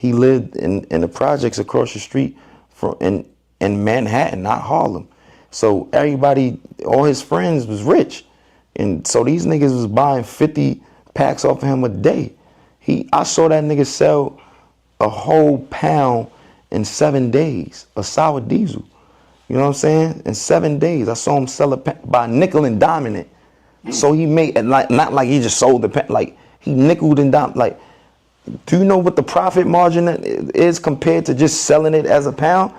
He lived in the projects across the street from in Manhattan, not Harlem. So everybody, all his friends was rich. And so these niggas was buying 50 packs off of him a day. I saw that nigga sell a whole pound in 7 days of sour diesel. You know what I'm saying? In 7 days, I saw him sell it by nickel and diming it. So he made, like, not like he just sold the pen, like he nickeled and dimed. Like, do you know what the profit margin is compared to just selling it as a pound?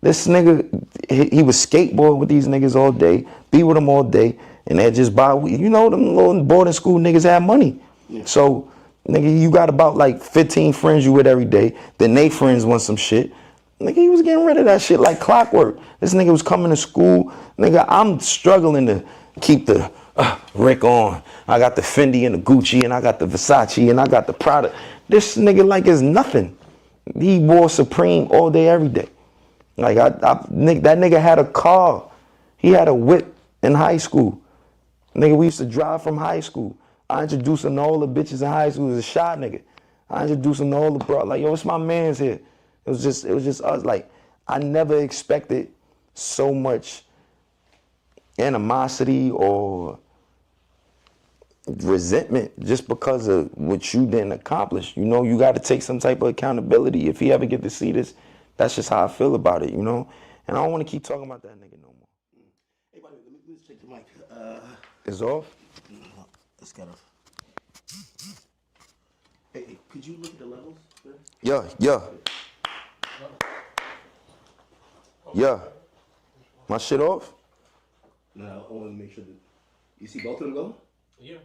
This nigga, he would skateboard with these niggas all day, be with them all day, and they just buy. You know, them little boarding school niggas have money. Yeah. So, nigga, you got about like 15 friends you with every day. Then they friends want some shit. Nigga, he was getting rid of that shit like clockwork. This nigga was coming to school. Nigga, I'm struggling to keep the Rick on. I got the Fendi and the Gucci, and I got the Versace, and I got the Prada. This nigga like is nothing. He wore Supreme all day, every day. Like that nigga had a car. He had a whip in high school. Nigga, we used to drive from high school. I introduced him to all the bitches in high school. He was a shy nigga. I introduced him to all the bro. Like, yo, it's my man's here. It was just us. Like, I never expected so much animosity or resentment just because of what you didn't accomplish. You know, you got to take some type of accountability. If he ever get to see this, that's just how I feel about it, you know? And I don't want to keep talking about that nigga no more. Hey, buddy, let me check the mic. It's off? No, it's got off. Hey, could you look at the levels? Yeah. Yeah. My shit off? No, I want to make sure that you see both of them go. Yeah.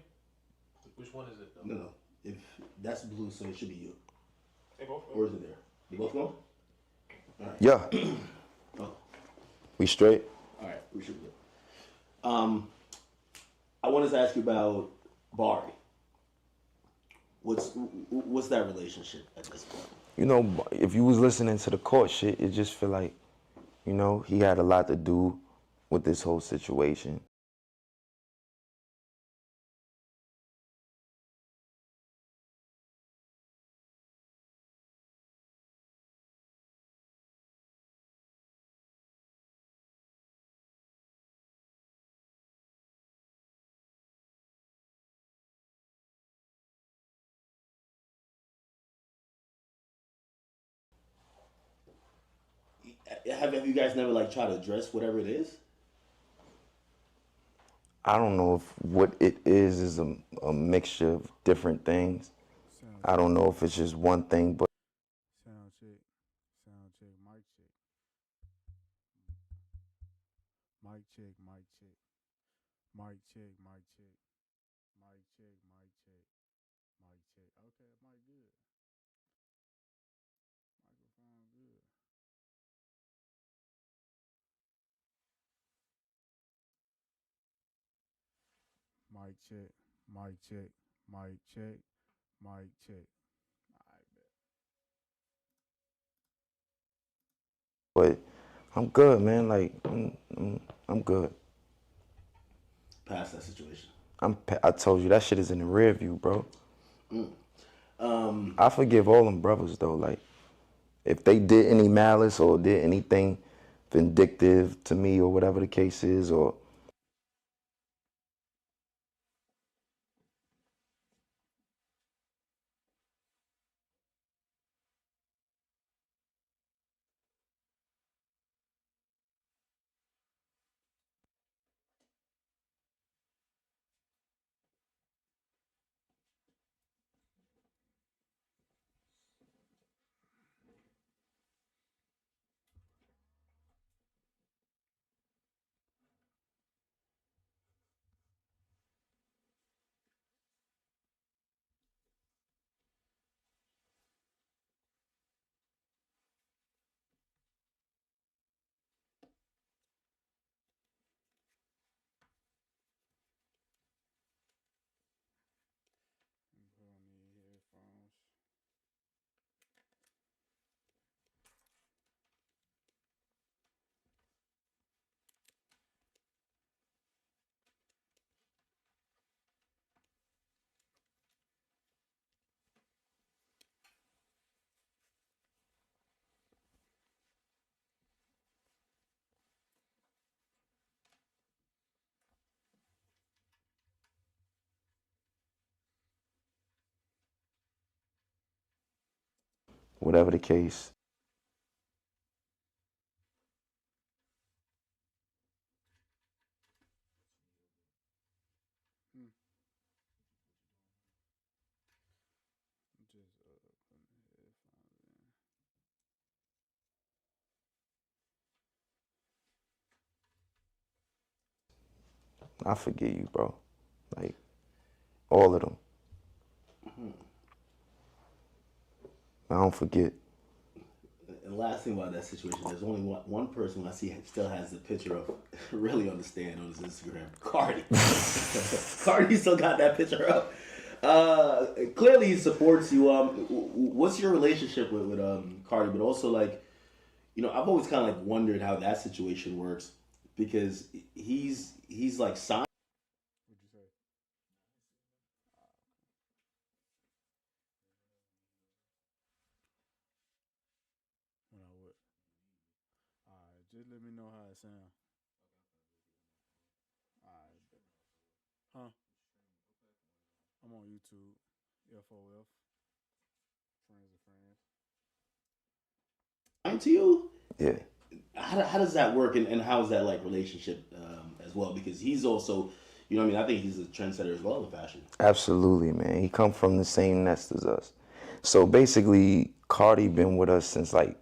Which one is it, though? No. If that's blue, so it should be you. They both go. Or is it there? They both go? All right. Yeah. Oh. We straight? All right. We should be good. I wanted to ask you about Bari. What's that relationship at this point? You know, if you was listening to the court shit, it just feel like, you know, he had a lot to do with this whole situation. Have you guys never like tried to address whatever it is? I don't know if what it is a mixture of different things. I don't know if it's just one thing, but Sound check, sound check, mic check, mic check, mic check, mic check, mic check, mic check, mic check, mic check. Okay, mic good. Microphone good. Mic check, mic check, mic check, mic check. I bet. but I'm good, man. Like I'm good. Past that situation. I told you that shit is in the rear view, bro. I forgive all them brothers though. Like if they did any malice or did anything vindictive to me or whatever the case is, or whatever the case. Just putting the headphones in. I forgive you, bro. Like, all of them. I don't forget. And last thing about that situation, there's only one person I see still has the picture of really on the stand on his Instagram. Cardi. Cardi still got that picture up. Clearly he supports you. What's your relationship with Cardi? But also, like, you know, I've always kind of like wondered how that situation works because he's like signed. What'd you say? When I would. Alright, just let me know how it sound. Alright, bet. Huh? I'm on YouTube. FOF. Friends of Friends. To you. Yeah. How does that work and how's that like relationship as well? Because he's also, you know what I mean? I think he's a trendsetter as well in fashion. Absolutely, man. He come from the same nest as us. So basically, Cardi been with us since like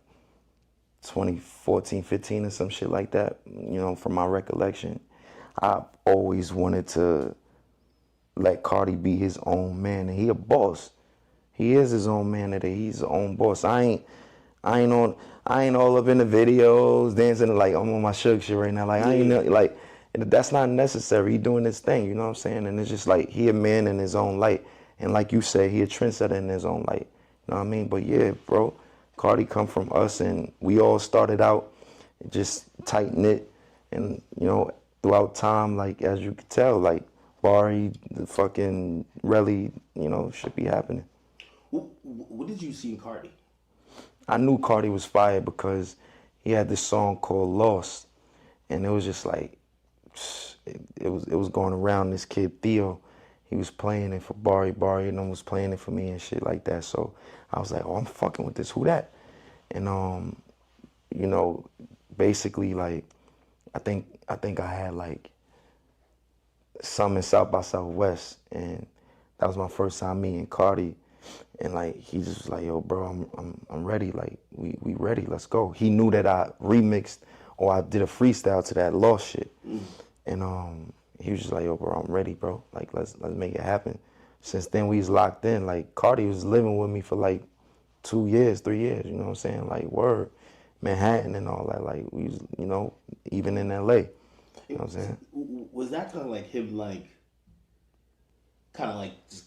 2014, 15 or some shit like that, you know, from my recollection. I've always wanted to let Cardi be his own man, and he a boss. He is his own man today. He's his own boss. I ain't all up in the videos dancing like I'm on my Suge shit right now. Like I ain't like that's not necessary. He doing his thing, you know what I'm saying? And it's just like he a man in his own light, and like you say, he a trendsetter in his own light. You know what I mean? But yeah, bro, Cardi come from us, and we all started out just tight knit, and you know throughout time, like as you could tell, like Barry, the fucking Relly, you know, should be happening. What did you see in Cardi? I knew Cardi was fire because he had this song called Lost, and it was just like it was going around. This kid Theo, he was playing it for Barry and then was playing it for me and shit like that. So I was like, oh, I'm fucking with this. Who that? And you know, basically like I think I had like some in South by Southwest, and that was my first time meeting Cardi. And like he just was like, yo, bro, I'm ready. Like we ready. Let's go. He knew that I remixed or I did a freestyle to that Lost shit, and he was just like, yo, bro, I'm ready, bro. Like let's make it happen. Since then we was locked in. Like Cardi was living with me for like 2 years, 3 years. You know what I'm saying? Like word, Manhattan and all that. Like we was, you know, even in LA. You know what I'm saying? Was that kind of like him, like, kind of like, just,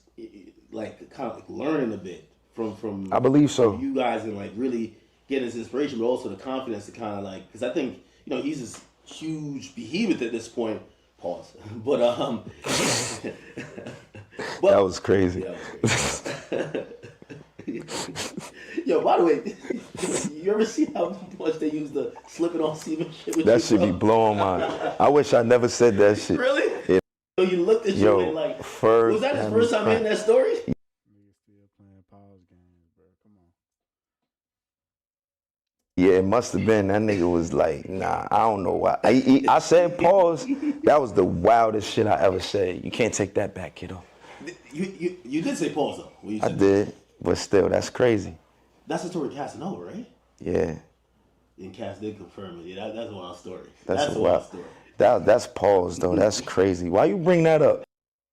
like, kind of like learning a bit from I believe so. you guys and like really getting his inspiration, but also the confidence to kind of like, because I think, you know, he's this huge behemoth at this point. Pause. But That was crazy. Yeah, that was crazy. Yo, by the way, you ever see how much they use the slipping on semen shit? With That you, should be bro? blowing my. I wish I never said that shit. Really? Yeah. So you looked at you and like, was that his first time hearing that story? Niggas still playing pause games, bro. Come on. Yeah, it must have been. That nigga was like, nah, I don't know why. I said pause. That was the wildest shit I ever said. You can't take that back, kiddo. You did say pause though. When you I said did, but still, that's crazy. That's the story Casanova, right? Yeah, And Cass did confirm it. Yeah, that's a wild story. that's a a wild wild. story. That's pause though. That's crazy. Why you bring that up?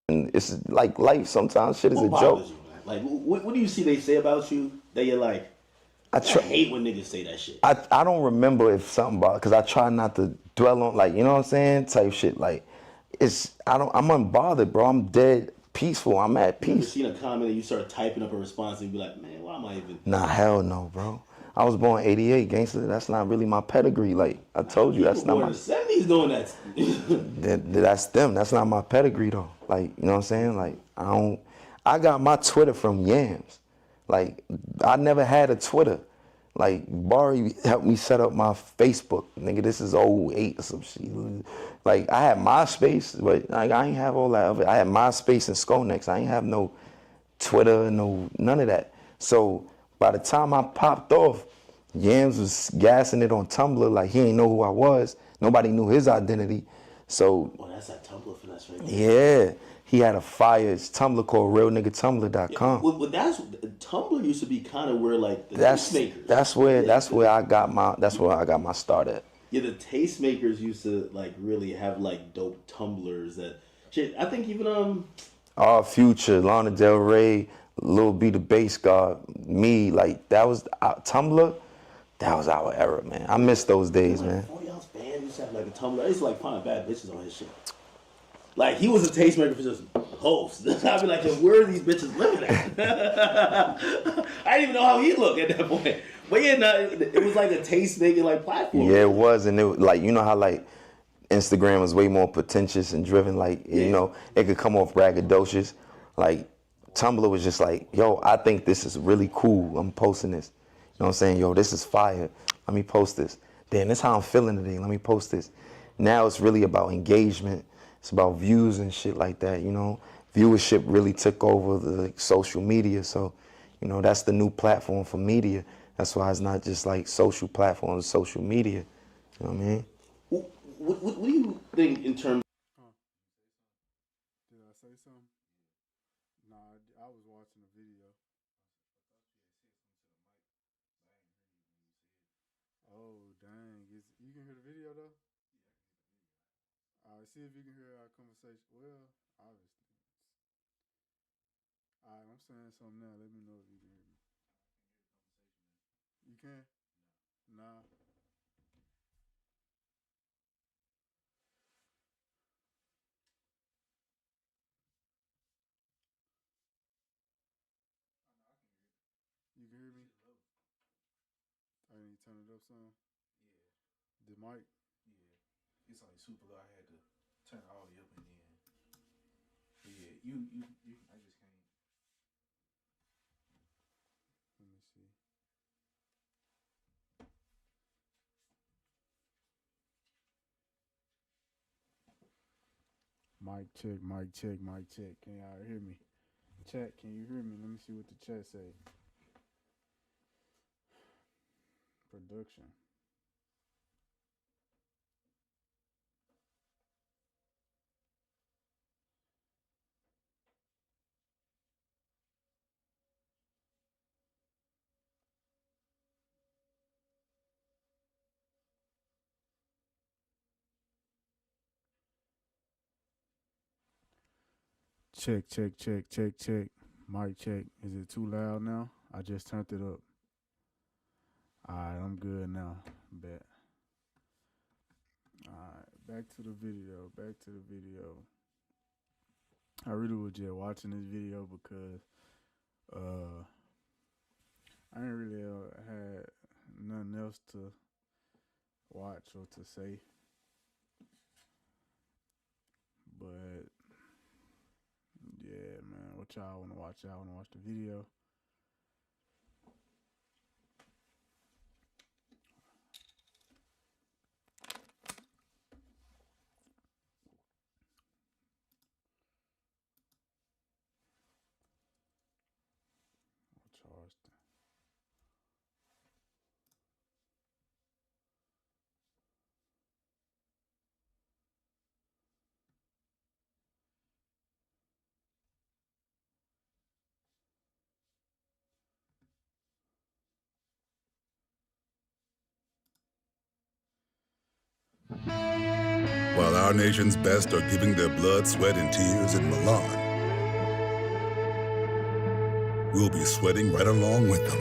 And it's like life. Sometimes shit is a What joke. bothers you, man? Like, what do you see they say about you that you're like, I hate when niggas say that shit. I don't remember if something about, because I try not to dwell on, like, you know what I'm saying, type shit. Like, I'm unbothered, bro. I'm dead peaceful. I'm at You ever peace. seen a comment and you start typing up a response and you be like, man, why am I even? Nah, hell no, bro. I was born 88, gangster. That's not really my pedigree. Like I told you, that's not People my. born in the 70s doing that. That's them. That's not my pedigree though. Like, you know what I'm saying? Like I got my Twitter from Yams. Like I never had a Twitter. Like Barry helped me set up my Facebook. Nigga, this is 08 or some shit. Like I had MySpace, but like I ain't have all that of it. I had MySpace and Skonex. I ain't have no Twitter, none of that. So By the time I popped off, Yams was gassing it on Tumblr like he ain't know who I was. Nobody knew his identity. So Oh, that's that Tumblr finesse right there. yeah, he had a fire Tumblr called realniggatumblr.com. Well, that's Tumblr used to be kind of where like the That's tastemakers. that's where I got my start at. Yeah, the tastemakers used to like really have like dope tumblers that shit. I think even Our Future, Lana Del Rey, Lil B the Bass God, me, like that was Tumblr. That was our era, man. I miss those days, man. 40 ounce band used to have like a Tumblr. I used to like find bad bitches on his shit. Like he was a tastemaker for just hoes. I'd be like, yo, where are these bitches living at? I didn't even know how he looked at that point. But yeah, no, it was like a tastemaking like platform. Yeah, it was, and it was, like, you know how like Instagram was way more pretentious and driven, like you know, it could come off braggadocious. Like Tumblr was just like, yo, I think this is really cool. I'm posting this. You know what I'm saying? Yo, this is fire. Let me post this. Damn, this is how I'm feeling today. Let me post this. Now it's really about engagement. It's about views and shit like that, you know. Viewership really took over the social media, so, you know, that's the new platform for media. That's why it's not just like social platforms, social media. You know what I mean? What do you think in terms? Did I say something? Nah, I was watching a video. Oh, dang. You can hear the video, though? All right, see if you can hear our conversation. Well, obviously. All right, I'm saying something now. Let me know if you can hear me. You can? Nah. You can hear me? I need to turn it up some. The mic. It's like super low. I had to turn the audio up and then. Yeah, you. I just can't. Let me see. Mic check, mic check, mic check. Can y'all hear me? Chat, can you hear me? Let me see what the chat say. Production. Check, check, check, check, check. Mic check. Is it too loud now? I just turned it up. Alright, I'm good now. Bet. Alright, back to the video. Back to the video. I really was just watching this video because I ain't really had nothing else to watch or to say. But yeah, man, what y'all want to watch? Y'all want to watch the video? Charleston. While our nation's best are giving their blood, sweat, and tears in Milan, we'll be sweating right along with them.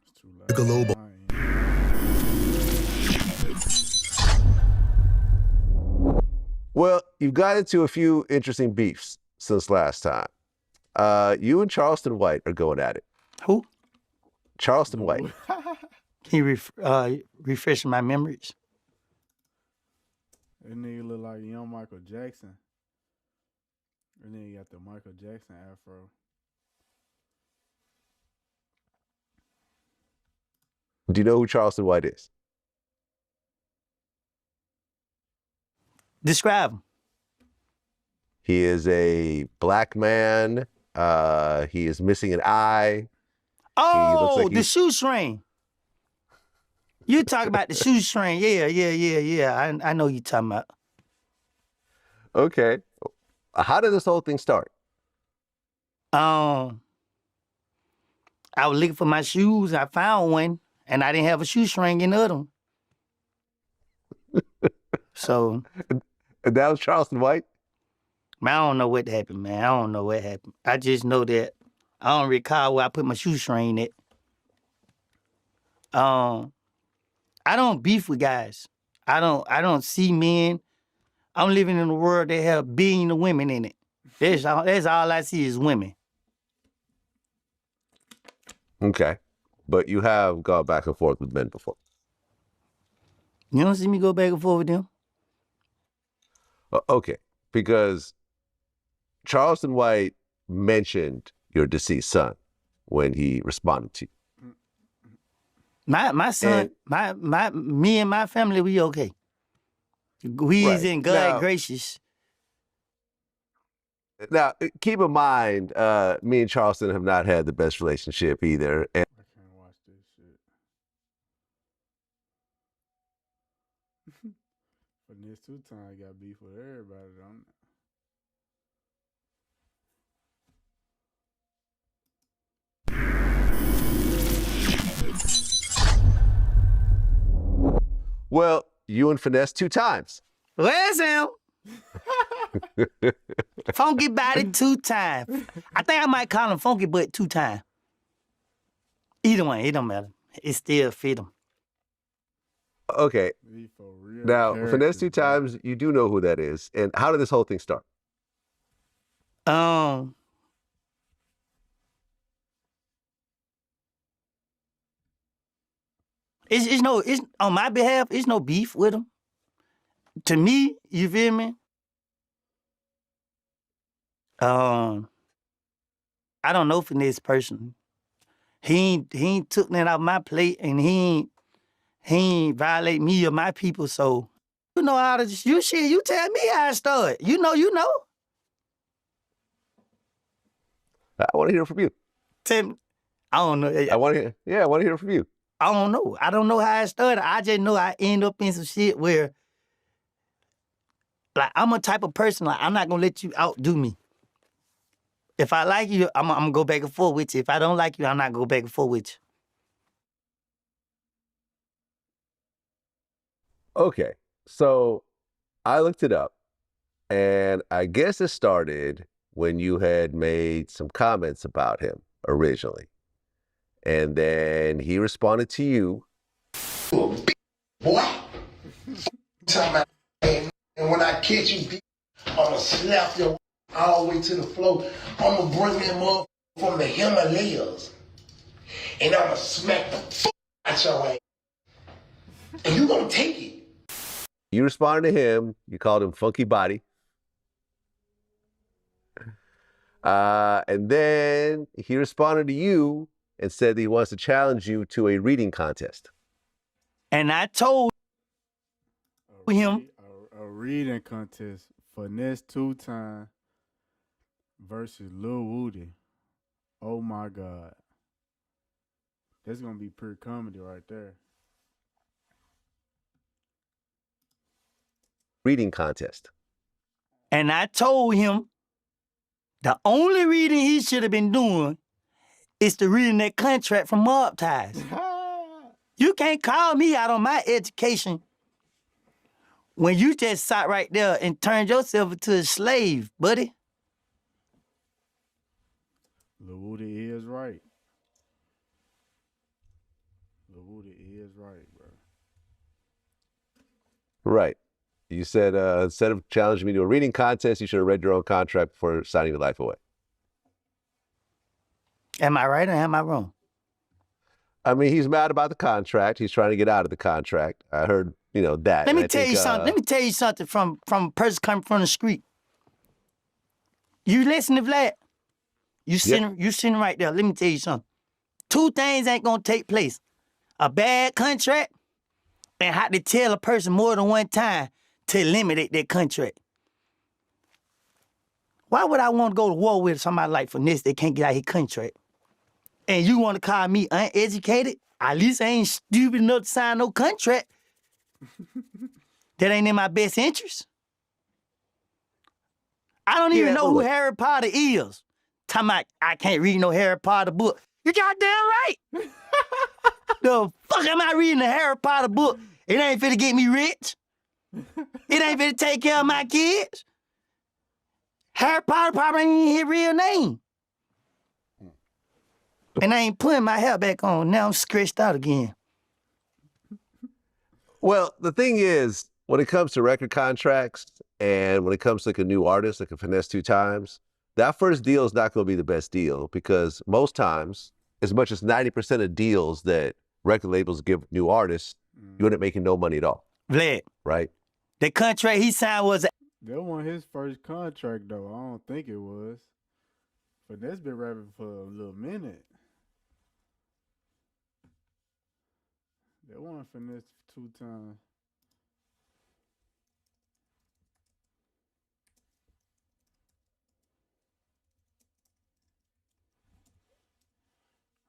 It's too loud. Michelob. Well, you've got into a few interesting beefs since last time. You and Charleston White are going at it. Who? Charleston White. Can you refresh my memories? That nigga look like young Michael Jackson. And then you got the Michael Jackson afro. Do you know who Charleston White is? Describe him. He is a black man. He is missing an eye. Oh, like the shoestring. You talk about the shoestring. Yeah. I know you talking about. Okay. How did this whole thing start? I was looking for my shoes. I found one, and I didn't have a shoestring in the other one. So, And that was Charleston White? man, I don't know what happened, man. I don't know what happened. I just know that I don't recall where I put my shoestring at. I don't beef with guys. I don't see men. I'm living in a world that have billions of women in it. That's all I see is women. Okay. But you have gone back and forth with men before. You don't see me go back and forth with them? Okay. Because Charleston White mentioned your deceased son when he responded to you. My son, me and my family, we okay. We's Right. in God Now- gracious. Now, keep in mind, me and Charleston have not had the best relationship either. And I can't watch this shit. But this 2 times I got beef with everybody, don't it? well, you and Finesse 2 times. Where's him? Funky body 2 times. I think I might call him funky butt 2 times. Either one, it don't matter. It still fit him. Okay. These for real Now, Finesse 2 characters, bro. times, you do know who that is. And how did this whole thing start? It's on my behalf, it's no beef with him. To me, you feel me? I don't know Finesse personally. He ain't took that off my plate, and he ain't violate me or my people. So you know how to you tell me how it started. You know. I want to hear from you. Tell me. I don't know. I want to hear from you. I don't know. I don't know how it started. I just know I end up in some shit where, like, I'm a type of person, like, I'm not gonna let you outdo me. If I like you, I'm gonna go back and forth with you. If I don't like you, I'm not gonna go back and forth with you. Okay. So I looked it up, and I guess it started when you had made some comments about him originally. And then he responded to you. Boy, talking about, and when I catch you, I'ma slap your all the way to the floor. I'ma bring them up from the Himalayas, and I'ma smack the fuck out your ass, and you gonna take it. You responded to him. You called him Funky Body. And then he responded to you and said that he wants to challenge you to a reading contest. And I told him A reading contest. Finesse 2 times versus Lil Woody. Oh my God. That's gonna be pure comedy right there. Reading contest. And I told him the only reading he should have been doing is to reading that contract from Mob Ties. You can't call me out on my education when you just sat right there and turned yourself into a slave, buddy. Lil Woody is right. Lil Woody is right, bro. Right. You said instead of challenging me to a reading contest, you should have read your own contract before signing your life away. Am I right or am I wrong? I mean, he's mad about the contract. He's trying to get out of the contract. I heard, that. Let me And I tell you think, something. Let me tell you something from a person coming from the street. You listen to Vlad. You sitting right there. Let me tell you something. 2 things ain't gonna take place: a bad contract and have to tell a person more than one time to eliminate that contract. Why would I want to go to war with somebody like Finesse that can't get out his contract? And you want to call me uneducated? At least I ain't stupid enough to sign no contract. That ain't in my best interest. I don't even Yeah, know but who look. Harry Potter is. Talking about I can't read no Harry Potter book. You goddamn right. The fuck am I reading a Harry Potter book? It ain't finna get me rich. It ain't finna take care of my kids. Harry Potter probably ain't even his real name. And I ain't putting my hair back on. Now I'm scratched out again. Well, the thing is, when it comes to record contracts and when it comes to like a new artist, like a Finesse 2 Times, that first deal is not going to be the best deal because most times, as much as 90% of deals that record labels give new artists, you end up making no money at all, Vlad, right? the contract he signed was That wasn't his first contract though. I don't think it was. Finesse been rapping for a little minute. That wasn't Finesse 2 Times.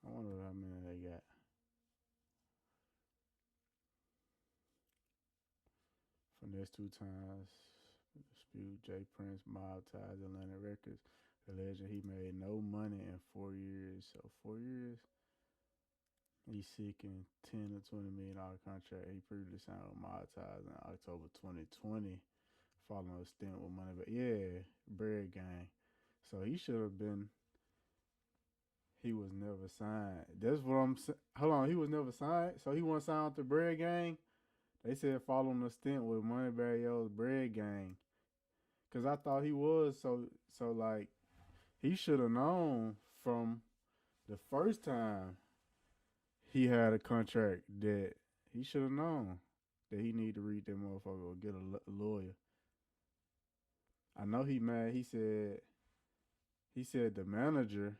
I wonder how many they got. Finesse 2 Times, Dispute, J Prince, Mob Ties, Atlantic Records. The legend, he made no money in 4 years. So 4 years, he's seeking $10 to $20 million contract. He previously signed with Mob Ties in October 2020, following a stint with Money. But yeah, Bread Gang. So he should have been. He was never signed. That's what I'm saying. Hold on, he was never signed. So he wasn't signed with the Bread Gang. They said following a stint with Moneybagg Yo's Bread Gang. Cause I thought he was so like he should have known from the first time he had a contract that he should have known that he need to read that motherfucker or get a lawyer. I know he mad. He said the manager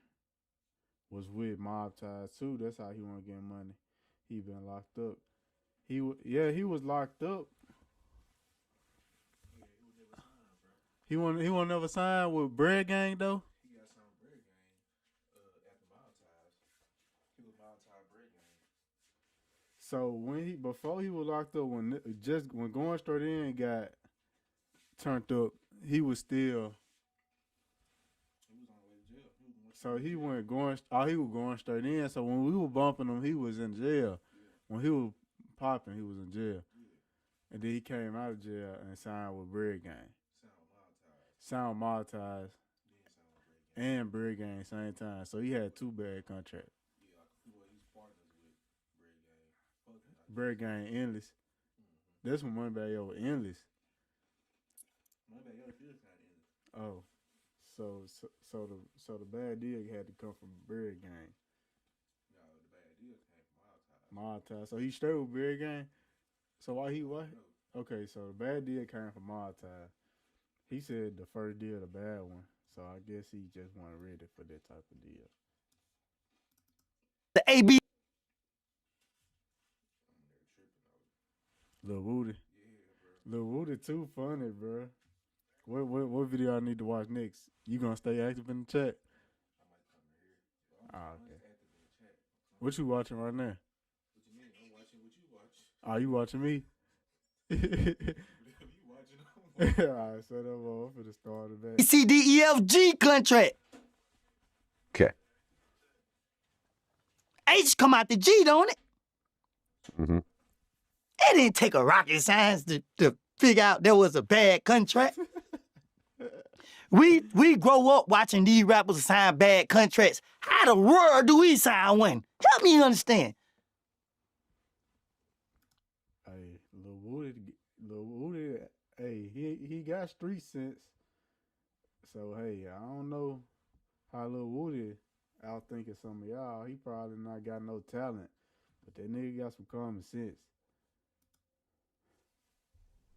was with Mob Ties too. That's how he want to get money. He been locked up. He was locked up. He won't never sign with Bread Gang though. He got signed with Bread Gang after Mild Ties. He was Mild Tie Bread Gang. So before he was locked up, when Going Straight In got turned up, he was still. He was on the way to jail. So he was going straight in. So when we were bumping him, he was in jail. When he was popping, he was in jail. And then he came out of jail and signed with Bread Gang. Sound Mob Ties. And Bread Gang same time. So he had 2 bad contracts. Yeah, he's partners with Bread Bread Gang. Gang Endless. That's when Moneybagg Yo was Endless. Moneybagg Yo still kind of endless. Oh. So the bad deal had to come from Bread Gang. No, the bad deal came from Mild Ties. Mob Ties. So he straight with Bread Gang. So why he what? Okay, so the bad deal came from Mob Ties. He said the first deal the bad one. So I guess he just wasn't ready for that type of deal. the AB. Lil Woody. Lil Woody too funny, bro. What video I need to watch next? You gonna stay active in the chat? Oh, okay. What you watching right now? What you mean? I'm watching what you watch. Oh, you watching me? You watching them? Alright, so that I'm finna start it back. CDEFG contract. Okay. H come out the G, don't it? Mm-hmm. It didn't take a rocket science to figure out there was a bad contract. We grow up watching these rappers sign bad contracts. How the world do we sign one? Help me understand. Hey, Lil Woody, hey, he got street sense. So hey, I don't know how Lil Woody out thinking some of y'all. He probably not got no talent, but that nigga got some common sense.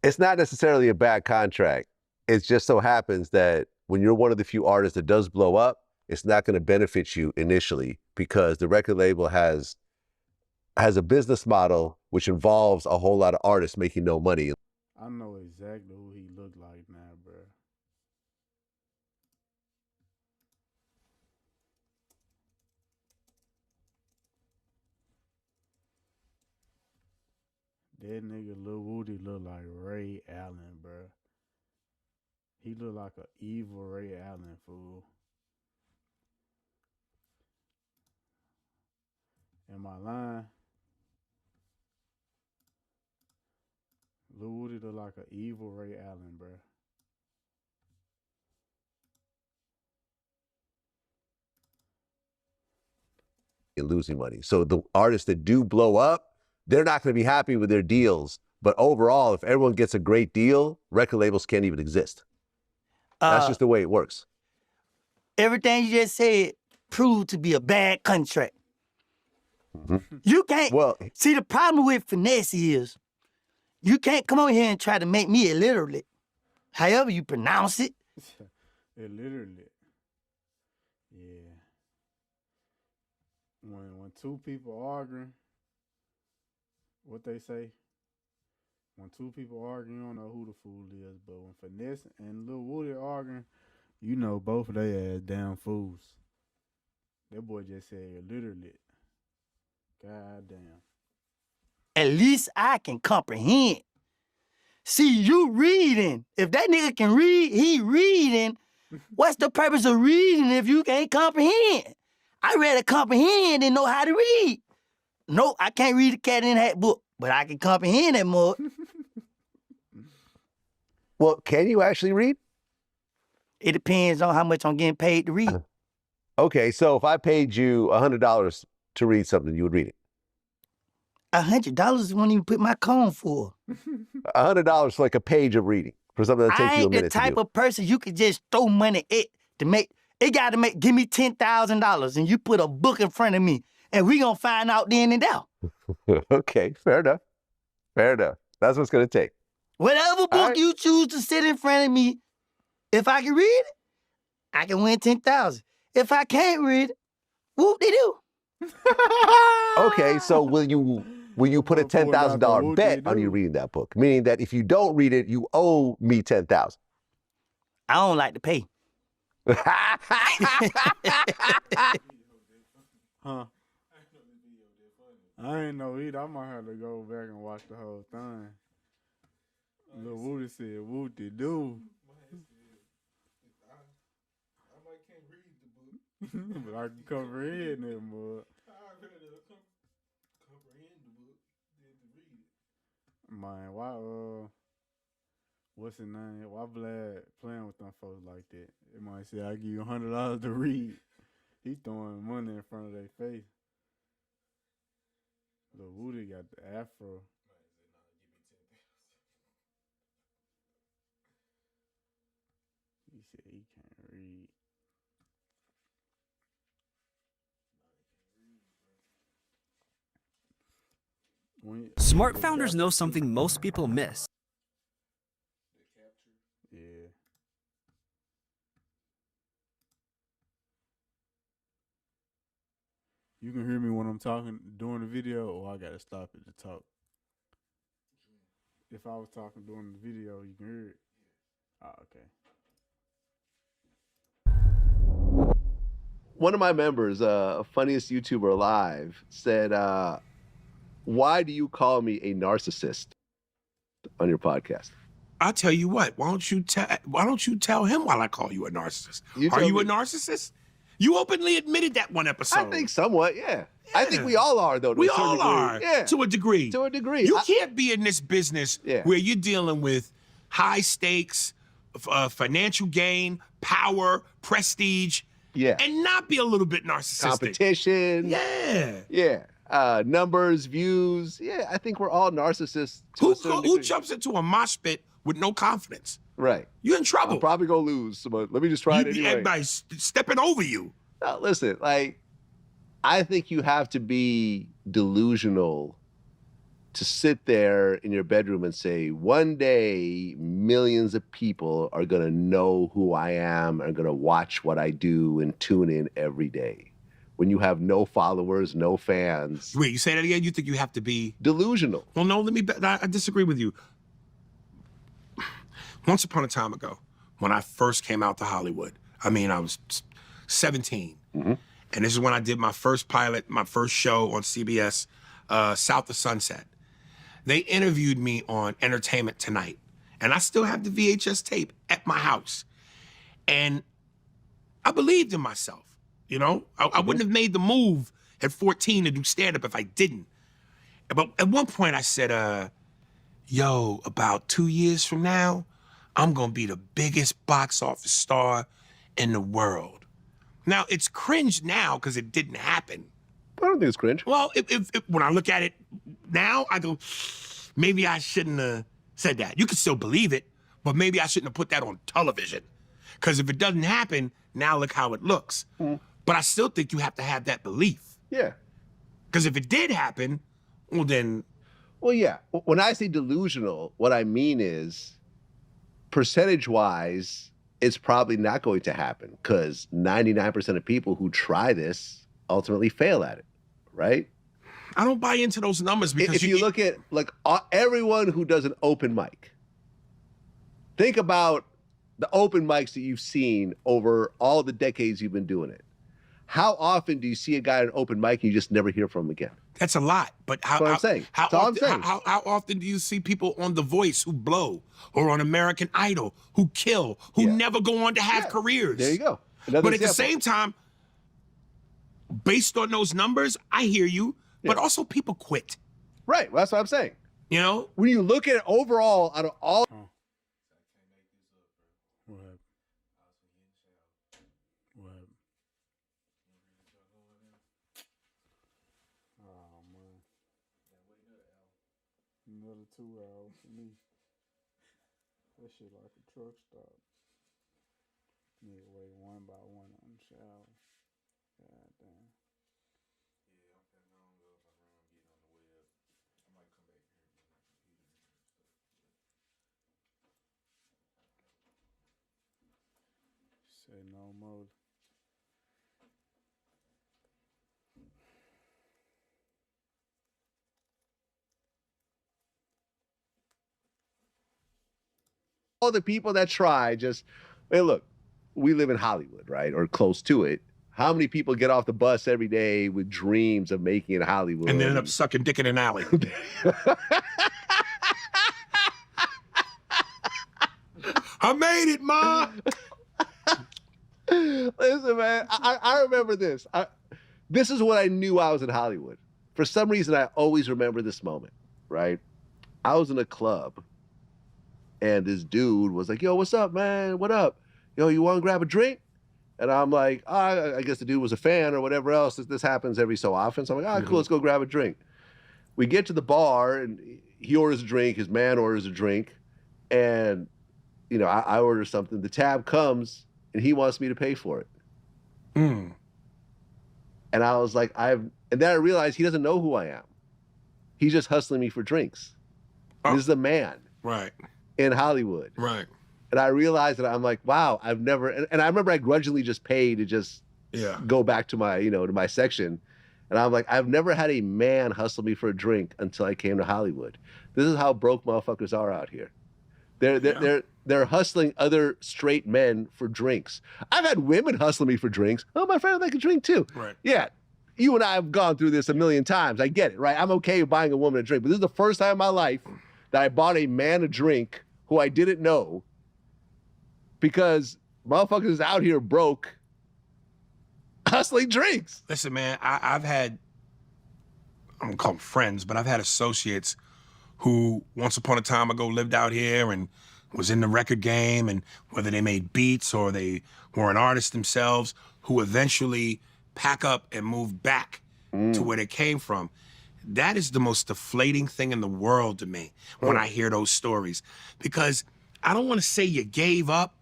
It's not necessarily a bad contract. It just so happens that when you're one of the few artists that does blow up, it's not going to benefit you initially because the record label has a business model which involves a whole lot of artists making no money. I know exactly who he looked like now, bro. That nigga Lil Woody look like Ray Allen, bro. He look like an evil Ray Allen, fool. Am I lying? Lil Woody look like an evil Ray Allen, bro. And losing money. So the artists that do blow up, they're not going to be happy with their deals. But overall, if everyone gets a great deal, record labels can't even exist. That's just the way it works. Everything you just said proved to be a bad contract. Mm-hmm. You can't. Well, See, the problem with finesse is you can't come over here and try to make me illiterate. However you pronounce it. Illiterate. Yeah. When two people arguing, what they say? When two people arguing, you don't know who the fool is. But when Finesse and Lil Woody arguing, you know both of they ass damn fools. That boy just said illiterate. God damn. At least I can comprehend. See, you reading. If that nigga can read, he reading. What's the purpose of reading if you can't comprehend? I rather comprehend than know how to read. No, I can't read a Cat in the Hat book, but I can comprehend that more. Well, can you actually read? It depends on how much I'm getting paid to read. Okay, so if I paid you $100 to read something, you would read it. $100 won't even put my comb full. $100 for like a page of reading for something that takes I you a ain't the minute to type do. of person you could just throw money at to make. It got to give me $10,000 and you put a book in front of me and we gonna find out then and there. Okay, fair enough. Fair enough. That's what it's going to take. Whatever book you choose to sit in front of me, if I can read it, I can win 10,000. If I can't read it, whoop-de-doo. Okay, so will you put a $10,000 bet on you reading that book? Meaning that if you don't read it, you owe me $10,000. I don't like to pay. Huh? I ain't know either. I might have to go back and watch the whole thing. Lil Woody said, whoop-de-doo. I might can't read the book. But I can comprehend it more. I'd rather comprehend the book than to read it. Man, why, what's his name? Why Vlad playing with them folks like that? It might say, I give you $100 to read. He throwing money in front of their face. Lil Woody got the afro. He said he can't read. Smart founders know something most people miss. Yeah. You can hear me when I'm talking during the video, or I gotta stop it to talk. If I was talking during the video, you can hear it. Oh, okay. One of my members, funniest YouTuber alive, said, why do you call me a narcissist on your podcast? I'll tell you what. Why don't you tell him while I call you a narcissist? Are you a narcissist? You openly admitted that one episode. I think somewhat, yeah. I think we all are, though. We all are, to a degree. To a degree. You can't be in this business where you're dealing with high stakes, financial gain, power, prestige, and not be a little bit narcissistic. Competition. Yeah. Numbers, views. Yeah, I think we're all narcissists. Who jumps into a mosh pit with no confidence? Right. You're in trouble. I'm probably going to lose, but let me just try it anyway. Everybody's stepping over you. No, listen, I think you have to be delusional to sit there in your bedroom and say, one day, millions of people are going to know who I am, are going to watch what I do and tune in every day. When you have no followers, no fans. Wait, you say that again? You think you have to be delusional? Well, no, I disagree with you. Once upon a time ago, when I first came out to Hollywood, I was 17. Mm-hmm. And this is when I did my first pilot, my first show on CBS, South of Sunset. They interviewed me on Entertainment Tonight, and I still have the VHS tape at my house. And I believed in myself, you know? I wouldn't have made the move at 14 to do stand-up if I didn't. But at one point I said, yo, about 2 years from now, I'm gonna be the biggest box office star in the world. Now, it's cringe now because it didn't happen. I don't think it's cringe. Well, when I look at it now, I go, maybe I shouldn't have said that. You can still believe it, but maybe I shouldn't have put that on television. Because if it doesn't happen, now look how it looks. But I still think you have to have that belief. Yeah. Because if it did happen, well then... Well, yeah. When I say delusional, what I mean is percentage-wise, it's probably not going to happen because 99% of people who try this ultimately fail at it, right? I don't buy into those numbers because if you look at like everyone who does an open mic, think about the open mics that you've seen over all the decades you've been doing it. How often do you see a guy at an open mic and you just never hear from him again? That's a lot. But how, That's what I'm saying. How often do you see people on The Voice who blow or on American Idol who kill, who never go on to have careers? There you go. But at the same time, based on those numbers, I hear you, but also people quit. Right. Well, that's what I'm saying. You know? When you look at it overall, out of all... What happened? What happened? Oh, man. Another 2 hours for me. That shit like a truck stop. Need to wait one by one on the shower. God damn. Say no more. All the people that try just, hey, look, we live in Hollywood, right? Or close to it. How many people get off the bus every day with dreams of making it Hollywood? And they end up sucking dick in an alley. I made it, Ma! Listen, man, I remember this. This is when I knew I was in Hollywood. For some reason, I always remember this moment, right? I was in a club, and this dude was like, yo, what's up, man? What up? Yo, you want to grab a drink? And I'm like, I guess the dude was a fan or whatever else. This happens every so often. So I'm like, cool, let's go grab a drink. We get to the bar, and he orders a drink. His man orders a drink. And, you know, I order something. The tab comes, and he wants me to pay for it. And I was like, and then I realized he doesn't know who I am. He's just hustling me for drinks. This is a man. Right. In Hollywood. Right. And I realized that I'm like, wow, I've never, and I remember I grudgingly just paid to just go back to my, to my section. And I'm like, I've never had a man hustle me for a drink until I came to Hollywood. This is how broke motherfuckers are out here. They're hustling other straight men for drinks. I've had women hustle me for drinks. Oh, my friend would like a drink too. Right. Yeah. You and I have gone through this a million times. I get it, right? I'm okay with buying a woman a drink, but this is the first time in my life that I bought a man a drink who I didn't know because motherfuckers is out here broke hustling drinks. Listen, man, I've had, I'm gonna call them friends, but I've had associates who once upon a time ago lived out here and was in the record game, and whether they made beats or they were an artist themselves, who eventually pack up and move back to where they came from. That is the most deflating thing in the world to me when I hear those stories. Because I don't want to say you gave up,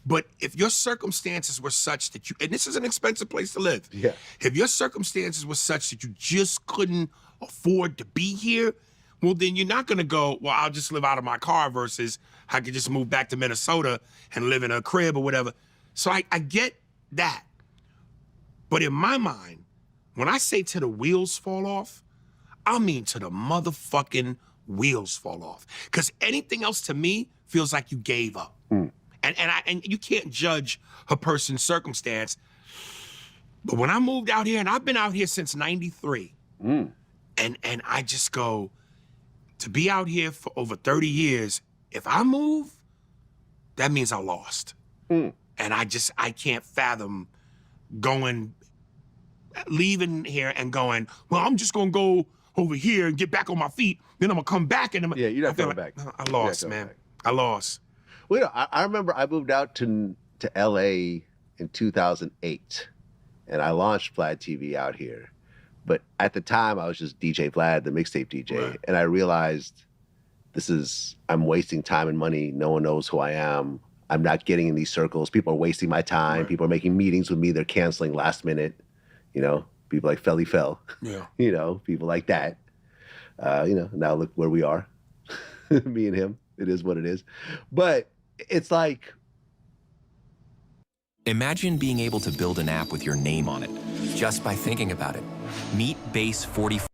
but if your circumstances were such that you, and this is an expensive place to live. Yeah. If your circumstances were such that you just couldn't afford to be here, well, then you're not going to go, well, I'll just live out of my car versus I could just move back to Minnesota and live in a crib or whatever. So I get that. But in my mind, when I say to the wheels fall off, I mean to the motherfucking wheels fall off. Because anything else to me feels like you gave up. And you can't judge a person's circumstance. But when I moved out here, and I've been out here since '93, and I just go, to be out here for over 30 years, if I move, that means I lost. And I can't fathom leaving here and going, well, I'm just gonna go over here and get back on my feet. Then I'm gonna come back and Yeah, you're not coming back. No, I lost, man. I lost. Well, you know, I remember I moved out to LA in 2008, and I launched Vlad TV out here. But at the time, I was just DJ Vlad, the mixtape DJ, Right. and I realized I'm wasting time and money. No one knows who I am. I'm not getting in these circles. People are wasting my time. Right. People are making meetings with me. They're canceling last minute. You know, people like Felly Fell. Yeah. You know, people like that. You know, now look where we are. Me and him. It is what it is. But it's like, Imagine being able to build an app with your name on it, just by thinking about it. Meet Base 44.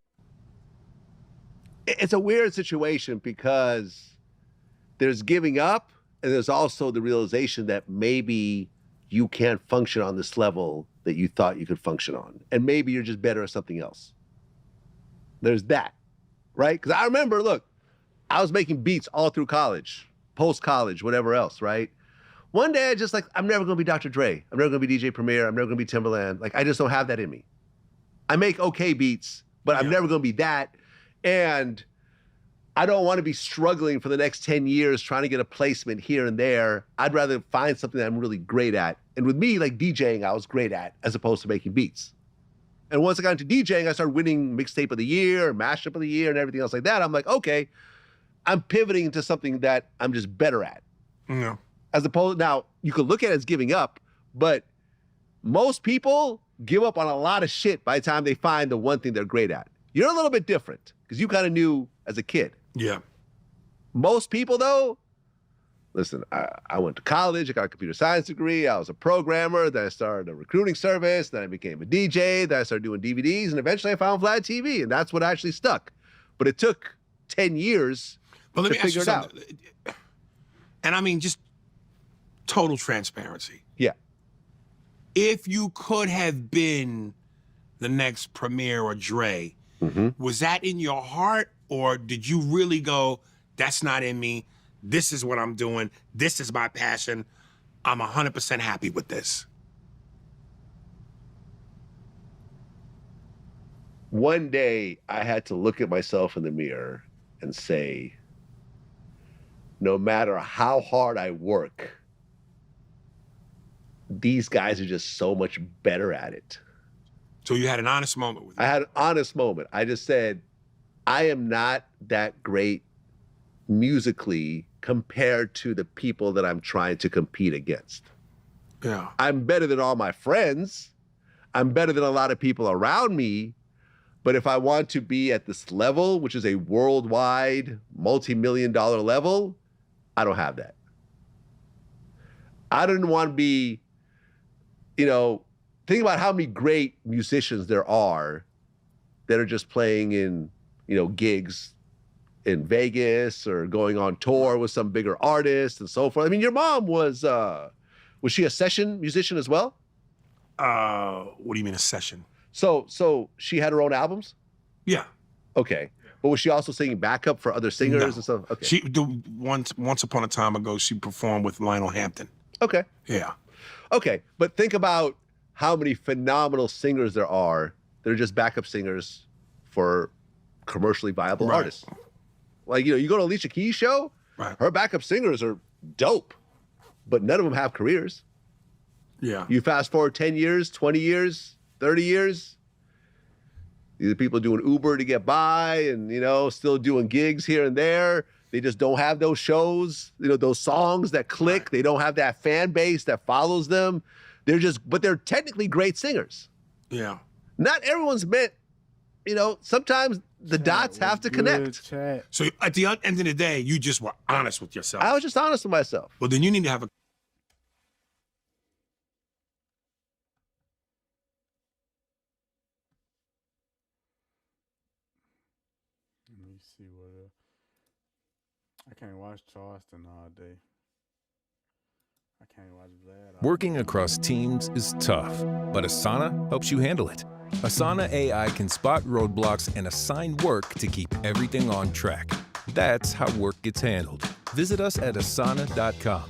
it's a weird situation because there's giving up and there's also the realization that maybe you can't function on this level that you thought you could function on. And maybe you're just better at something else. There's that, right? Because I remember, look, I was making beats all through college, post-college, whatever else, right? One day I just like, I'm never gonna be Dr. Dre. I'm never gonna be DJ Premier. I'm never gonna be Timberland. Like, I just don't have that in me. I make okay beats, but I'm never gonna be that. And I don't want to be struggling for the next 10 years trying to get a placement here and there. I'd rather find something that I'm really great at. And with me, like DJing, I was great at, as opposed to making beats. And once I got into DJing, I started winning mixtape of the year, mashup of the year, and everything else like that. I'm like, okay, I'm pivoting into something that I'm just better at. Yeah. As opposed, now, you could look at it as giving up, but most people give up on a lot of shit by the time they find the one thing they're great at. You're a little bit different, because you kind of knew as a kid. Yeah. Most people, though, listen, I went to college, I got a computer science degree, I was a programmer, then I started a recruiting service, then I became a DJ, then I started doing DVDs, and eventually I found Vlad TV, and that's what actually stuck. But it took 10 years But let to me ask you figure it out. something. And I mean, just total transparency. Yeah. If you could have been the next Premier or Dre, was that in your heart, or did you really go, that's not in me, this is what I'm doing, this is my passion, I'm 100% happy with this? One day, I had to look at myself in the mirror and say, no matter how hard I work, these guys are just so much better at it. So you had an honest moment with it? I had an honest moment. I just said, I am not that great musically compared to the people that I'm trying to compete against. Yeah. I'm better than all my friends. I'm better than a lot of people around me. But if I want to be at this level, which is a worldwide, multi-million-dollar level, I don't have that. I didn't want to be, you know, think about how many great musicians there are that are just playing in, you know, gigs in Vegas or going on tour with some bigger artist and so forth. I mean, your mom was she a session musician as well? What do you mean a session? So she had her own albums? Yeah. Okay. But was she also singing backup for other singers and stuff? Okay. Once upon a time ago, she performed with Lionel Hampton. Okay. Yeah. Okay. But think about how many phenomenal singers there are that are just backup singers for commercially viable Right. artists. Like, you know, you go to Alicia Keys' show, Right. her backup singers are dope, but none of them have careers. Yeah. You fast forward 10 years, 20 years, 30 years, these are people doing Uber to get by and, you know, still doing gigs here and there. They just don't have those shows, you know, those songs that click. Right. They don't have that fan base that follows them. But they're technically great singers. Yeah. Not everyone's meant, you know, sometimes the dots have to connect. So at the end of the day, you just were honest with yourself. I was just honest with myself. Well, then you need to have a Let me see what I can't watch Charleston all day. I can't watch Vlad. Working across teams is tough, but Asana helps you handle it. Asana AI can spot roadblocks and assign work to keep everything on track. That's how work gets handled. Visit us at Asana.com.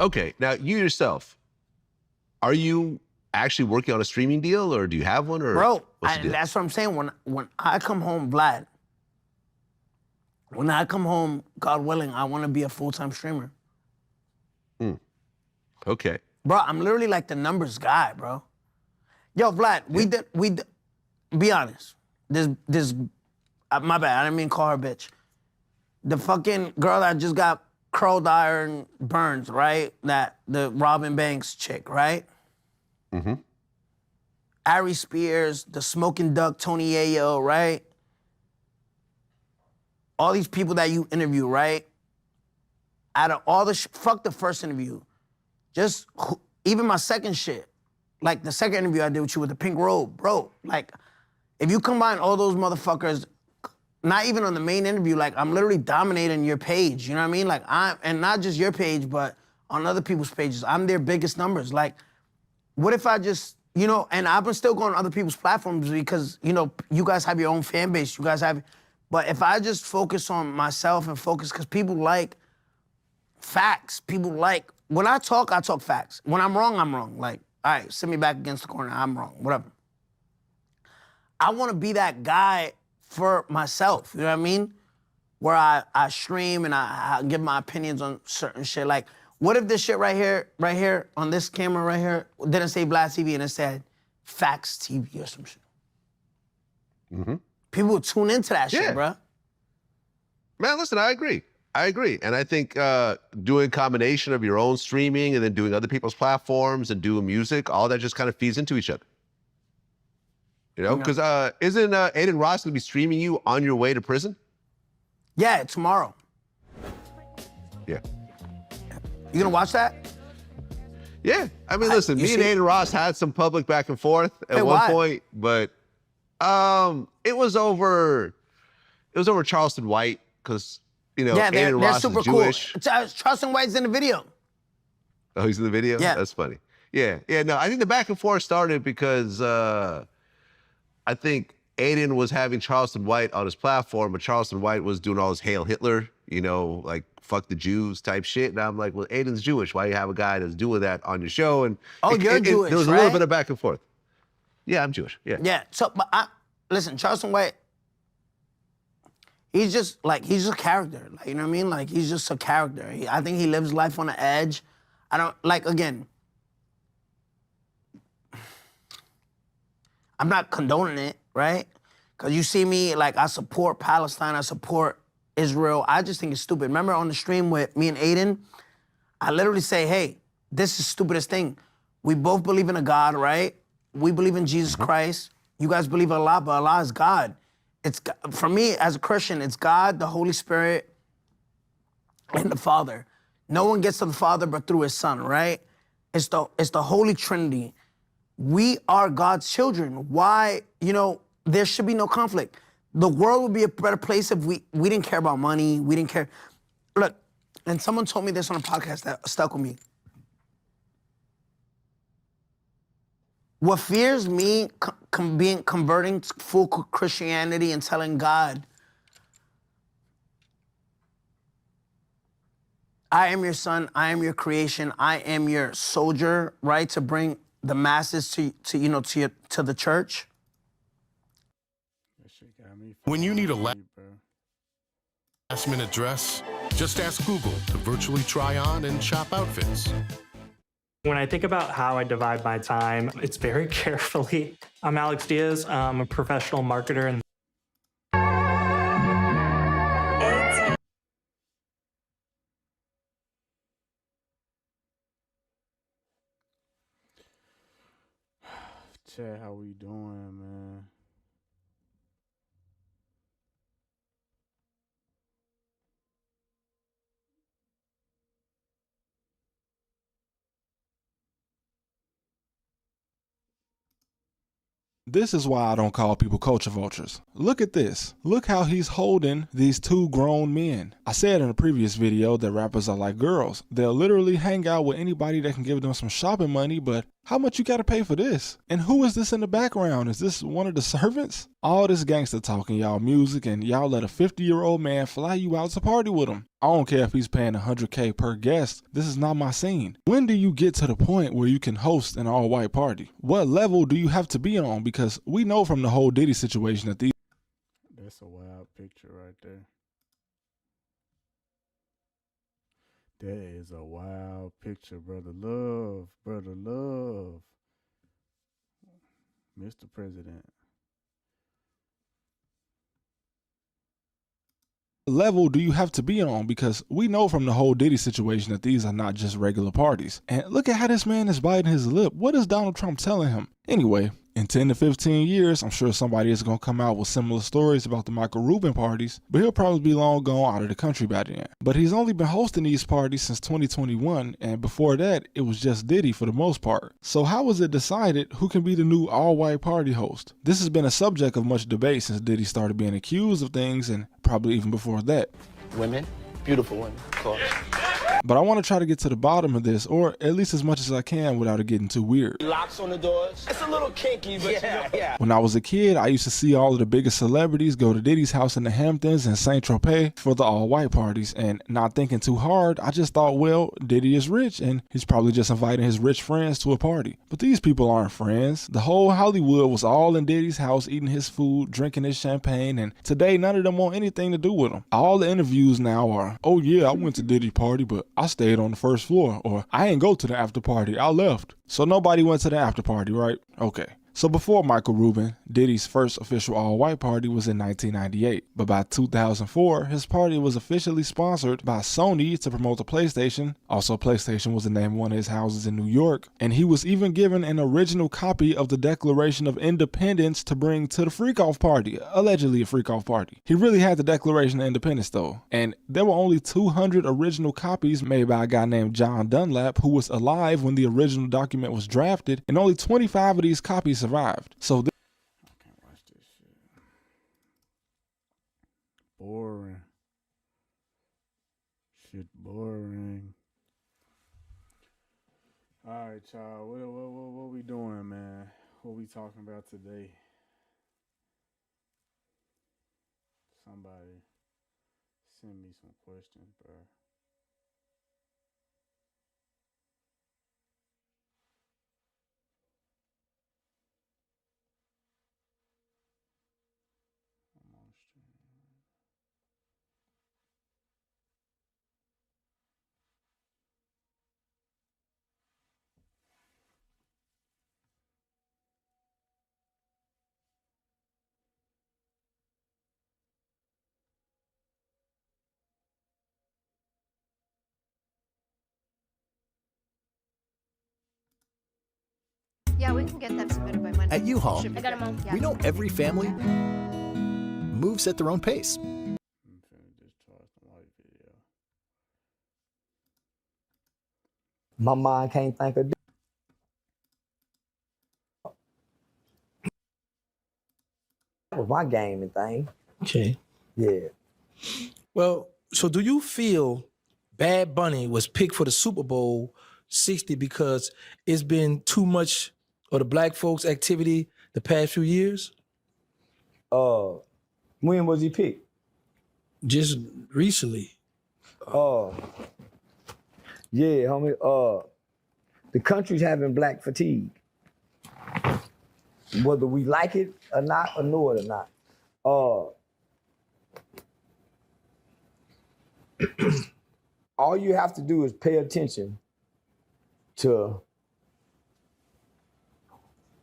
Okay, now you yourself, are you actually working on a streaming deal, or do you have one, or Bro, what's the deal? that's what I'm saying. When I come home, Vlad, when I come home, God willing, I want to be a full-time streamer. Okay. Bro, I'm literally like the numbers guy, bro. Yo, Vlad, we did, be honest. My bad, I didn't mean to call her bitch. The fucking girl that just got curled iron burns, right? The Robin Banks chick, right? Mm-hmm. Ari Spears, the Smoking Duck, Tony Ayo, right? All these people that you interview, right? Out of all the fuck the first interview. Just even my second shit, like the second interview I did with you with the pink robe, bro. Like, if you combine all those motherfuckers, not even on the main interview, like I'm literally dominating your page. You know what I mean? Like and not just your page, but on other people's pages, I'm their biggest numbers. Like, what if I just, you know? And I've been still going on other people's platforms because you know you guys have your own fan base. You guys have, but if I just focus on myself and focus, because people like facts. People like. When I talk facts. When I'm wrong, I'm wrong. Like, all right, sit me back against the corner, I'm wrong, whatever. I want to be that guy for myself, you know what I mean? Where I stream and I give my opinions on certain shit. Like, what if this shit right here, on this camera right here, didn't say Vlad TV and it said Facts TV or some shit? Mm-hmm. People would tune into that shit, bro. Man, listen, I agree. And I think doing a combination of your own streaming and then doing other people's platforms and doing music, all that just kind of feeds into each other. You know, because isn't Aiden Ross going to be streaming you on your way to prison? Yeah, tomorrow. Yeah. You gonna watch that? Yeah. I mean, listen, me and Aiden Ross had some public back and forth at one point, but it was over Charleston White, because you know, they're Ross super is Jewish. Cool. Charleston White's in the video. Oh, he's in the video? Yeah. That's funny. Yeah, no, I think the back and forth started because I think Aiden was having Charleston White on his platform, but Charleston White was doing all his Hail Hitler, you know, like fuck the Jews type shit. And I'm like, well, Aiden's Jewish. Why you have a guy that's doing that on your show? And you're Jewish, there was a little bit of back and forth. Yeah, I'm Jewish. Yeah. Yeah. So, but listen, Charleston White, he's just a character. Like, you know what I mean? Like, he's just a character. I think he lives life on the edge. I don't, like, again, I'm not condoning it, right? Because you see me, like, I support Palestine, I support Israel. I just think it's stupid. Remember on the stream with me and Aiden, I literally say, hey, this is the stupidest thing. We both believe in a God, right? We believe in Jesus Christ. You guys believe in Allah, but Allah is God. It's, for me, as a Christian, it's God, the Holy Spirit, and the Father. No one gets to the Father but through his Son, right? It's the Holy Trinity. We are God's children. Why, you know, there should be no conflict. The world would be a better place if we didn't care about money, we didn't care. Look, and someone told me this on a podcast that stuck with me. What fears me converting to full Christianity and telling God, I am your son, I am your creation, I am your soldier, right? To bring the masses to the church. When you need a last-minute dress, just ask Google to virtually try on and shop outfits. When I think about how I divide my time, it's very carefully. I'm Alex Diaz. I'm a professional marketer and Chat, how we doing, man? This is why I don't call people culture vultures. Look at this. Look how he's holding these two grown men. I said in a previous video that rappers are like girls. They'll literally hang out with anybody that can give them some shopping money, but How much you gotta pay for this? And who is this in the background? Is this one of the servants? All this gangster talking y'all music and y'all let a 50-year-old man fly you out to party with him. I don't care if he's paying $100K per guest. This is not my scene. When do you get to the point where you can host an all-white party? What level do you have to be on? Because we know from the whole Diddy situation that these... That's a wild picture right there. That is a wild picture, brother love, brother love. Mr. President. level do you have to be on? Because we know from the whole Diddy situation that these are not just regular parties. And look at how this man is biting his lip. What is Donald Trump telling him? Anyway, in 10 to 15 years, I'm sure somebody is going to come out with similar stories about the Michael Rubin parties, but he'll probably be long gone out of the country by then. But he's only been hosting these parties since 2021, and before that, it was just Diddy for the most part. So how was it decided who can be the new all-white party host? This has been a subject of much debate since Diddy started being accused of things, and probably even before that. Women, beautiful women, of course. But I want to try to get to the bottom of this, or at least as much as I can without it getting too weird. Locks on the doors. It's a little kinky, but yeah. When I was a kid, I used to see all of the biggest celebrities go to Diddy's house in the Hamptons and St. Tropez for the all-white parties, and not thinking too hard, I just thought, well, Diddy is rich, and he's probably just inviting his rich friends to a party. But these people aren't friends. The whole Hollywood was all in Diddy's house eating his food, drinking his champagne, and today none of them want anything to do with him. All the interviews now are, oh yeah, I went to Diddy's party, but I stayed on the first floor, or I ain't go to the after party, I left. So nobody went to the after party, right? Okay. So before Michael Rubin, Diddy's first official all-white party was in 1998. But by 2004, his party was officially sponsored by Sony to promote the PlayStation. Also, PlayStation was the name of one of his houses in New York. And he was even given an original copy of the Declaration of Independence to bring to the freak-off party. Allegedly a freak-off party. He really had the Declaration of Independence though. And there were only 200 original copies made by a guy named John Dunlap, who was alive when the original document was drafted. And only 25 of these copies survived. So I can't watch this shit. Boring. Shit boring. Alright, y'all. What we doing, man? What we talking about today? Somebody send me some questions, bro. Yeah, we can get them submitted by Monday. At U-Haul, I got them all. Yeah. we know every family moves at their own pace. My mind can't think of that was my gaming thing. Okay. Yeah. Well, so do you feel Bad Bunny was picked for the Super Bowl 60 because it's been too much of the black folks activity the past few years? When was he picked? Just recently. Yeah, homie. The country's having black fatigue. Whether we like it or not, or know it or not. All you have to do is pay attention to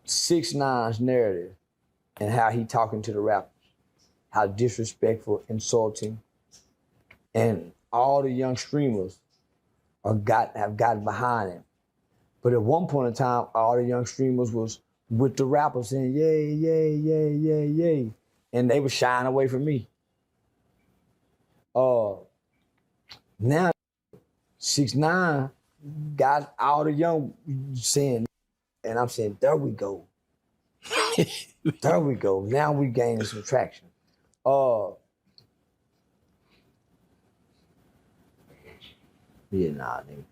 6ix9ine's narrative and how he talking to the rappers, how disrespectful, insulting, and all the young streamers have gotten behind him. But at one point in time, all the young streamers was with the rappers saying, yay, yay, yay, yay, yay. And they were shying away from me. Now, 6ix9ine got all the young saying, and I'm saying, there we go. There we go. Now we gaining some traction. Yeah, nah, nigga.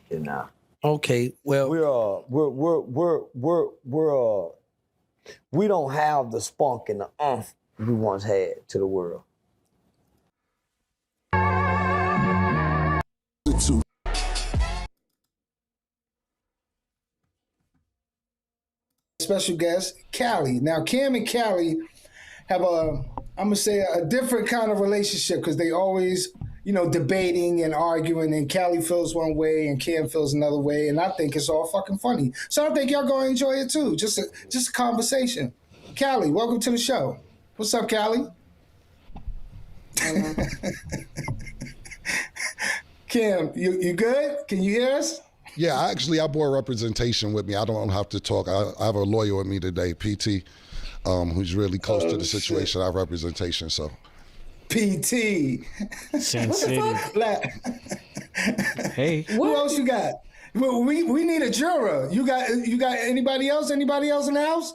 Yeah, nah. Okay, well, we don't have the spunk and the umph we once had to the world. Special guest, Callie. Now, Cam and Callie have I'm gonna say a different kind of relationship because they always, debating and arguing, and Callie feels one way and Cam feels another way, and I think it's all fucking funny. So I think y'all gonna enjoy it too. Just a conversation. Callie, welcome to the show. What's up, Callie? Cam, you good? Can you hear us? Yeah, I brought representation with me. I don't have to talk. I have a lawyer with me today, PT, who's really close to the situation. I have representation, so. PT. Sin City. Hey. Who else you got? We need a juror. You got anybody else? Anybody else in the house?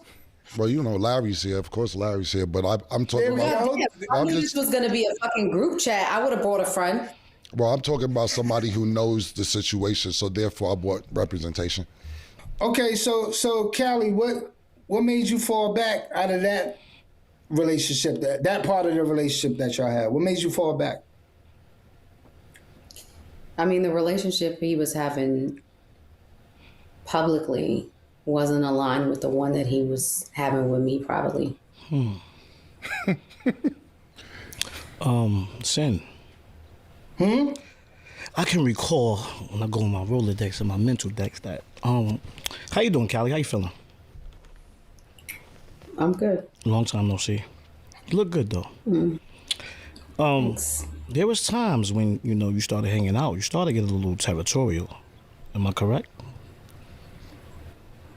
Well, Larry's here. Of course, Larry's here. But I'm talking about. I knew this was gonna be a fucking group chat. I would have brought a friend. Well, I'm talking about somebody who knows the situation, so therefore I brought representation. Okay, so Callie, what made you fall back out of that relationship, that part of the relationship that y'all had? What made you fall back? I mean, the relationship he was having publicly wasn't aligned with the one that he was having with me privately. Sin. I can recall when I go on my Rolodex and my mental decks that, how you doing, Callie? How you feeling? I'm good. Long time no see. You look good, though. Thanks. There was times when, you started hanging out. You started getting a little territorial. Am I correct?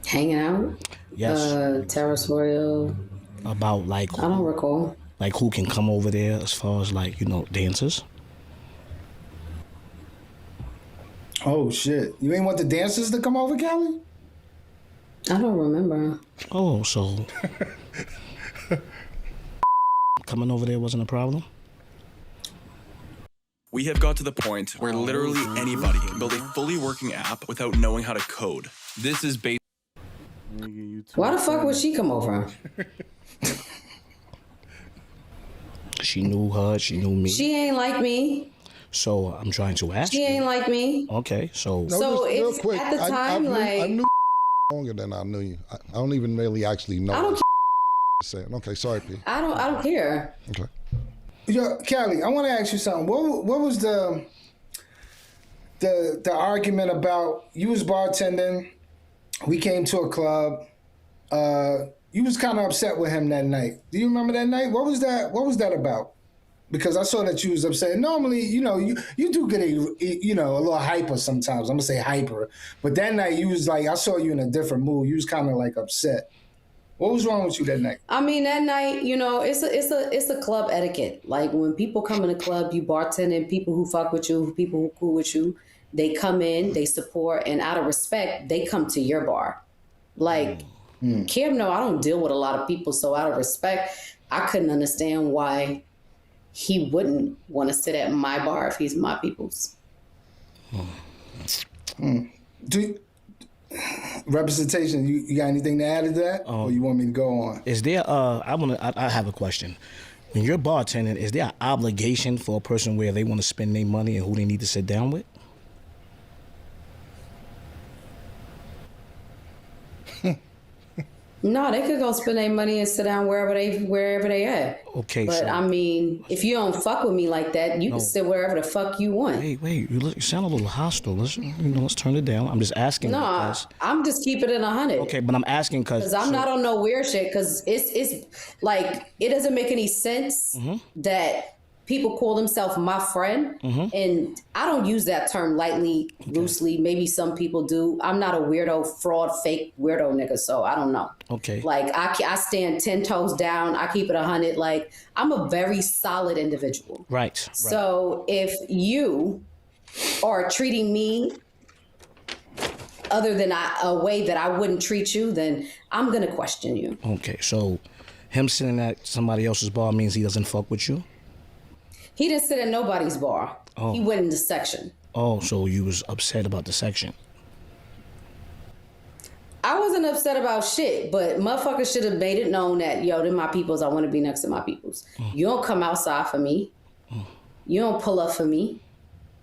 Hanging out? Yes. Territorial. About, I don't recall. Like, who can come over there as far as, dancers? Oh, shit. You ain't want the dancers to come over, Callie? I don't remember. Oh, so coming over there wasn't a problem? We have got to the point where literally anybody can build a fully working app without knowing how to code. This is based. Why the fuck would she come over? She knew her, she knew me. She ain't like me. So I'm trying to ask She you. ain't like me. Okay, so. So it's at the time, I knew longer than I knew you. I don't even really actually know. I don't saying. Okay, sorry, P. I don't care. Okay. Yo, Callie, I want to ask you something. What was the argument about? You was bartending. We came to a club. You was kind of upset with him that night. Do you remember that night? What was that? What was that about? Because I saw that you was upset. Normally, you do get a little hyper sometimes. I'm gonna say hyper, but that night you was like, I saw you in a different mood. You was kind of like upset. What was wrong with you that night? I mean, that night, it's a club etiquette. Like when people come in a club, you bartending, people who fuck with you, people who cool with you, they come in, they support, and out of respect, they come to your bar. Like Kim, I don't deal with a lot of people, so out of respect, I couldn't understand why he wouldn't want to sit at my bar if he's my people's. Representation, you got anything to add to that? Or you want me to go on? Is there I have a question. When you're bartending, is there an obligation for a person where they want to spend their money and who they need to sit down with? No, they could go spend their money and sit down wherever they at. Okay, but so, I mean, if you don't fuck with me like that, you can sit wherever the fuck you want. Wait, you sound a little hostile. Let's turn it down. I'm just asking. No, I'm just keeping it 100. Okay, but I'm asking because I'm not on no weird shit. Because it's like it doesn't make any sense that people call themselves my friend, and I don't use that term lightly, loosely. Maybe some people do. I'm not a weirdo, fraud, fake weirdo nigga, so I don't know. Okay. Like I stand 10 toes down. I keep it 100. Like I'm a very solid individual. Right. So if you are treating me other than a way that I wouldn't treat you, then I'm gonna question you. Okay, so him sitting at somebody else's bar means he doesn't fuck with you? He didn't sit at nobody's bar. Oh. He went in the section. Oh, so you was upset about the section? I wasn't upset about shit, but motherfuckers should have made it known that, yo, they're my peoples. I want to be next to my peoples. You don't come outside for me. You don't pull up for me.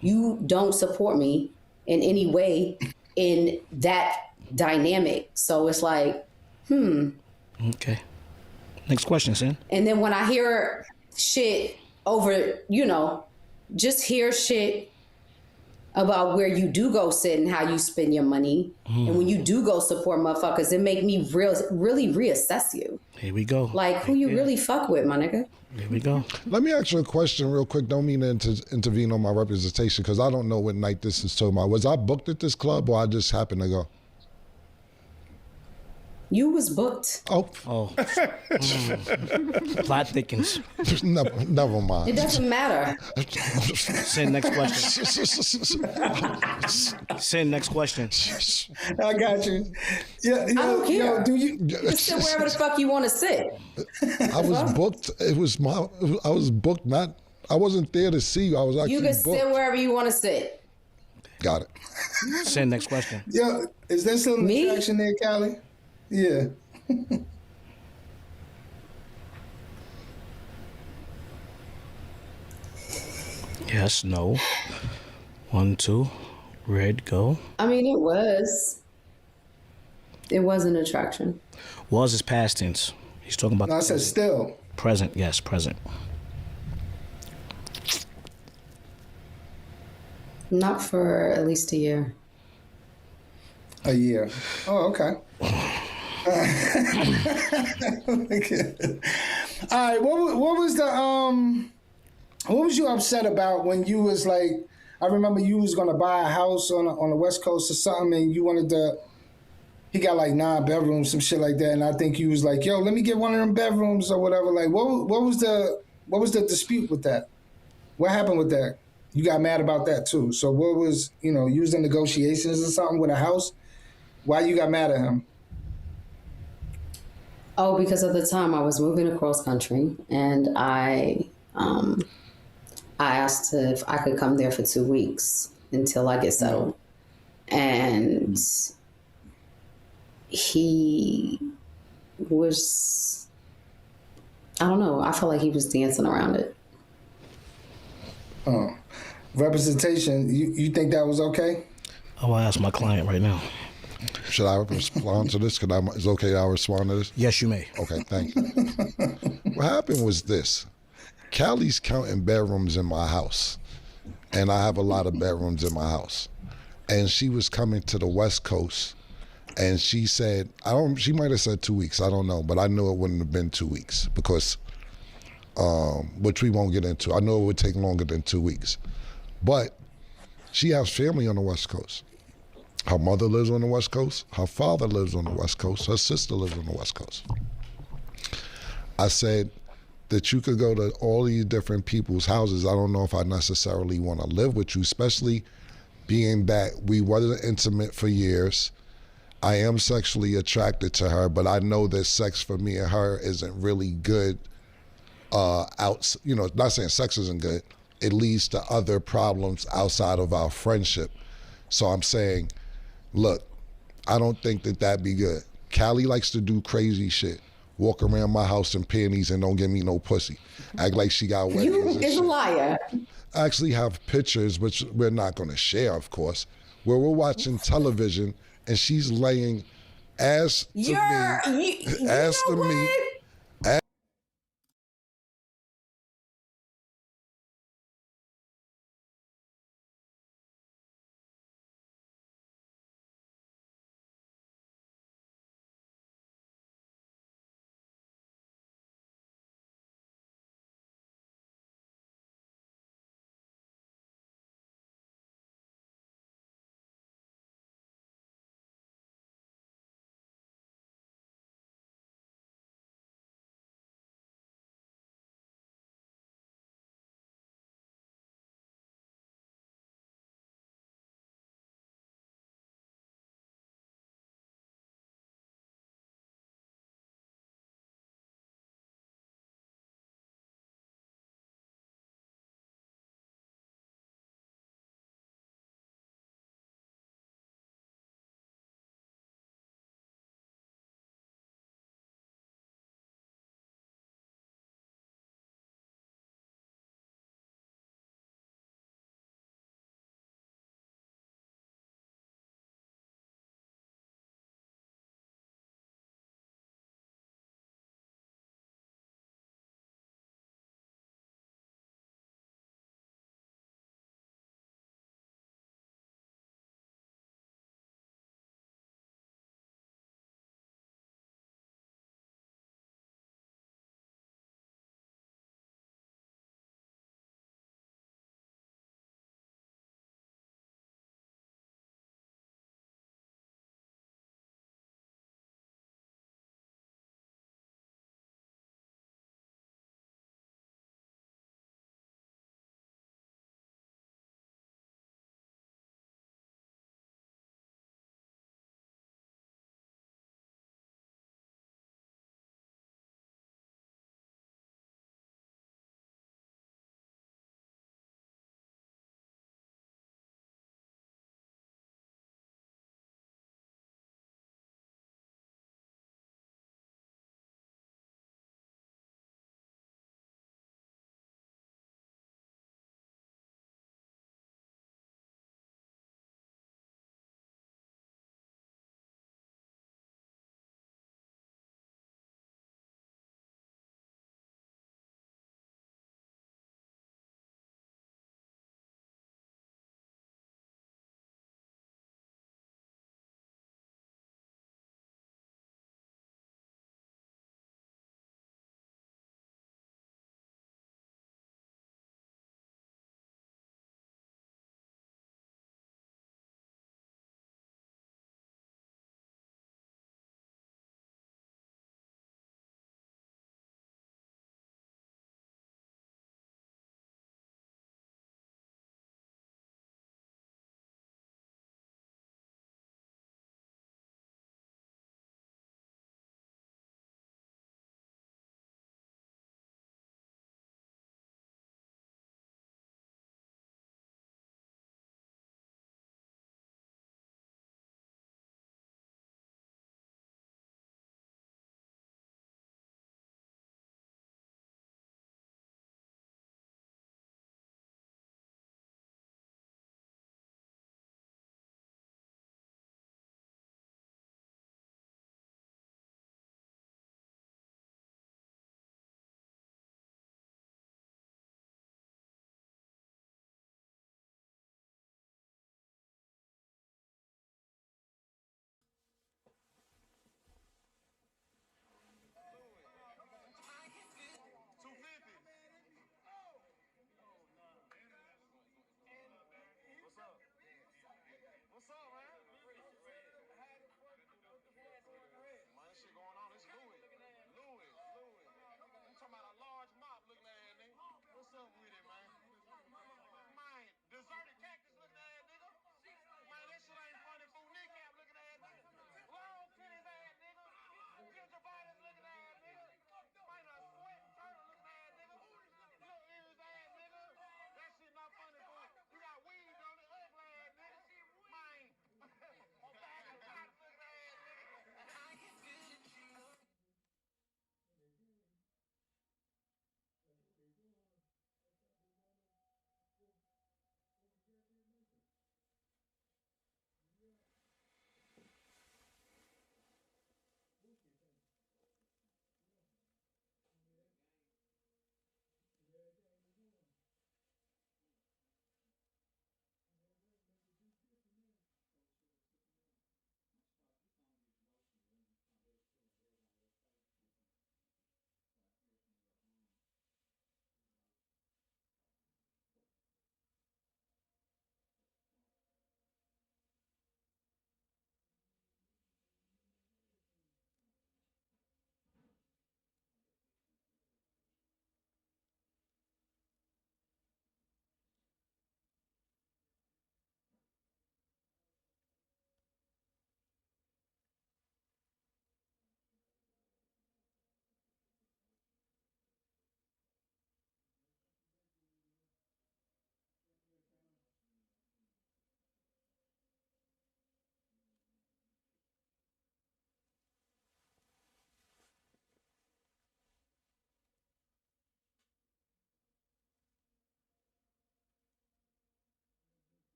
You don't support me in any way in that dynamic. So it's like, Okay. Next question, Sin. And then when I hear shit over, just hear shit about where you do go sit and how you spend your money. And when you do go support motherfuckers, it make me really reassess you. Here we go. Like, who you really fuck with, my nigga? Here we go. Let me ask you a question real quick. Don't mean to intervene on my representation because I don't know what night this is talking about. Was I booked at this club or I just happened to go? You was booked. Oh. Plot thickens. Never mind. It doesn't matter. Sin, next question. Sin, next question. I got you. Yeah, I don't care. Yo, do you sit wherever the fuck you want to sit? I was booked. I was booked. I wasn't there to see you. I was actually You can booked. sit wherever you want to sit. Got it. Sin, next question. Yo, is there still an attraction there, Callie? Yeah. Yes, no. 1, 2. Red, go. I mean, it was an attraction. Was is past tense. He's talking about. No, I said still. Present, yes, present. Not for at least a year. A year. Oh, okay. All right. What was you upset about when you was like? I remember you was gonna buy a house on the West Coast or something, and you wanted to. He got like 9 bedrooms, some shit like that, and I think you was like, "Yo, let me get one of them bedrooms or whatever." Like, what was the dispute with that? What happened with that? You got mad about that too. So what was you was in negotiations or something with a house? Why you got mad at him? Oh, because at the time I was moving across country, and I asked if I could come there for 2 weeks until I get settled, and he was, I don't know, I felt like he was dancing around it. Oh, representation. You think that was okay? I'll ask my client right now. Should I respond to this? Is it okay I'll respond to this? Yes, you may. Okay, thank you. What happened was this. Callie's counting bedrooms in my house, and I have a lot of bedrooms in my house. And she was coming to the West Coast, and she said, she might have said 2 weeks, I don't know, but I knew it wouldn't have been 2 weeks because, which we won't get into. I know it would take longer than 2 weeks. But she has family on the West Coast. Her mother lives on the West Coast. Her father lives on the West Coast. Her sister lives on the West Coast. I said that you could go to all these different people's houses. I don't know if I necessarily want to live with you, especially being that we wasn't intimate for years. I am sexually attracted to her, but I know that sex for me and her isn't really good. Not saying sex isn't good. It leads to other problems outside of our friendship. So I'm saying, look, I don't think that that'd be good. Callie likes to do crazy shit. Walk around my house in panties and don't give me no pussy. Act like she got wet. You is a liar. I actually have pictures, which we're not going to share, of course, where we're watching television and she's laying ass to me.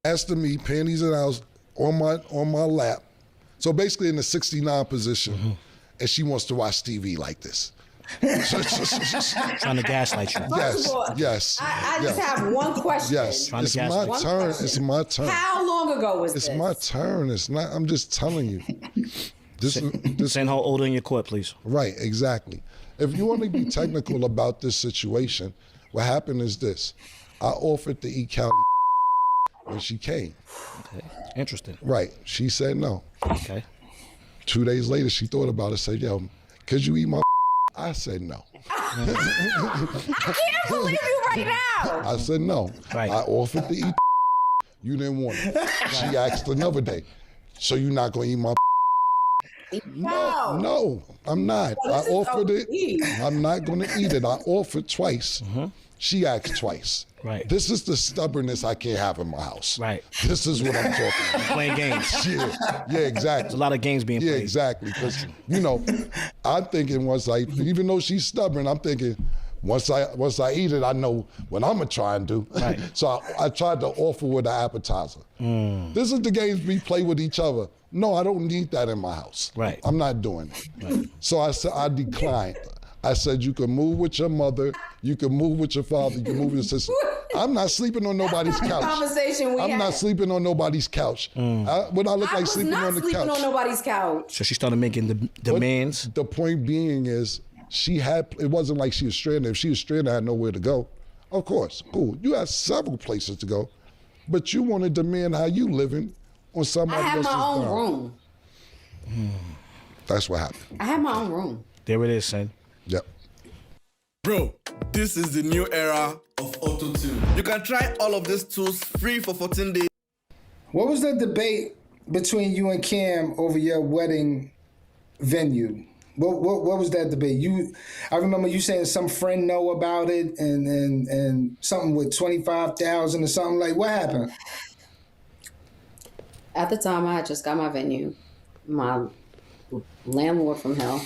Esther me, panties and house on my lap. So basically in the 69 position, and she wants to watch TV like this. Trying to gaslight you. First of all, Yes. I just have one question. Yes, Trying to it's gaslight my you. turn. question. It's my turn. How long ago was It's this? my turn. It's not. I'm just telling you. Send her older in your court, please. Right, exactly. If you want to be technical about this situation, what happened is this. I offered to eat Callie when she came. Okay. Interesting. Right. She said no. Okay. 2 days later, she thought about it, said, yo, could you eat my I said no. I can't believe you right now. I said no. Right. I offered to eat you didn't want it. She asked another day, so you're not going to eat my No, I'm not. I offered it. I'm not going to eat it. I offered twice. She asked twice. Right. This is the stubbornness I can't have in my house. Right. This is what I'm talking about. Playing games. Yeah, exactly. There's a lot of games being played. Yeah, exactly. Because, I'm thinking even though she's stubborn, I'm thinking, once I eat it, I know what I'm going to try and do. Right. So I tried to offer with an appetizer. This is the games we play with each other. No, I don't need that in my house. Right. I'm not doing it. Right. So I said, I declined. I said, you can move with your mother, you can move with your father, you can move with your sister. I'm not sleeping on nobody's couch. Conversation we I'm had. not sleeping on nobody's couch. What I look like sleeping on the couch. I was not sleeping on nobody's couch. So she started making the demands. The point being is, it wasn't like she was stranded. If she was stranded, I had nowhere to go. Of course, cool. You have several places to go, but you want to demand how you living on somebody else's I have my own dime. room. That's what happened. I have my own room. There it is, son. Yep. Bro, this is the new era of auto-tune. You can try all of these tools free for 14 days. What was the debate between you and Cam over your wedding venue? What was that debate? I remember you saying some friend know about it and something with 25,000 or something. Like, what happened? At the time, I had just got my venue. My landlord from hell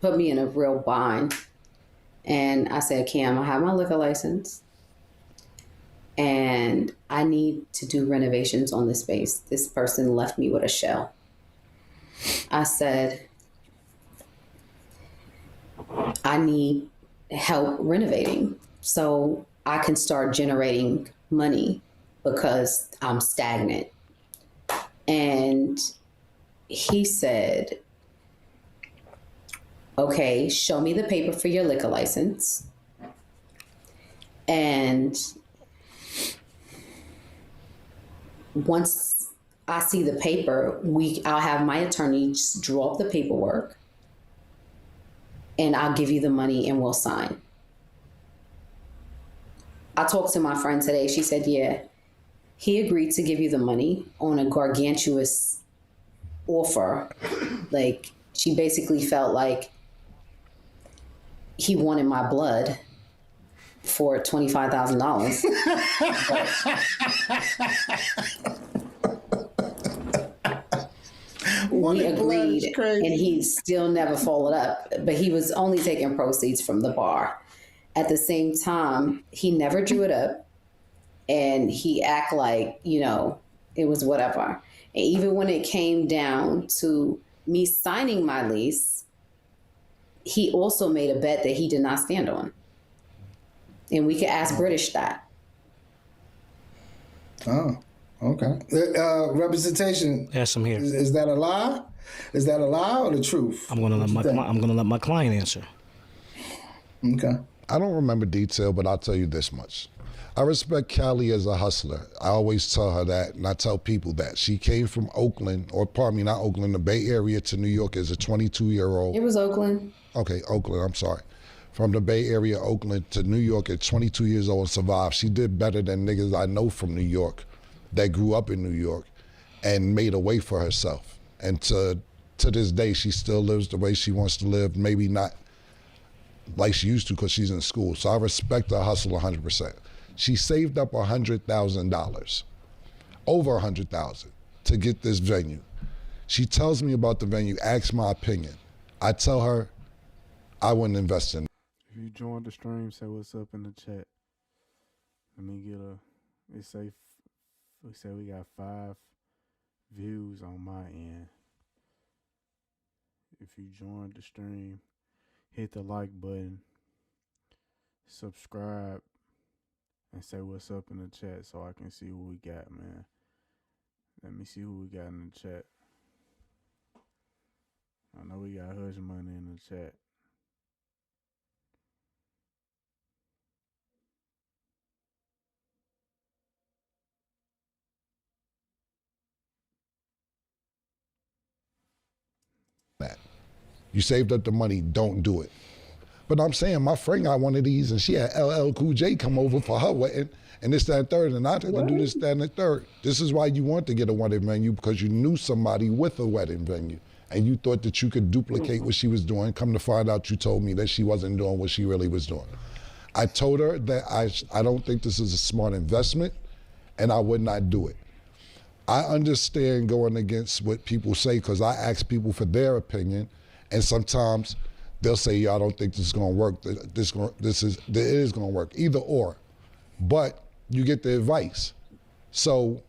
put me in a real bind. And I said, Cam, I have my liquor license. And I need to do renovations on this space. This person left me with a shell. I said, I need help renovating so I can start generating money because I'm stagnant. And he said, okay, show me the paper for your liquor license. And once I see the paper, I'll have my attorney just draw up the paperwork and I'll give you the money and we'll sign. I talked to my friend today. She said, yeah, he agreed to give you the money on a gargantuous offer. Like, she basically felt like he wanted my blood for $25,000. We agreed, and he still never followed up, but he was only taking proceeds from the bar. At the same time, he never drew it up, and he act like, it was whatever. And even when it came down to me signing my lease, he also made a bet that he did not stand on. And we could ask British that. Oh, okay. Representation. Yes, I'm here. Is that a lie? Is that a lie or the truth? I'm gonna let my client answer. Okay. I don't remember detail, but I'll tell you this much. I respect Callie as a hustler. I always tell her that, and I tell people that. She came from Oakland, or pardon me, not Oakland, the Bay Area to New York as a 22-year-old. It was Oakland. Okay, Oakland, I'm sorry. From the Bay Area, Oakland, to New York at 22 years old and survived. She did better than niggas I know from New York that grew up in New York and made a way for herself. And to this day, she still lives the way she wants to live, maybe not like she used to because she's in school. So I respect her hustle 100%. She saved up $100,000, over $100,000, to get this venue. She tells me about the venue, asks my opinion. I tell her I wouldn't invest in it. If you joined the stream, say what's up in the chat. Let me get a. We say we got 5 views on my end. If you joined the stream, hit the like button, subscribe, and say what's up in the chat so I can see who we got, man. Let me see who we got in the chat. I know we got Hush Money in the chat. That you saved up the money, don't do it. But I'm saying my friend got one of these and she had LL Cool J come over for her wedding and this, that, and third, and I had to do this, that, and the third. This is why you want to get a wedding venue, because you knew somebody with a wedding venue and you thought that you could duplicate what she was doing. Come to find out, you told me that she wasn't doing what she really was doing. I told her that I don't think this is a smart investment and I would not do it. I understand going against what people say because I ask people for their opinion, and sometimes they'll say, "Yo, I don't think this is going to work. It is going to work." Either or, but you get the advice. So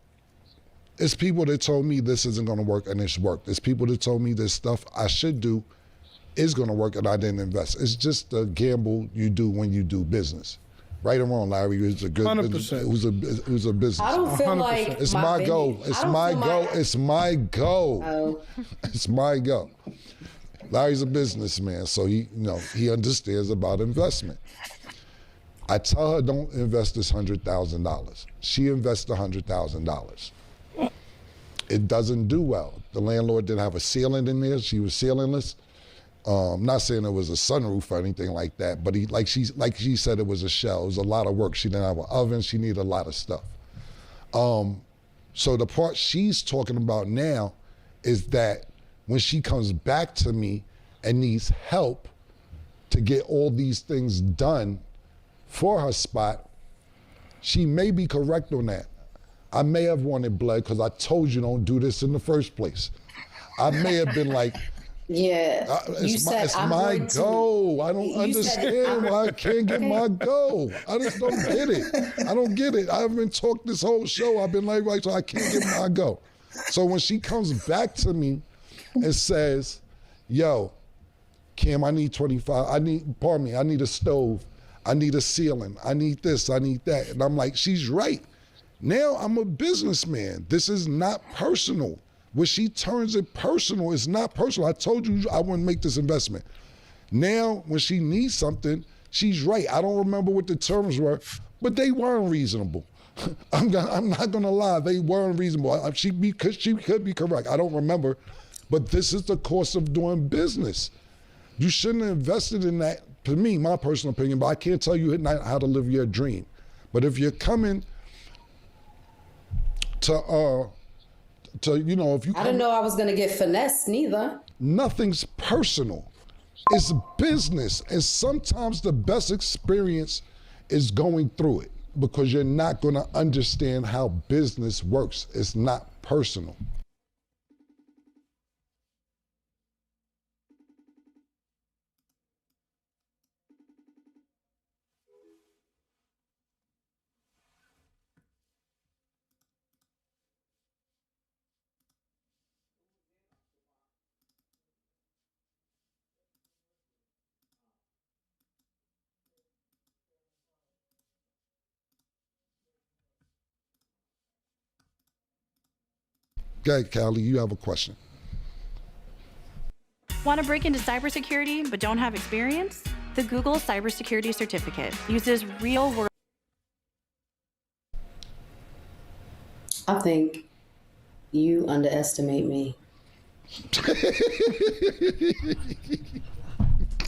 it's people that told me this isn't going to work and it's worked. It's people that told me this stuff I should do is going to work and I didn't invest. It's just a gamble you do when you do business. Right or wrong, Larry, it was a good. 100%. It was a business. I don't feel like it's my goal. It's my goal. It's my goal. Oh. It's my goal. Larry's a businessman, so he understands about investment. I tell her don't invest this $100,000. She invests $100,000. It doesn't do well. The landlord didn't have a ceiling in there. She was ceilingless. Not saying it was a sunroof or anything like that, but like she said, it was a shell. It was a lot of work. She didn't have an oven. She needed a lot of stuff. So the part she's talking about now is that when she comes back to me and needs help to get all these things done for her spot, she may be correct on that. I may have wanted blood because I told you don't do this in the first place. I may have been like, yeah, it's my goal. I don't understand why I can't get my goal. I just don't get it. I don't get it. I haven't talked this whole show. I've been like, right, so I can't get my goal. So when she comes back to me and says, yo, Kim, I need 25, I need a stove. I need a ceiling. I need this, I need that. And I'm like, she's right. Now I'm a businessman. This is not personal. When she turns it personal, it's not personal. I told you I wouldn't make this investment. Now, when she needs something, she's right. I don't remember what the terms were, but they weren't reasonable. I'm not gonna lie, they weren't reasonable. She could be correct. I don't remember, but this is the cost of doing business. You shouldn't have invested in that, to me, my personal opinion, but I can't tell you how to live your dream. But if you're coming to if you I didn't know I was gonna get finessed neither. Nothing's personal. It's business. And sometimes the best experience is going through it because you're not gonna understand how business works. It's not personal. Okay, Callie, you have a question. Want to break into cybersecurity but don't have experience? The Google Cybersecurity Certificate uses real-world. I think you underestimate me.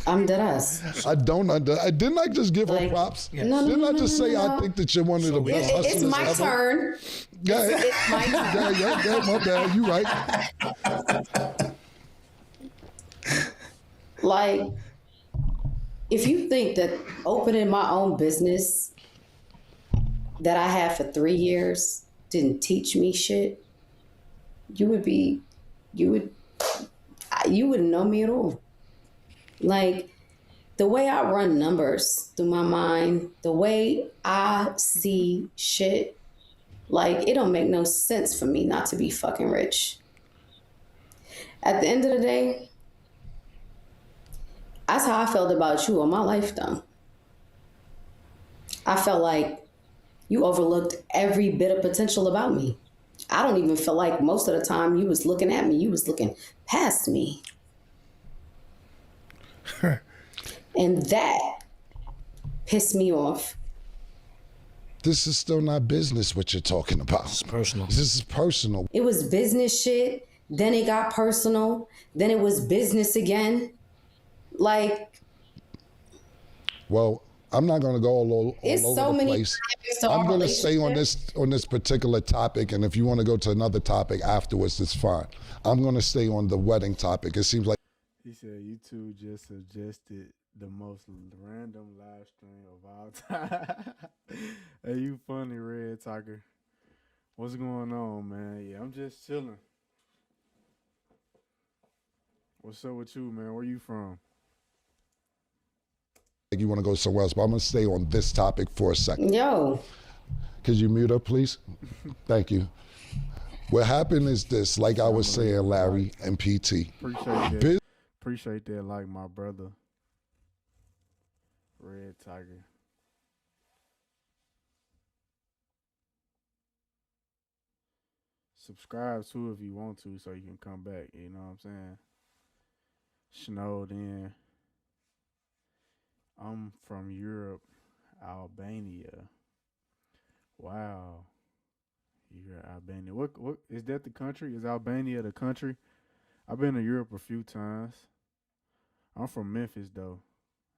I'm dead ass. I didn't I just give her props? Yes. No, didn't I just say I think that you're one of the best hustlers It's my ever? turn. Yeah, It's my turn. yeah, my bad. You right. Like, if you think that opening my own business that I had for 3 years didn't teach me shit, you wouldn't know me at all. Like, the way I run numbers through my mind, the way I see shit, like, it don't make no sense for me not to be fucking rich. At the end of the day, that's how I felt about you all my life, though. I felt like you overlooked every bit of potential about me. I don't even feel like most of the time you was looking at me, you was looking past me. And that pissed me off. This is still not business what you're talking about. It's personal. This is personal. It was business shit, then it got personal, then it was business again. Like, Well, I'm not going to go all it's over so the many place. dynamics to I'm our going to stay on relationship. this particular topic, and if you want to go to another topic afterwards, it's fine. I'm going to stay on the wedding topic. It seems like He said you two just suggested the most random live stream of all time. Hey, you funny, Red Tiger. What's going on, man? Yeah, I'm just chilling. What's up with you, man? Where you from? you want to go somewhere else, but I'm going to stay on this topic for a second. Yo. Could you mute her, please? Thank you. What happened is this, like I was saying, Larry and PT. Appreciate that. Appreciate that, like my brother. Red Tiger. Subscribe too if you want to, so you can come back. You know what I'm saying? Snowed in. I'm from Europe, Albania. Wow. You're Albania. What is that the country? Is Albania the country? I've been to Europe a few times. I'm from Memphis though.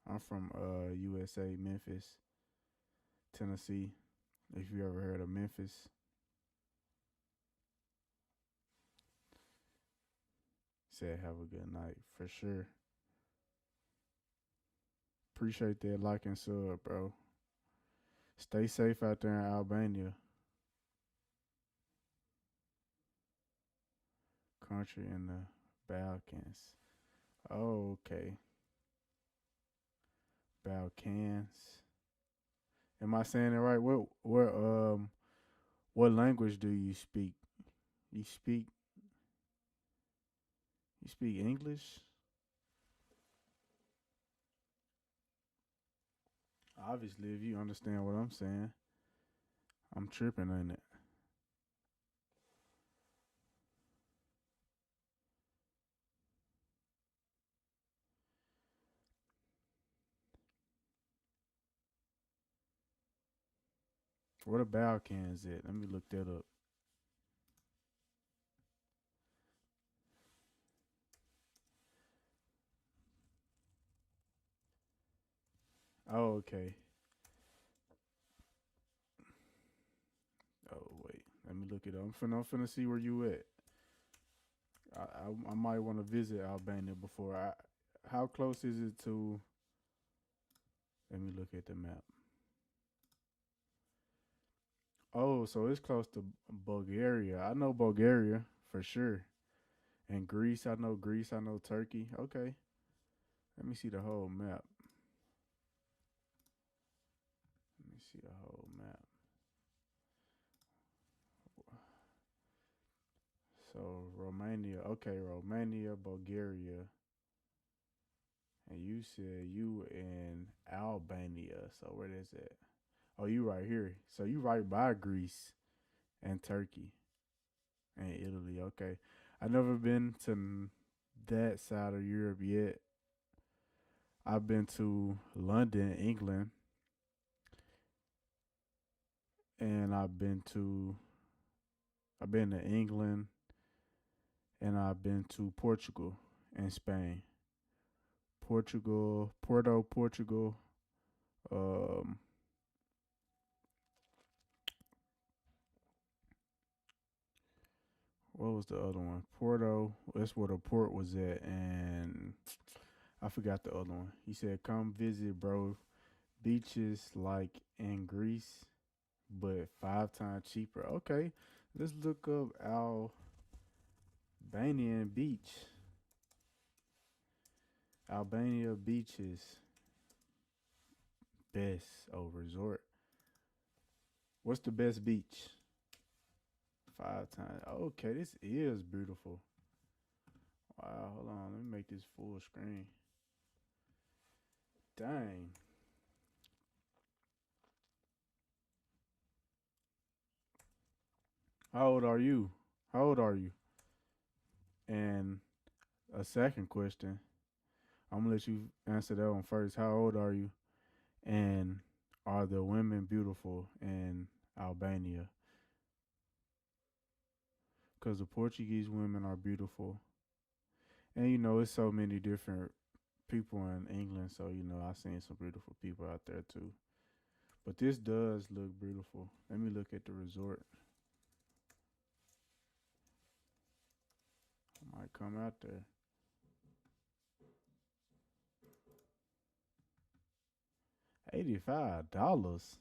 I'm from USA, Memphis, Tennessee. If you ever heard of Memphis. Said have a good night for sure. Appreciate that like and sub, bro. Stay safe out there in Albania. Country in the Balkans. Oh, okay. Balkans. Am I saying it right? What language do you speak? You speak English? Obviously, if you understand what I'm saying. I'm tripping on it. What a Balkans at? Let me look that up. Oh, okay. Oh, wait. Let me look it up. I'm finna see where you at. I might want to visit Albania before. How close is it to? Let me look at the map. Oh, so it's close to Bulgaria. I know Bulgaria for sure. And Greece, I know Greece. I know Turkey. Okay. Let me see the whole map. Let me see the whole map. So Romania. Okay, Romania, Bulgaria. And you said you in Albania. So where is that? Oh, you right here. So you right by Greece and Turkey and Italy. Okay. I've never been to that side of Europe yet. I've been to London, England. And I've been to England, and I've been to Portugal and Spain. Portugal, Portugal. What was the other one? Porto. That's where the port was at, and I forgot the other one. He said, "Come visit, bro. Beaches like in Greece, but 5 times cheaper." Okay, let's look up Albanian beach. Albania beaches. Best resort. What's the best beach? 5 times. Okay, this is beautiful. Wow, hold on. Let me make this full screen. Dang. How old are you? How old are you? And a second question. I'm gonna let you answer that one first. How old are you? And are the women beautiful in Albania? Because the Portuguese women are beautiful. And you know, it's so many different people in England, so you know, I've seen some beautiful people out there too. But this does look beautiful. Let me look at the resort. I might come out there. $85.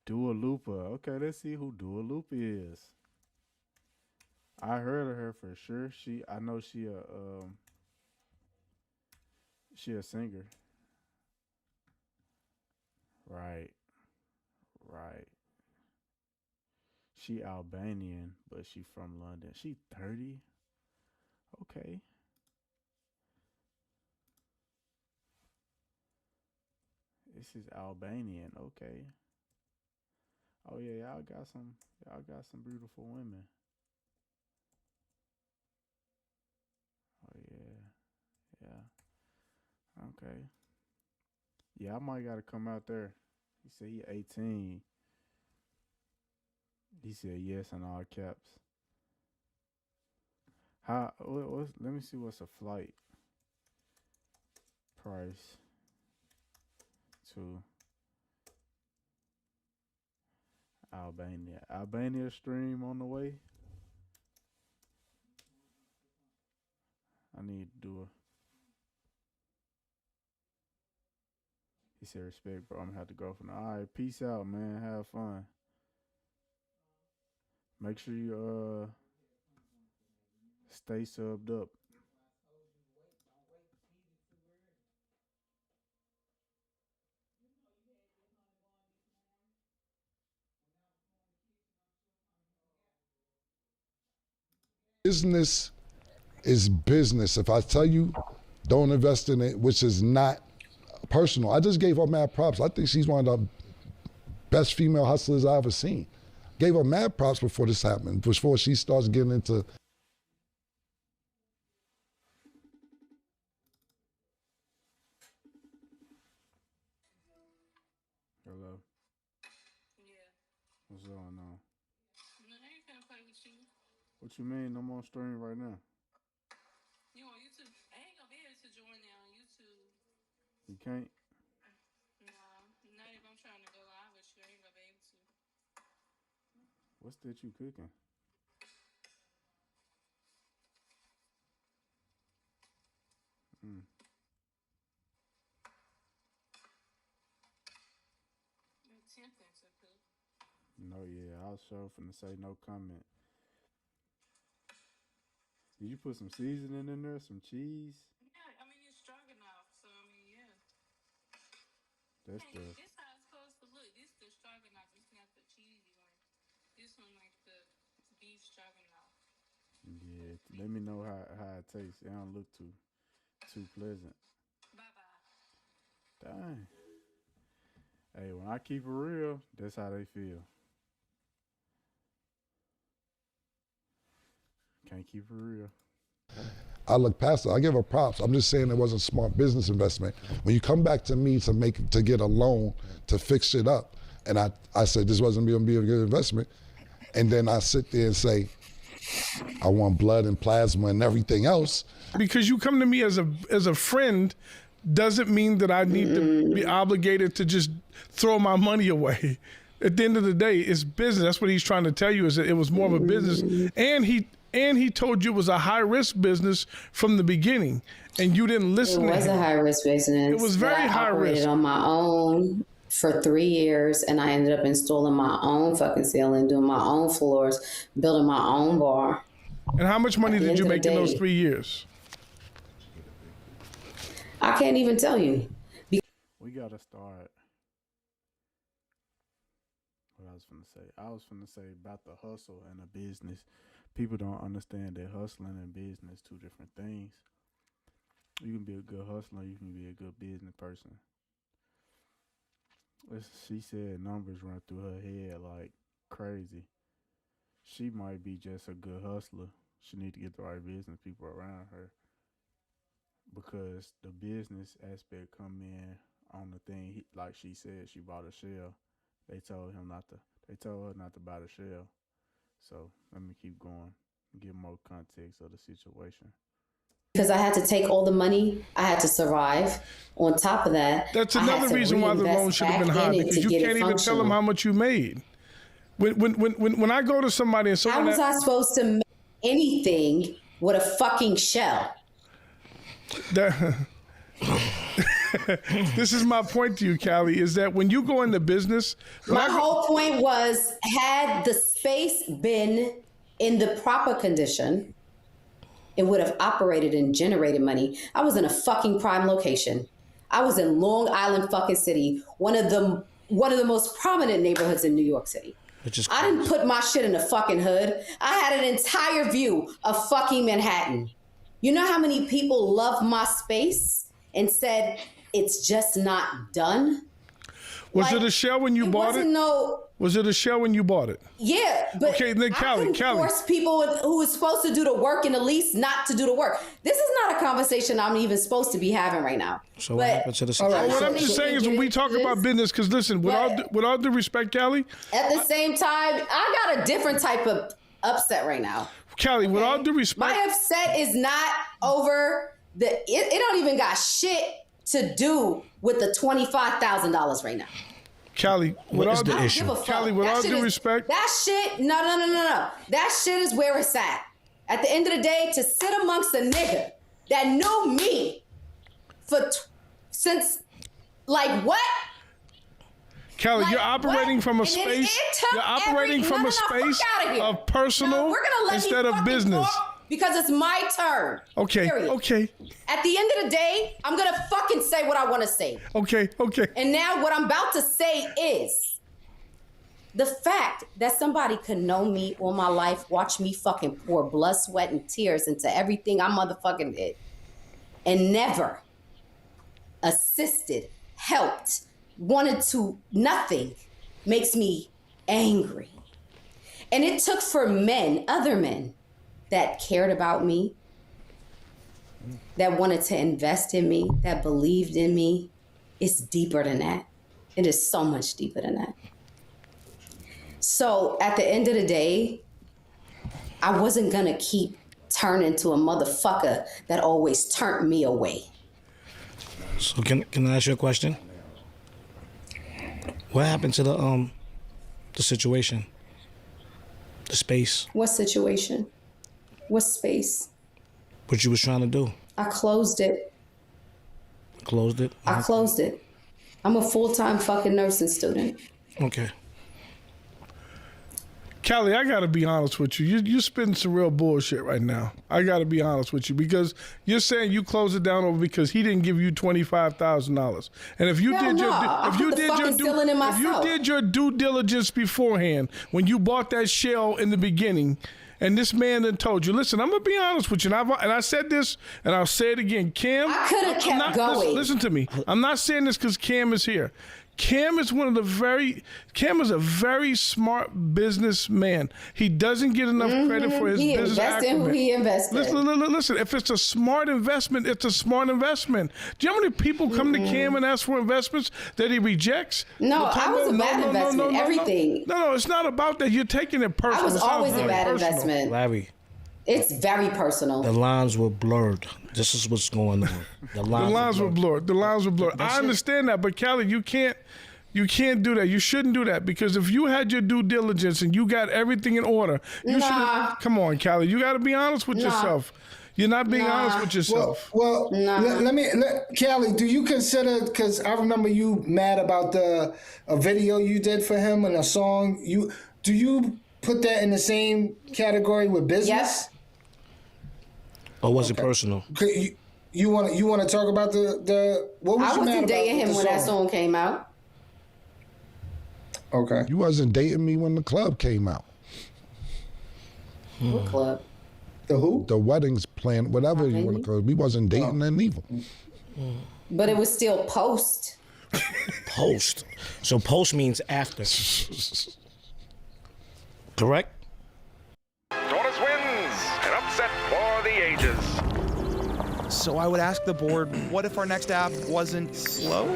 Dua Lipa. Okay, let's see who Dua Lipa is. I heard of her for sure. I know she a singer. Right. She Albanian, but she from London. She 30. Okay. This is Albanian. Okay. Oh yeah, y'all got some beautiful women. Oh yeah. Okay. Yeah, I might gotta come out there. He said he 18. He said yes in all caps. Let me see what's a flight price to Albania. Albania stream on the way. I need to do He said respect, bro. I'm gonna have to go from there. All right, peace out, man. Have fun. Make sure you stay subbed up. Business is business. If I tell you, don't invest in it, which is not personal. I just gave her mad props. I think she's one of the best female hustlers I ever seen. Gave her mad props before this happened, before she starts getting into. Hello. Yeah. What's going on? No, I ain't finna play with you. What you mean? I'm on stream right now. You on YouTube? I ain't gonna be able to join now on YouTube. You can't? No, not if I'm trying to go live with you. I ain't gonna be able to. What's that you cooking? You're tempting to cook. No, yeah, I was sure finna say no comment. Did you put some seasoning in there, some cheese? Yeah, I mean it's stroganoff, so I mean yeah. That's the. This how it's supposed to look. This the stroganoff. It's not the cheesy one. This one like the beef stroganoff. Yeah, let me know how it tastes. It don't look too pleasant. Bye. Dang. Hey, when I keep it real, that's how they feel. Can't keep it real. I look past it. I give her props. I'm just saying it wasn't a smart business investment. When you come back to me to get a loan to fix it up, and I said this wasn't going to be a good investment, and then I sit there and say, I want blood and plasma and everything else. Because you come to me as a friend doesn't mean that I need to be obligated to just throw my money away. At the end of the day, it's business. That's what he's trying to tell you, is that it was more of a business. And he told you it was a high-risk business from the beginning, and you didn't listen to him. It was a high-risk business. It was very high-risk. I operated on my own for 3 years, and I ended up installing my own fucking ceiling, doing my own floors, building my own bar. And how much money did you make in those 3 years? I can't even tell you. We gotta start. What I was finna say about the hustle and the business. People don't understand that hustling and business two different things. You can be a good hustler, you can be a good business person. She said numbers run through her head like crazy. She might be just a good hustler. She need to get the right business people around her, because the business aspect come in on the thing. Like she said, she bought a shell. They told her not to buy the shell. So let me keep going, give more context of the situation. Because I had to take all the money, I had to survive. On top of that, that's I had another to reason why the reinvest loan should have been back high, in it because to you get can't it even tell them functional. how much you made. When I go to somebody and someone How was I supposed to make anything with a fucking shell? This is my point to you, Callie, is that when you go into business, My whole point was, had the space been in the proper condition, it would have operated and generated money. I was in a fucking prime location. I was in Long Island fucking City, one of the most prominent neighborhoods in New York City. I didn't put my shit in the fucking hood. I had an entire view of fucking Manhattan. You know how many people love my space and said it's just not done? Was it a shell when you bought it? Was it a shell when you bought it? Yeah, but okay, then I couldn't force people who was supposed to do the work in the lease not to do the work. This is not a conversation I'm even supposed to be having right now. So what happened to the what I'm just saying is when we talk about business, because listen, with all due respect, Callie. At the same time, I got a different type of upset right now. Callie, with all due respect. My upset is not over it don't even got shit to do with the $25,000 right now. Callie, what is the issue? Callie, with all due respect. That shit, no. That shit is where it's at. At the end of the day, to sit amongst a nigga that knew me since, like, what? Callie, Like, you're operating what? from a And space. it took You're operating from a space fuck outta here. of personal We're gonna let instead me of fucking business. talk because it's my turn. Okay, Period. okay, At the end of the day, I'm gonna fucking say what I want to say. okay. And now what I'm about to say is the fact that somebody could know me all my life, watch me fucking pour blood, sweat, and tears into everything I motherfucking did, and never assisted, helped, wanted to nothing, makes me angry. And it took for men, other men, that cared about me, that wanted to invest in me, that believed in me. It's deeper than that. It is so much deeper than that. So at the end of the day, I wasn't gonna keep turning to a motherfucker that always turned me away. So can I ask you a question? What happened to the situation? The space? What situation? What space? What you was trying to do? I closed it. Closed it? I closed it. I'm a full-time fucking nursing student. Okay. Callie, I gotta be honest with you. You're spitting some real bullshit right now. I gotta be honest with you because you're saying you closed it down over because he didn't give you $25,000. And if you did your due diligence beforehand when you bought that shell in the beginning, and this man then told you, listen, I'm gonna be honest with you, and I said this, and I'll say it again, Cam. I could have kept going. Listen to me. I'm not saying this because Cam is here. Cam is Cam is a very smart businessman. He doesn't get enough credit for his business acumen. He invested. Listen, if it's a smart investment, it's a smart investment. Do you know how many people come to Cam and ask for investments that he rejects? No, I was a bad investment. Everything. No, it's not about that. You're taking it personal. I was always a bad investment. Larry. It's very personal. The lines were blurred. This is what's going on. The lines were blurred. I understand that, but Callie, you can't do that. You shouldn't do that because if you had your due diligence and you got everything in order, you should. Come on, Callie. You got to be honest with yourself. You're not being honest with yourself. Well, Callie, do you consider? Because I remember you mad about a video you did for him and a song. Do you put that in the same category with business? Or was it personal? You want to talk about the what was I you mad wasn't about dating with him the when that song came out. Okay. You wasn't dating me when the club came out. What club? The who? The weddings planned, whatever you want to call it. We wasn't dating then either. But it was still post. Post. So post means after. Correct? Tortoise wins. An upset for the ages. So I would ask the board, what if our next app wasn't slow?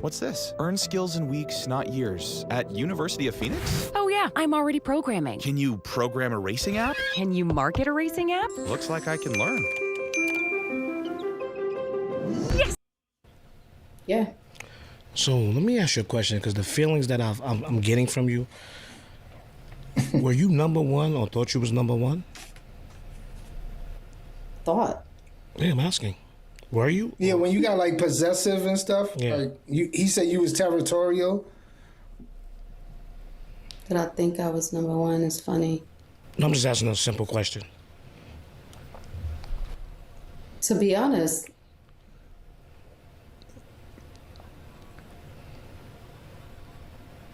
What's this? Earn skills in weeks, not years. At University of Phoenix? Oh yeah, I'm already programming. Can you program a racing app? Can you market a racing app? Looks like I can learn. Yes! Yeah. So let me ask you a question, because the feelings that I'm getting from you, were you number one or thought you was number one? Thought. Yeah, I'm asking. Were you? Yeah, when you got like possessive and stuff. Yeah. Like he said you was territorial. Did I think I was number one? It's funny. No, I'm just asking a simple question. To be honest,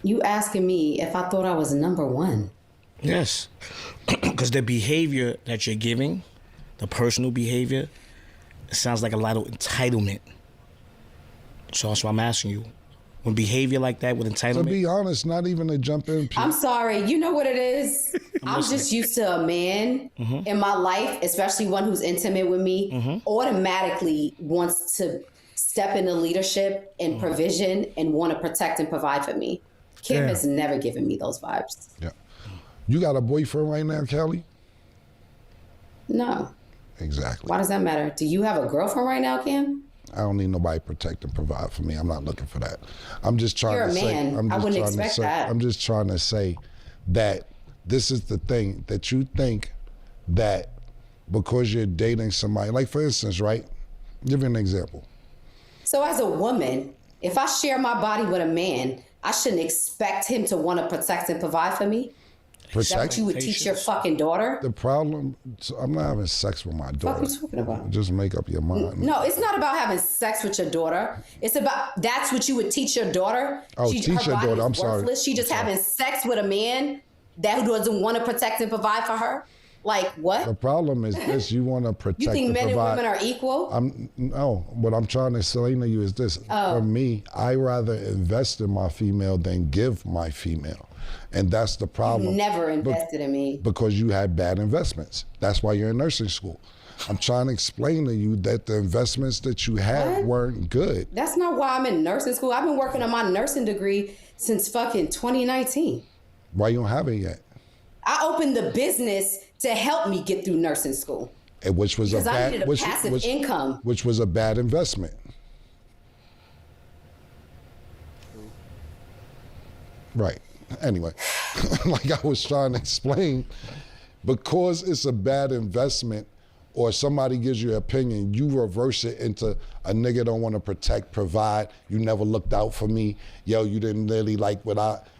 you asking me if I thought I was number one. Yes, because the behavior that you're giving, the personal behavior, it sounds like a lot of entitlement. So that's why I'm asking you. When behavior like that with entitlement. To be honest, not even to jump in. I'm sorry. You know what it is? I'm just used to a man in my life, especially one who's intimate with me, automatically wants to step into leadership and provision and want to protect and provide for me. Kim Damn. has never given me those vibes. Yeah. You got a boyfriend right now, Kelly? No. Exactly. Why does that matter? Do you have a girlfriend right now, Kim? I don't need nobody to protect and provide for me. I'm not looking for that. I'm just trying You're to a say. man. I'm I just wouldn't trying to expect say. that. I'm just trying to say that this is the thing that you think that because you're dating somebody, like for instance, right? Give you an example. So as a woman, if I share my body with a man, I shouldn't expect him to want to protect and provide for me? Is that what you would teach your fucking daughter? The problem, so I'm not having sex with my daughter. What are you talking about? Just make up your mind. No, it's not about having sex with your daughter. It's about, that's what you would teach your daughter. Oh, teach your her body daughter. is I'm sorry. worthless. She just having sex with a man that who doesn't want to protect and provide for her. Like what? The problem is this: you want to protect. You think and men provide. and women are equal? No. What I'm trying to explain to you is this: for me, I rather invest in my female than give my female, and that's the problem. You've never invested in me. Because you had bad investments. That's why you're in nursing school. I'm trying to explain to you that the investments that you had weren't good. That's not why I'm in nursing school. I've been working on my nursing degree since fucking 2019. Why you don't have it yet? I opened the business to help me get through nursing school. Which was Because a I bad, needed a passive income. Which was a bad investment. Right. Anyway, like I was trying to explain, because it's a bad investment or somebody gives you an opinion, you reverse it into a nigga don't want to protect, provide, you never looked out for me, yo, you didn't really like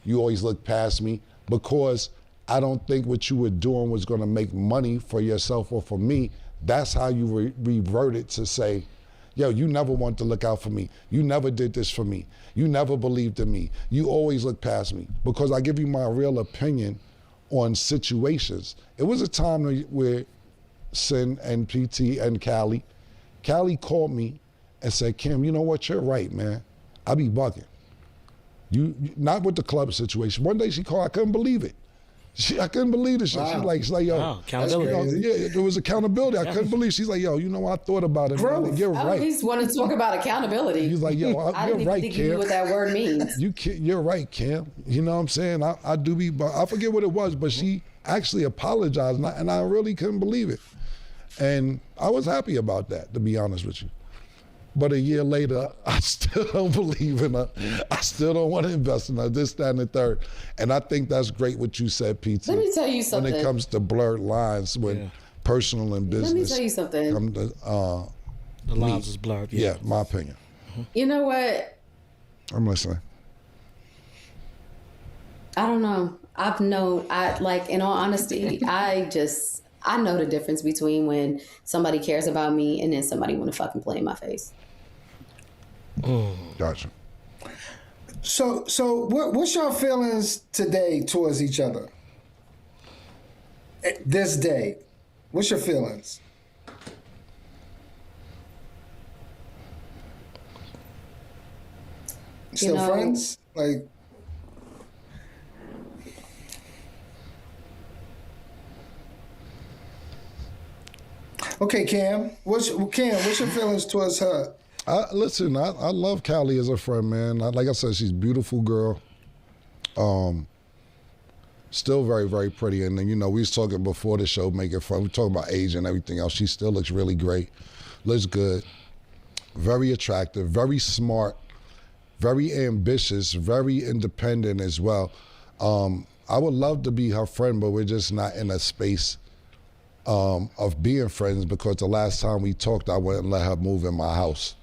you always looked past me, because I don't think what you were doing was going to make money for yourself or for me. That's how you revert it to say, yo, you never wanted to look out for me. You never did this for me. You never believed in me. You always looked past me. Because I give you my real opinion on situations. It was a time where Sin and PT and Callie called me and said, Kim, you know what? You're right, man. I be bugging. You not with the club situation. One day she called, I couldn't believe it. I couldn't believe this shit. Wow. She's like, yo, accountability. Yeah, there was accountability. I couldn't believe. She's like, yo, you know, I thought about it. Man. You're I right. just want to talk about accountability. He's like, yo, I you're didn't right, even think Kim. you knew what that word means. You're right, Kim. You know what I'm saying? I do be, but I forget what it was, but she actually apologized, and I really couldn't believe it. And I was happy about that, to be honest with you. But a year later, I still don't believe in her. I still don't want to invest in her, this, that, and the third. And I think that's great what you said, PT. Let me tell you something. When it comes to blurred lines when personal and business. Let me tell you something. Come to, the lines is blurred. Yeah, my opinion. You know what? I'm listening. I don't know. In all honesty, I know the difference between when somebody cares about me and then somebody want to fucking play in my face. Gotcha. So what's your feelings today towards each other? This day, what's your feelings? Still friends? Like, okay, Cam. What's your feelings towards her? Listen, I love Callie as a friend, man. Like I said, she's a beautiful girl. Still very, very pretty. And then, you know, we was talking before the show, making fun. We talking about age and everything else. She still looks really great. Looks good. Very attractive. Very smart. Very ambitious. Very independent as well. I would love to be her friend, but we're just not in a space of being friends, because the last time we talked, I wouldn't let her move in my house.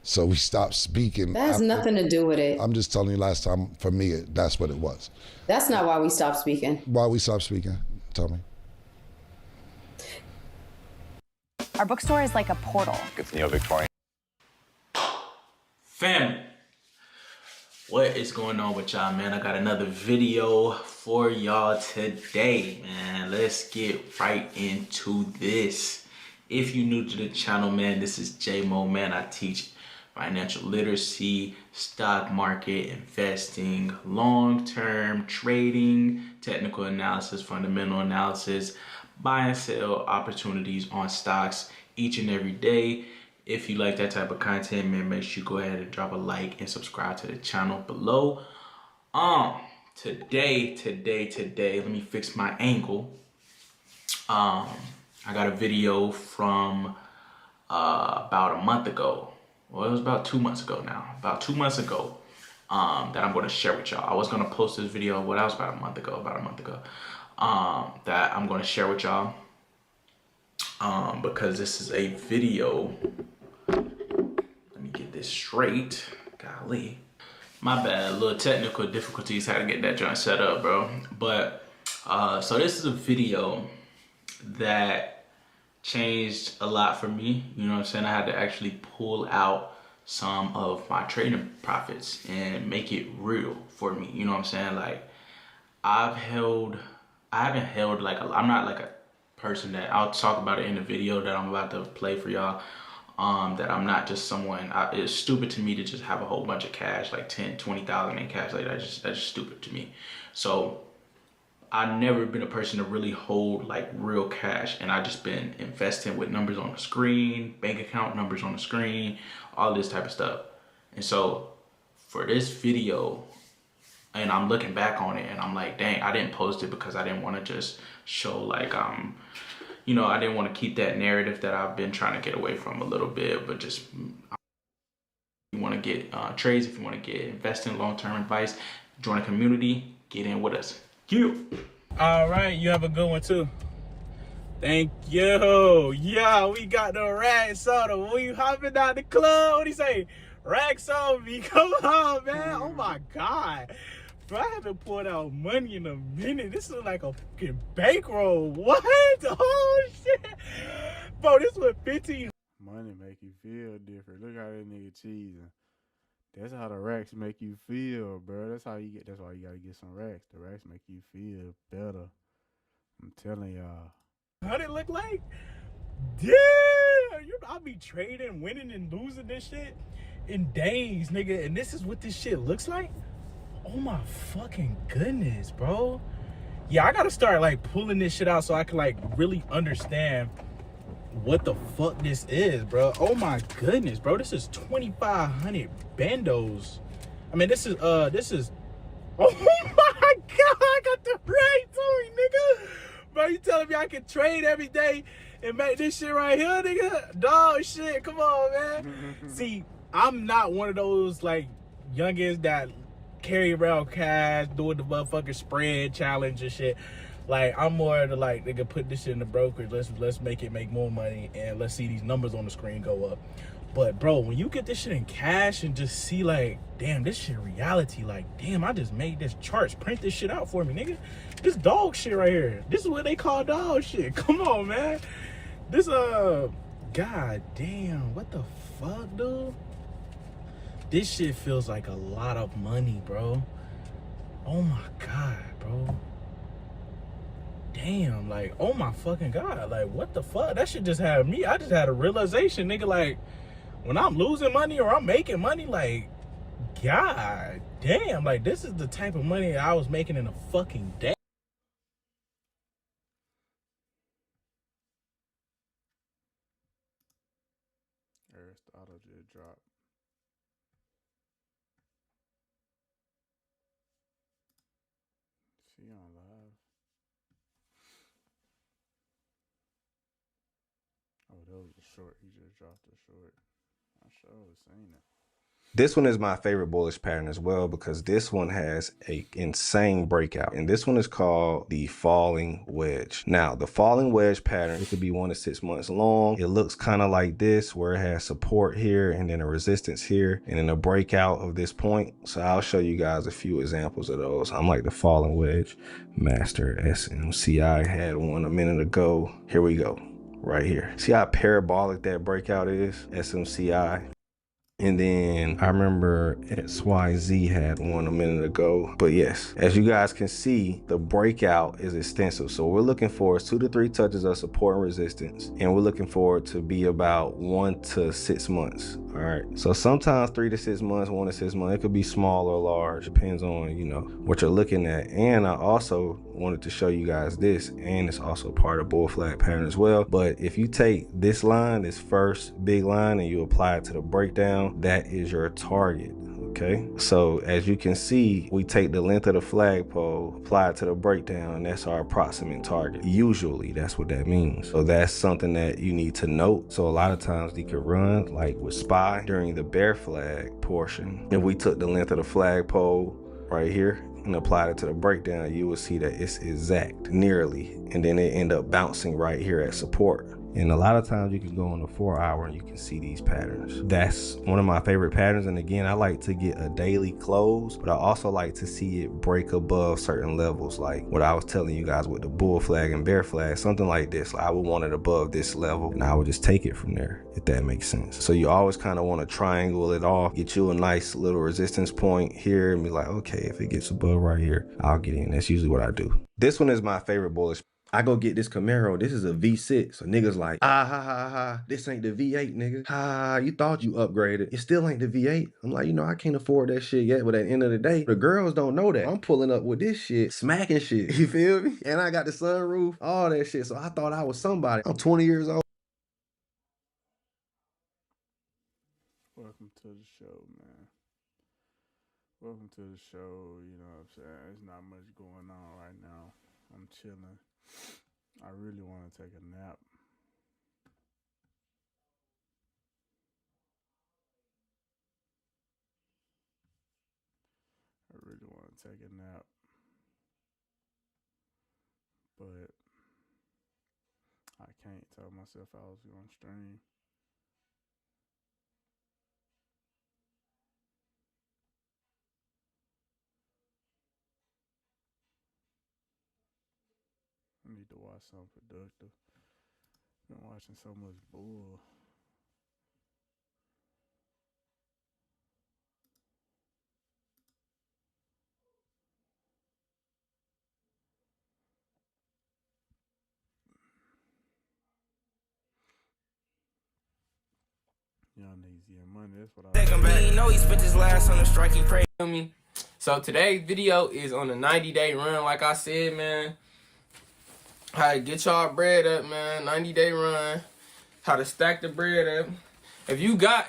So we stopped speaking. That has nothing to do with it. I'm just telling you, last time, for me, that's what it was. That's not why we stopped speaking. Why we stopped speaking? Tell me. Our bookstore is like a portal. It's Neo-Victorian. Family, what is going on with y'all, man? I got another video for y'all today, man. Let's get right into this. If you're new to the channel, man, this is J-Mo, man. I teach financial literacy, stock market, investing, long-term trading, technical analysis, fundamental analysis, buy and sell opportunities on stocks each and every day. If you like that type of content, man, make sure you go ahead and drop a like and subscribe to the channel below. Today, let me fix my angle. I got a video from about a month ago. Well, it was about 2 months ago now. About 2 months ago, that I'm going to share with y'all. I was going to post this video, well, that was about a month ago, that I'm going to share with y'all. Because this is a video. Let me get this straight. Golly. My bad, a little technical difficulties, how to get that joint set up, bro. But, so this is a video that changed a lot for me. You know what I'm saying? I had to actually pull out some of my trading profits and make it real for me. You know what I'm saying? Like, I haven't held like I'm not like a person that, I'll talk about it in the video that I'm about to play for y'all. That I'm not just someone, it's stupid to me to just have a whole bunch of cash, like 10, 20,000 in cash. Like that's just stupid to me. So I've never been a person to really hold like real cash, and I just been investing with numbers on the screen, bank account numbers on the screen, all this type of stuff. And so for this video, and I'm looking back on it and I'm like, dang, I didn't post it because I didn't want to just show like, you know, I didn't want to keep that narrative that I've been trying to get away from a little bit, but just, if you want to get trades, if you want to get investing, long-term advice, join a community, get in with us. You. All right, you have a good one too. Thank you. Yeah, we got the racks on. We hopping out the club. What do you say? Racks on me. Come on, man. Oh my God. Bro, I haven't pulled out money in a minute. This is like a fucking bankroll. What? Oh shit. Bro, this was 15. Money make you feel different. Look how that nigga cheesing. That's how the racks make you feel, bro. That's why you gotta get some racks. The racks make you feel better. I'm telling y'all. What it look like? Yeah, I'll be trading, winning and losing this shit in days, nigga. And this is what this shit looks like? Oh my fucking goodness, bro. Yeah, I gotta start like pulling this shit out so I can like really understand what the fuck this is, bro. Oh my goodness, bro. This is 2,500 bandos. I mean, this is oh my God, I got the right on me, nigga. Bro, you telling me I can trade every day and make this shit right here, nigga? Dog shit, come on, man. See, I'm not one of those like youngins that carry around cash, doing the motherfucking spread challenge and shit. Like, I'm more of the like, nigga, put this shit in the brokerage. Let's make it make more money, and let's see these numbers on the screen go up. But bro, when you get this shit in cash and just see like, damn, this shit reality, like, damn, I just made this charts, print this shit out for me, nigga. This dog shit right here. This is what they call dog shit. Come on, man. This god damn, what the fuck, dude? This shit feels like a lot of money, bro. Oh my god, bro. Damn, like, oh my fucking god, like, what the fuck? That shit just had me. I just had a realization, nigga, like, when I'm losing money or I'm making money, like, god damn, like, this is the type of money I was making in a fucking day. Aristotle just dropped. See on live. Oh, that was a short. He just dropped a short. I sure was saying it. This one is my favorite bullish pattern as well because this one has a insane breakout. And this one is called the falling wedge. Now, the falling wedge pattern, it could be 1 to 6 months long. It looks kind of like this where it has support here and then a resistance here and then a breakout of this point. So I'll show you guys a few examples of those. I'm like the falling wedge master. SMCI had one a minute ago. Here we go. Right here. See how parabolic that breakout is? SMCI. And then I remember XYZ had one a minute ago. But yes, as you guys can see, the breakout is extensive. So we're looking for 2 to 3 touches of support and resistance. And we're looking for it to be about 1 to 6 months. All right. So sometimes 3 to 6 months, 1 to 6 months. It could be small or large. Depends on, you know, what you're looking at. And I also wanted to show you guys this. And it's also part of bull flag pattern as well. But if you take this line, this first big line, and you apply it to the breakdown, that is your target. Okay, so as you can see, we take the length of the flagpole, apply it to the breakdown, and that's our approximate target. Usually that's what that means. So that's something that you need to note. So a lot of times you can run like with SPY during the bear flag portion. If we took the length of the flagpole right here and applied it to the breakdown, you will see that it's exact, nearly, and then it end up bouncing right here at support. And a lot of times you can go on the 4 hour and you can see these patterns. That's one of my favorite patterns. And again, I like to get a daily close, but I also like to see it break above certain levels. Like what I was telling you guys with the bull flag and bear flag, something like this. I would want it above this level and I would just take it from there, if that makes sense. So you always kind of want to triangle it off, get you a nice little resistance point here and be like, okay, if it gets above right here, I'll get in. That's usually what I do. This one is my favorite bullish. I go get this Camaro. This is a V6. So niggas like, this ain't the V8, nigga. You thought you upgraded. It still ain't the V8. I'm like, you know, I can't afford that shit yet. But at the end of the day, the girls don't know that. I'm pulling up with this shit, smacking shit. You feel me? And I got the sunroof, all that shit. So I thought I was somebody. I'm 20 years old. Welcome to the show, man. Welcome to the show. You know what I'm saying? There's not much going on right now. I'm chilling. I really want to take a nap. I really want to take a nap. But I can't tell myself I was going to stream. I need to watch something productive. Been watching so much bull. Young niggas getting money. That's what I. Take him back. You know he spent his last on the strike. He prayed on me. So today's video is on a 90-day run. Like I said, man. How to get y'all bread up, man. 90-day run. How to stack the bread up. If you got,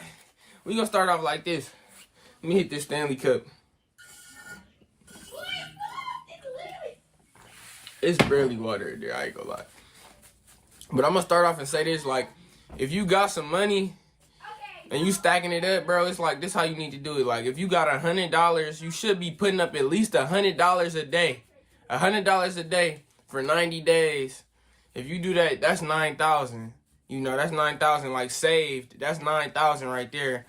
we gonna start off like this. Let me hit this Stanley Cup. It's barely water in there, I ain't gonna lie. But I'm gonna start off and say this, like, if you got some money and you stacking it up, bro, it's like this how you need to do it. Like, if you got $100, you should be putting up at least $100 a day. $100 a day for 90 days. If you do that, that's 9,000. You know, that's 9,000 like saved. That's 9,000 right there.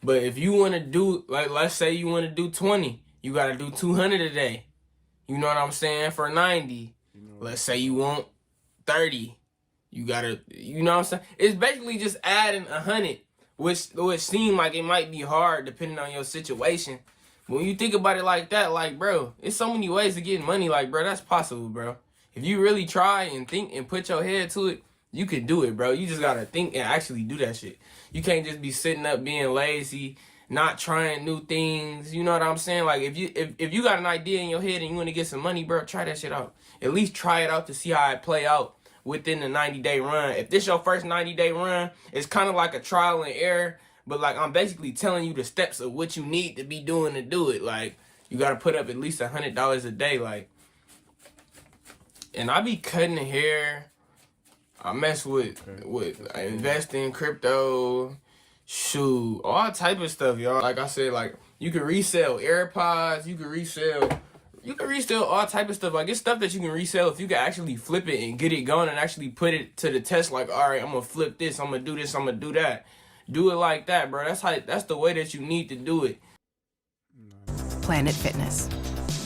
But if you want to do, like, let's say you want to do 20, you got to do 200 a day. You know what I'm saying? For 90. Let's say you want 30. You got to, you know what I'm saying? It's basically just adding 100, which seems like it might be hard depending on your situation. When you think about it like that, like, bro, it's so many ways to get money. Like, bro, that's possible, bro. If you really try and think and put your head to it, you can do it, bro. You just got to think and actually do that shit. You can't just be sitting up being lazy, not trying new things. You know what I'm saying? Like, if you got an idea in your head and you want to get some money, bro, try that shit out. At least try it out to see how it play out within the 90-day run. If this your first 90-day run, it's kind of like a trial and error. But, like, I'm basically telling you the steps of what you need to be doing to do it. Like, you got to put up at least $100 a day. Like, and I be cutting hair. I mess with I invest in crypto, shoot, all type of stuff, y'all. Like I said, like, you can resell AirPods, you can resell all type of stuff. Like, it's stuff that you can resell if you can actually flip it and get it going and actually put it to the test. Like, all right, I'm gonna flip this, I'm gonna do this, I'm gonna do that. Do it like that, bro. That's the way that you need to do it. Planet Fitness.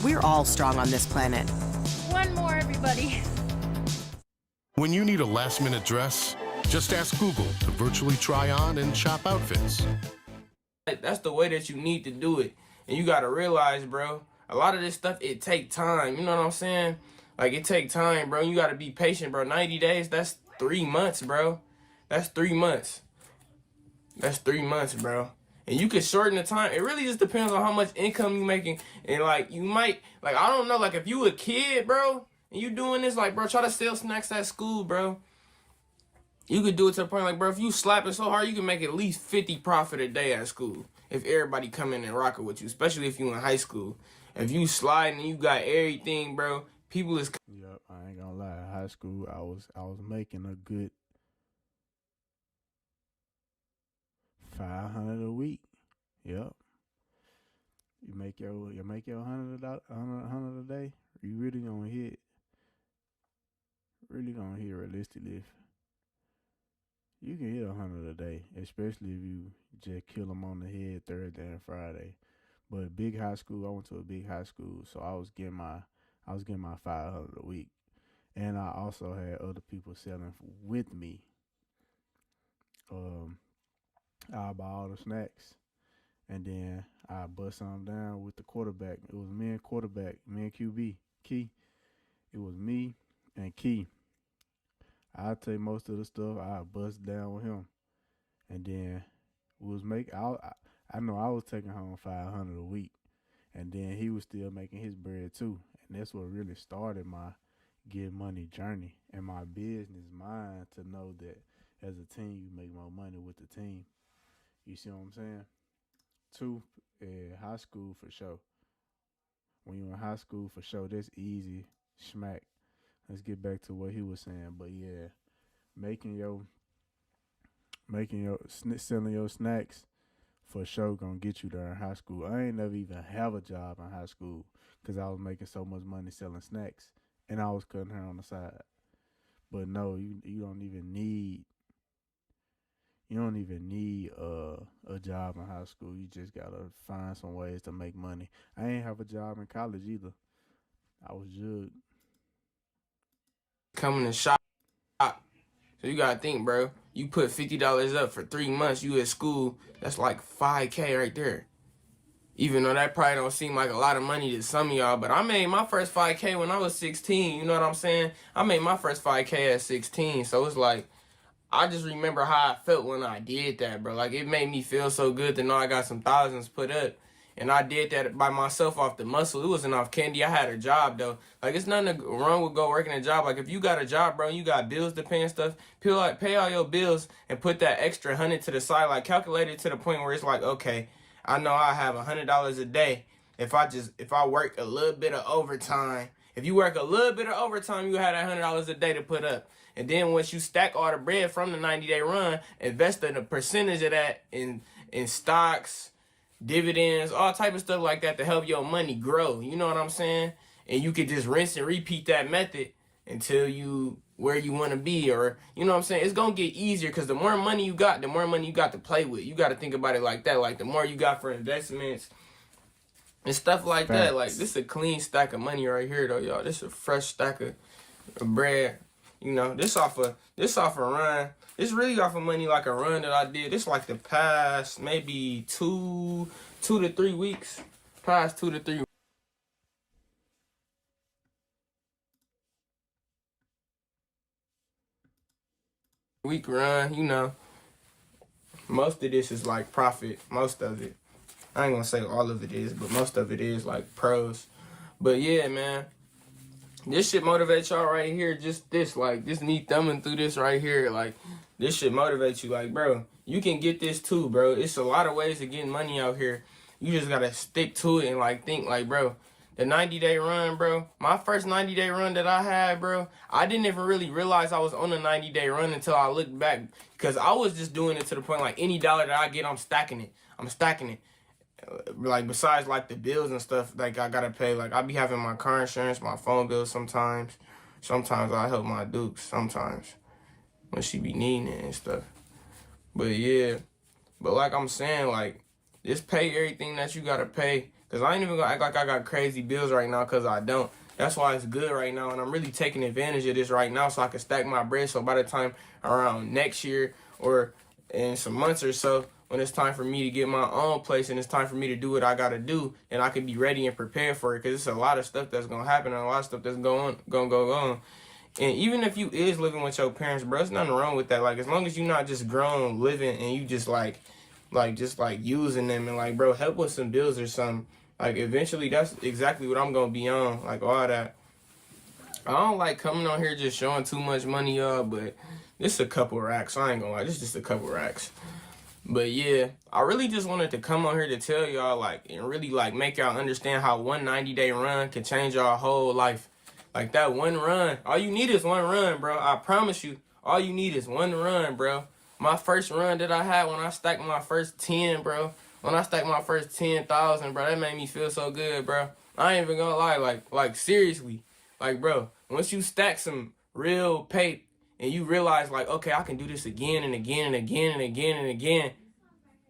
We're all strong on this planet. One more, everybody. When you need a last-minute dress, just ask Google to virtually try on and shop outfits. That's the way that you need to do it. And you gotta realize, bro, a lot of this stuff, it take time. You know what I'm saying? Like, it take time, bro. You gotta be patient, bro. 90 days, that's 3 months, bro. That's 3 months. That's 3 months, bro. And you can shorten the time. It really just depends on how much income you making. And, like, you might, like, I don't know, like, if you a kid, bro, and you doing this, like, bro, try to sell snacks at school, bro. You could do it to the point, like, bro, if you slap it so hard, you can make at least 50 profit a day at school. If everybody come in and rock it with you, especially if you in high school. If you sliding and you got everything, bro, people is... Yep, I ain't gonna lie. High school, I was making a good 500 a week. Yep. You make your $100 a day. You really gonna hit. Realistically. You can hit 100 a day, especially if you just kill them on the head Thursday and Friday. But big high school, I went to a big high school, so I was getting my 500 a week, and I also had other people selling with me. I buy all the snacks, and then I bust some down with the quarterback. It was me and QB, Key. It was me and Key. I take most of the stuff. I bust down with him, and then we was I know I was taking home 500 a week, and then he was still making his bread too, and that's what really started my get money journey and my business mind to know that as a team you make more money with the team. You see what I'm saying? Two, high school for sure. When you're in high school for sure, that's easy smack. Let's get back to what he was saying. But yeah, selling your snacks for sure gonna get you there in high school. I ain't never even have a job in high school because I was making so much money selling snacks and I was cutting hair on the side. But no, you don't even need a job in high school. You just gotta find some ways to make money. I ain't have a job in college either. I was jugged. Coming to shop. So you gotta think, bro. You put $50 up for 3 months, you at school, that's like $5K right there. Even though that probably don't seem like a lot of money to some of y'all, but I made my first $5K when I was 16, you know what I'm saying? I made my first $5K at 16, so it's like, I just remember how I felt when I did that, bro. Like, it made me feel so good to know I got some thousands put up. And I did that by myself off the muscle. It wasn't off candy. I had a job, though. Like, it's nothing wrong with go working a job. Like, if you got a job, bro, and you got bills to pay and stuff, pay all your bills and put that extra 100 to the side. Like, calculate it to the point where it's like, okay, I know I have $100 a day if I work a little bit of overtime. If you work a little bit of overtime, you have that $100 a day to put up. And then once you stack all the bread from the 90-day run, invest in a percentage of that in stocks, dividends, all type of stuff like that to help your money grow. You know what I'm saying? And you could just rinse and repeat that method until you where you want to be, or you know what I'm saying, it's gonna get easier because the more money you got, the more money you got to play with. You got to think about it like that. Like the more you got for investments and stuff like that. Like this is a clean stack of money right here though, y'all. This is a fresh stack of bread. You know, this off a run. It's really off of money like a run that I did. This like the past maybe 2 to 3 weeks. Past 2 to 3 weeks. Week run, you know. Most of this is like profit. Most of it. I ain't gonna say all of it is, but most of it is like pros. But yeah, man. This shit motivates y'all right here. Just this, like, this me thumbing through this right here. Like, this shit motivates you. Like, bro, you can get this too, bro. It's a lot of ways of getting money out here. You just gotta stick to it and, like, think, like, bro, the 90-day run, bro. My first 90-day run that I had, bro, I didn't even really realize I was on a 90-day run until I looked back. Because I was just doing it to the point, like, any dollar that I get, I'm stacking it. I'm stacking it. Like, besides, like, the bills and stuff, like, I gotta pay. Like, I be having my car insurance, my phone bills sometimes. Sometimes I help my Dukes, sometimes, when she be needing it and stuff. But, yeah. But, like I'm saying, like, just pay everything that you gotta pay. Because I ain't even gonna act like I got crazy bills right now, because I don't. That's why it's good right now, and I'm really taking advantage of this right now so I can stack my bread. So by the time around next year or in some months or so, when it's time for me to get my own place and it's time for me to do what I gotta do, and I can be ready and prepared for it, because it's a lot of stuff that's gonna happen and a lot of stuff that's gonna go on. And even if you is living with your parents, bro, there's nothing wrong with that. Like, as long as you're not just grown living and you just like using them and like, bro, help with some bills or something. Like, eventually that's exactly what I'm gonna be on, like all that. I don't like coming on here just showing too much money, y'all, but this is a couple racks. I ain't gonna lie, this is just a couple racks. But yeah, I really just wanted to come on here to tell y'all, like, and really, like, make y'all understand how one 90-day run can change y'all whole life. Like, that one run, all you need is one run, bro. I promise you, all you need is one run, bro. My first run that I had when I stacked my first 10, bro. When I stacked my first 10,000, bro, that made me feel so good, bro. I ain't even gonna lie, like, seriously. Like, bro, once you stack some real pay, and you realize, like, okay, I can do this again and again and again and again and again,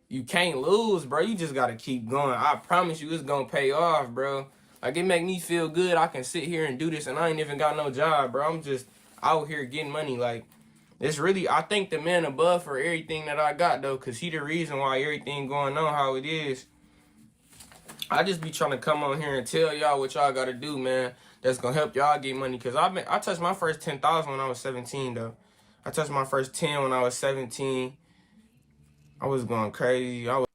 you can't lose, bro. You just got to keep going. I promise you it's going to pay off, bro. Like, it make me feel good. I can sit here and do this, and I ain't even got no job, bro. I'm just out here getting money. Like, it's really, I thank the man above for everything that I got, though, because he the reason why everything going on how it is. I just be trying to come on here and tell y'all what y'all got to do, man. That's gonna help y'all get money, because I touched my first 10,000 when I was 17, though. I touched my first 10 when I was 17. I was going crazy. You got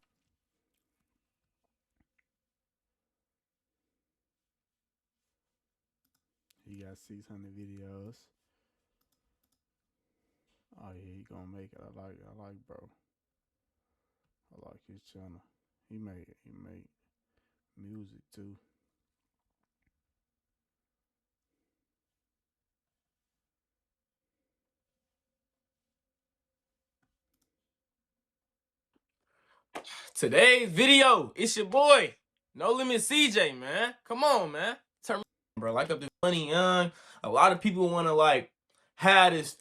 600 videos. Oh yeah, he gonna make it. I like bro. I like his channel. He make music too. Today's video, it's your boy, No Limit CJ, man. Come on, man. Turn, bro. Like up this money young. A lot of people want to like have this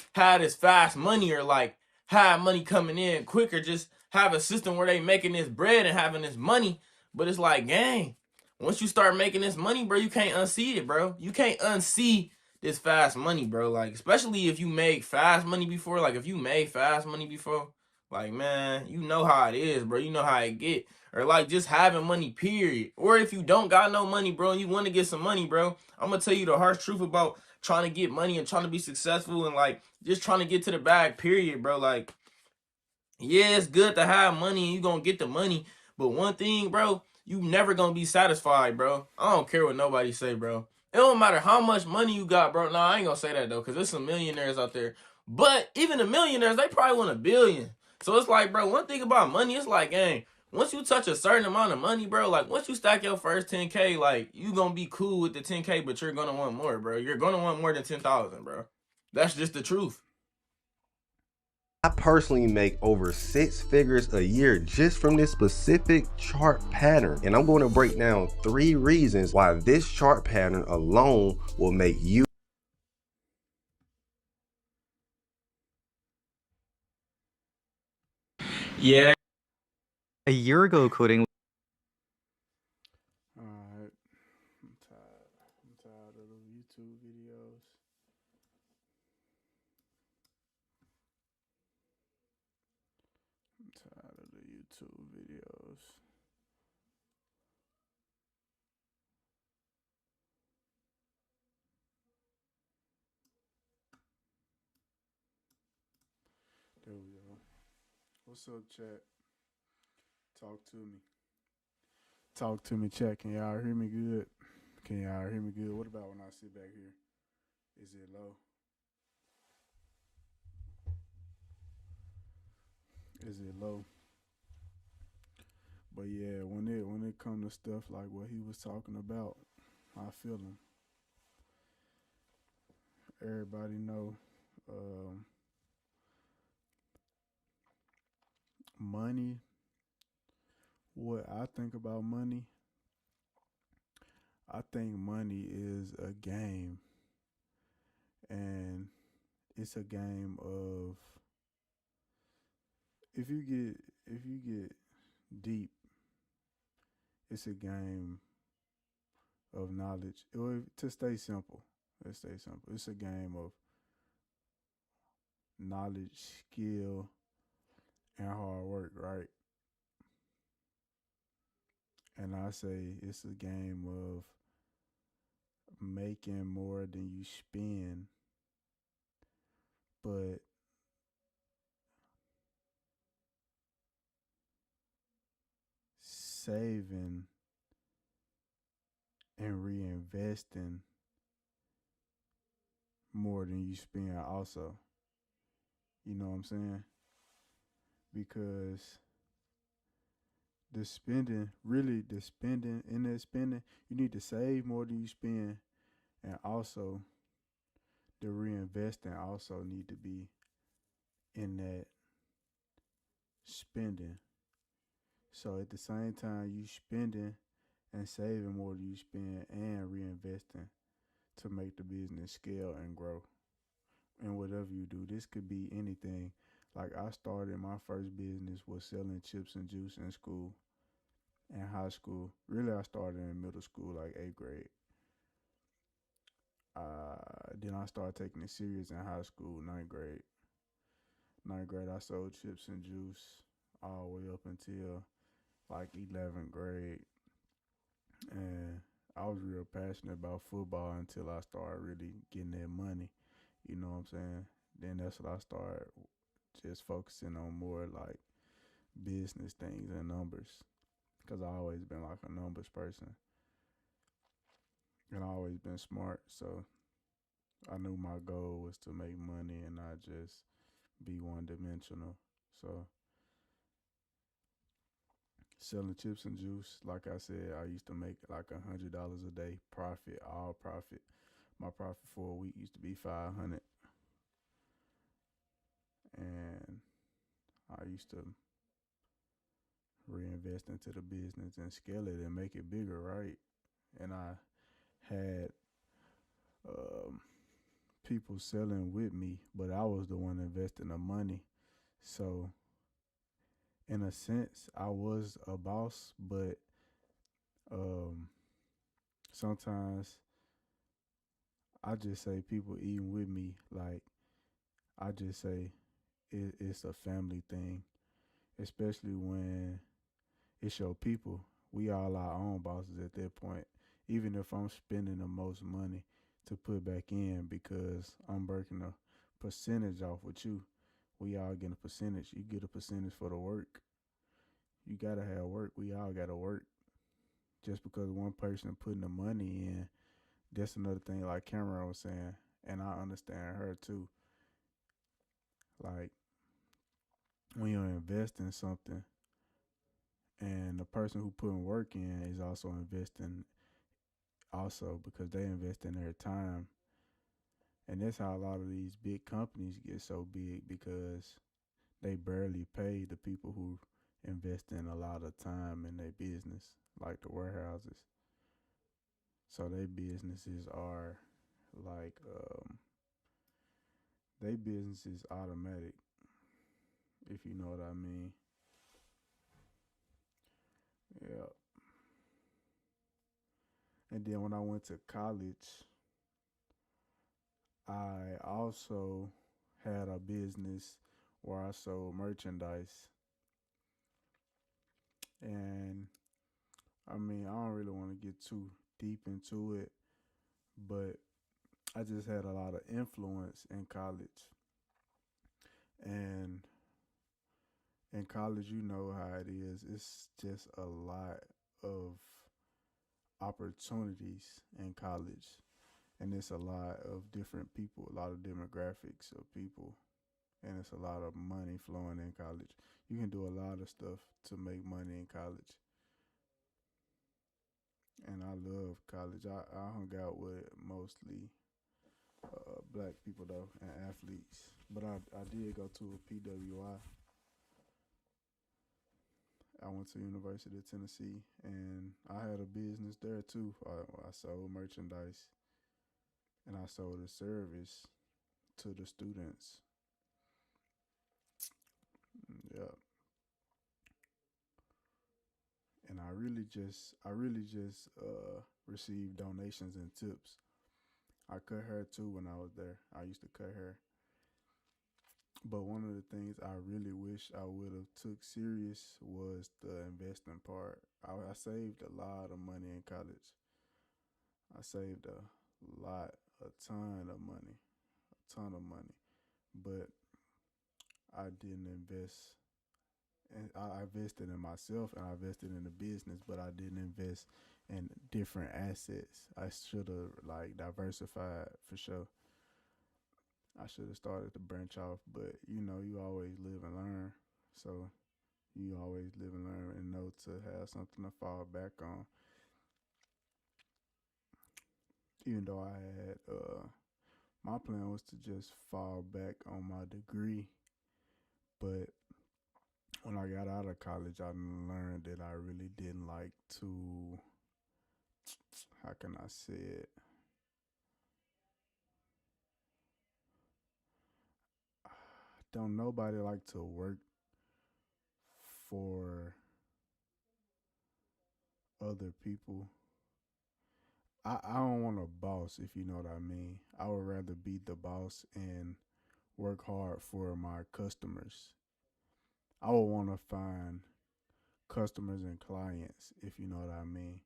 fast money, or like have money coming in quicker. Just have a system where they making this bread and having this money. But it's like, gang, once you start making this money, bro, you can't unsee it, bro. You can't unsee this fast money, bro. Like, especially if you made fast money before. Like, if you made fast money before, like, man, you know how it is, bro. You know how it get. Or, like, just having money, period. Or if you don't got no money, bro, and you want to get some money, bro, I'm going to tell you the harsh truth about trying to get money and trying to be successful and, like, just trying to get to the bag, period, bro. Like, yeah, it's good to have money and you going to get the money. But one thing, bro, you never going to be satisfied, bro. I don't care what nobody say, bro. It don't matter how much money you got, bro. Nah, I ain't going to say that, though, because there's some millionaires out there. But even the millionaires, they probably want $1 billion. So it's like, bro, one thing about money, it's like, gang, once you touch a certain amount of money, bro, like, once you stack your first 10K, like, you gonna be cool with the 10K, but you're gonna want more, bro. You're gonna want more than 10,000, bro. That's just the truth. I personally make over 6 figures a year just from this specific chart pattern. And I'm going to break down 3 reasons why this chart pattern alone will make you Yeah. A year ago, coding. Alright. I'm tired. I'm tired of the YouTube videos. I'm tired of the YouTube videos. There we go. What's up, chat? Talk to me. Talk to me, chat. Can y'all hear me good? Can y'all hear me good? What about when I sit back here? Is it low? Is it low? But yeah, when it come to stuff like what he was talking about, I feel him. Everybody know money. What I think about money, I think money is a game, and it's a game of if you get deep, it's a game of knowledge. Or to stay simple, let's stay simple. It's a game of knowledge, skill, and hard work, right? And I say it's a game of making more than you spend, but saving and reinvesting more than you spend also. You know what I'm saying? Because the spending, you need to save more than you spend, and also the reinvesting also need to be in that spending. So at the same time you spending and saving more than you spend and reinvesting to make the business scale and grow. And whatever you do, this could be anything. Like I started my first business was selling chips and juice in school and high school. Really, I started in middle school, like 8th grade. Then I started taking it serious in high school, 9th grade. 9th grade, I sold chips and juice all the way up until like 11th grade. And I was real passionate about football until I started really getting that money. You know what I'm saying? Then that's when I started just focusing on more like business things and numbers. Because I always been like a numbers person. And I always been smart. So I knew my goal was to make money and not just be one dimensional. So selling chips and juice, like I said, I used to make like $100 a day profit, all profit. My profit for a week used to be $500. And I used to reinvest into the business and scale it and make it bigger, right? And I had people selling with me, but I was the one investing the money. So in a sense, I was a boss, but sometimes I just say people eating with me, like I just say it's a family thing, especially when it's your people. We all our own bosses at that point. Even if I'm spending the most money to put back in because I'm breaking a percentage off with you, we all get a percentage. You get a percentage for the work. You gotta have work. We all gotta work. Just because one person putting the money in, that's another thing like Cameron was saying, and I understand her too. Like when you invest in something and the person who putting work in is also investing also because they invest in their time. And that's how a lot of these big companies get so big, because they barely pay the people who invest in a lot of time in their business, like the warehouses. So their businesses are like, they business is automatic, if you know what I mean. Yeah. And then when I went to college, I also had a business where I sold merchandise. And I mean, I don't really want to get too deep into it, but I just had a lot of influence in college. And in college, you know how it is. It's just a lot of opportunities in college. And it's a lot of different people, a lot of demographics of people. And it's a lot of money flowing in college. You can do a lot of stuff to make money in college. And I love college. I hung out with mostly black people though and athletes. But I did go to a PWI. I went to University of Tennessee and I had a business there too. I sold merchandise and I sold a service to the students. Yeah. And I really just received donations and tips. I cut hair too when I was there. I used to cut hair. But one of the things I really wish I would have took serious was the investing part. I saved a lot of money in college. I saved a ton of money. But I didn't invest. And I invested in myself and I invested in the business, but I didn't invest in different assets. I should have diversified for sure. I should have started to branch off, but you always live and learn. So you always live and learn and know to have something to fall back on. Even though I had, my plan was to just fall back on my degree, but when I got out of college, I learned that I really didn't like to, how can I say it? Don't nobody like to work for other people. I don't want a boss, if you know what I mean. I would rather be the boss and work hard for my customers. I would want to find customers and clients, if you know what I mean.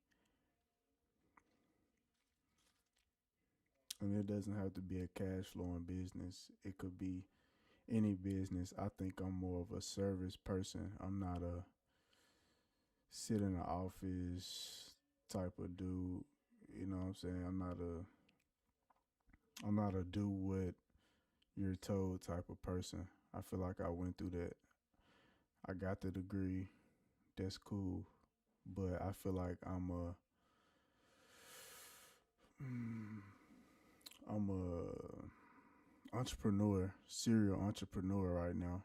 And it doesn't have to be a cash flowing business. It could be any business. I think I'm more of a service person. I'm not a sit in the office type of dude. You know what I'm saying? I'm not a do what you're told type of person. I feel like I went through that. I got the degree. That's cool. But I feel like I'm a entrepreneur, serial entrepreneur right now.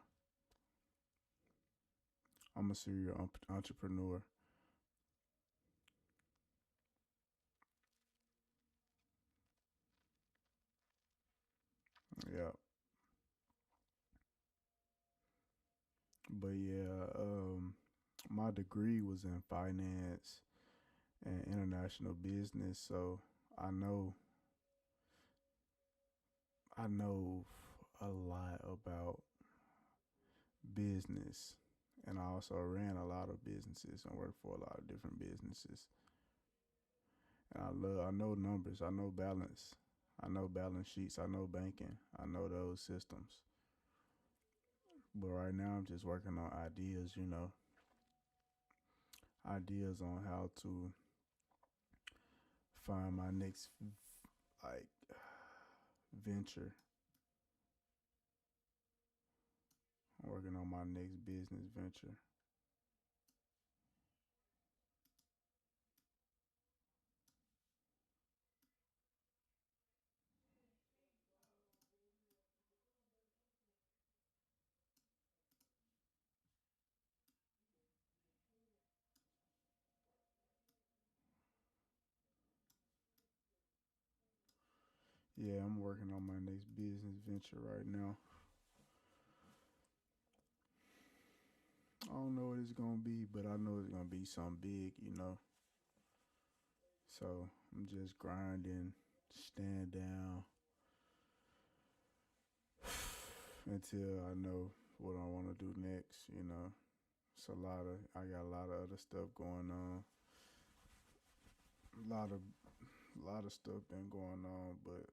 I'm a serial entrepreneur. Yeah. But yeah, my degree was in finance and international business, so I know a lot about business, and I also ran a lot of businesses and worked for a lot of different businesses. And I know numbers, I know balance sheets, I know banking, I know those systems. But right now I'm just working on ideas, ideas on how to find my next venture. I'm working on my next business venture. Yeah, I'm working on my next business venture right now. I don't know what it's gonna be, but I know it's gonna be something big, So I'm just grinding, stand down until I know what I want to do next. It's I got a lot of other stuff going on. A lot of stuff been going on, but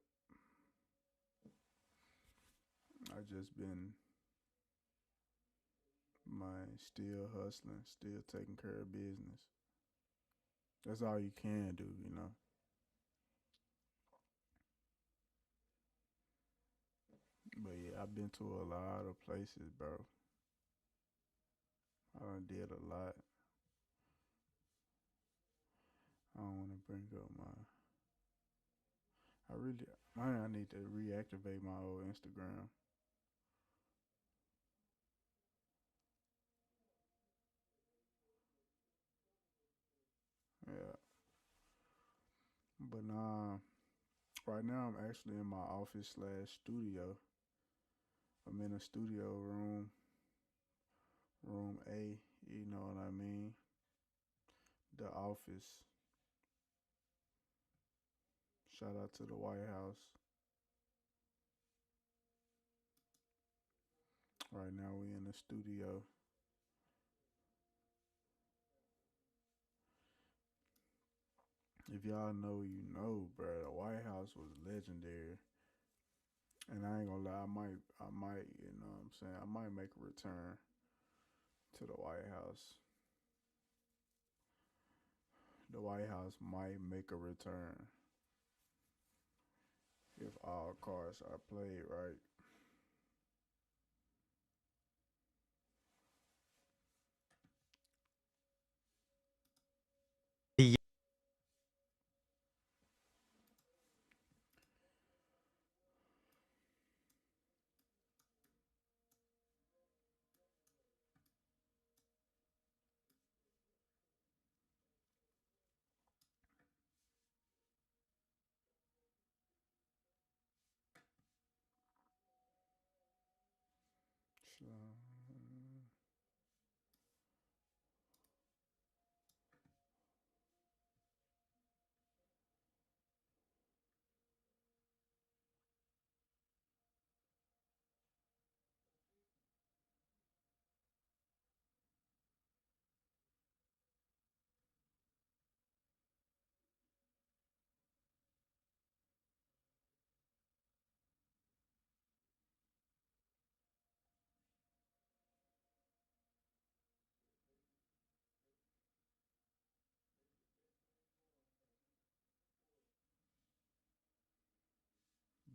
I just been still hustling, still taking care of business. That's all you can do, But yeah, I've been to a lot of places, bro. I done did a lot. I don't want to bring up I need to reactivate my old Instagram. Yeah. But right now I'm actually in my office/studio. I'm in a studio room, room A, you know what I mean? The office. Shout out to the White House. Right now we in the studio. If y'all know, you know, bro. The White House was legendary. And I ain't gonna lie, I might, you know what I'm saying? I might make a return to the White House. The White House might make a return if all cards are played right.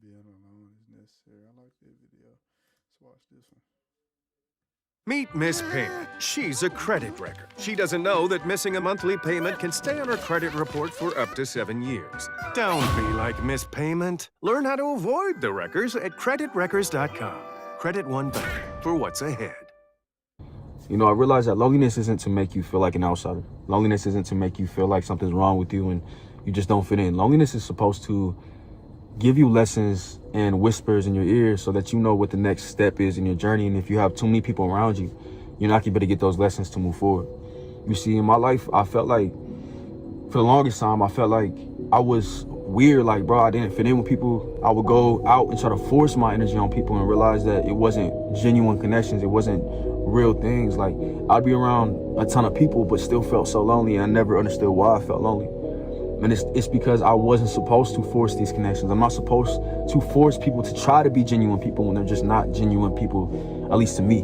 Being alone is necessary. I like that video. Let's watch this one. Meet Miss Payment. She's a credit wrecker. She doesn't know that missing a monthly payment can stay on her credit report for up to 7 years. Don't be like Miss Payment. Learn how to avoid the wreckers at creditwreckers.com. Credit One Bank for what's ahead. I realize that loneliness isn't to make you feel like an outsider. Loneliness isn't to make you feel like something's wrong with you and you just don't fit in. Loneliness is supposed to give you lessons and whispers in your ear so that you know what the next step is in your journey. And if you have too many people around you, you're not going to be able to get those lessons to move forward. You see, in my life, I felt like, for the longest time, I felt like I was weird. Like, bro, I didn't fit in with people. I would go out and try to force my energy on people and realize that it wasn't genuine connections. It wasn't real things. Like, I'd be around a ton of people, but still felt so lonely. And I never understood why I felt lonely. And it's because I wasn't supposed to force these connections. I'm not supposed to force people to try to be genuine people when they're just not genuine people, at least to me.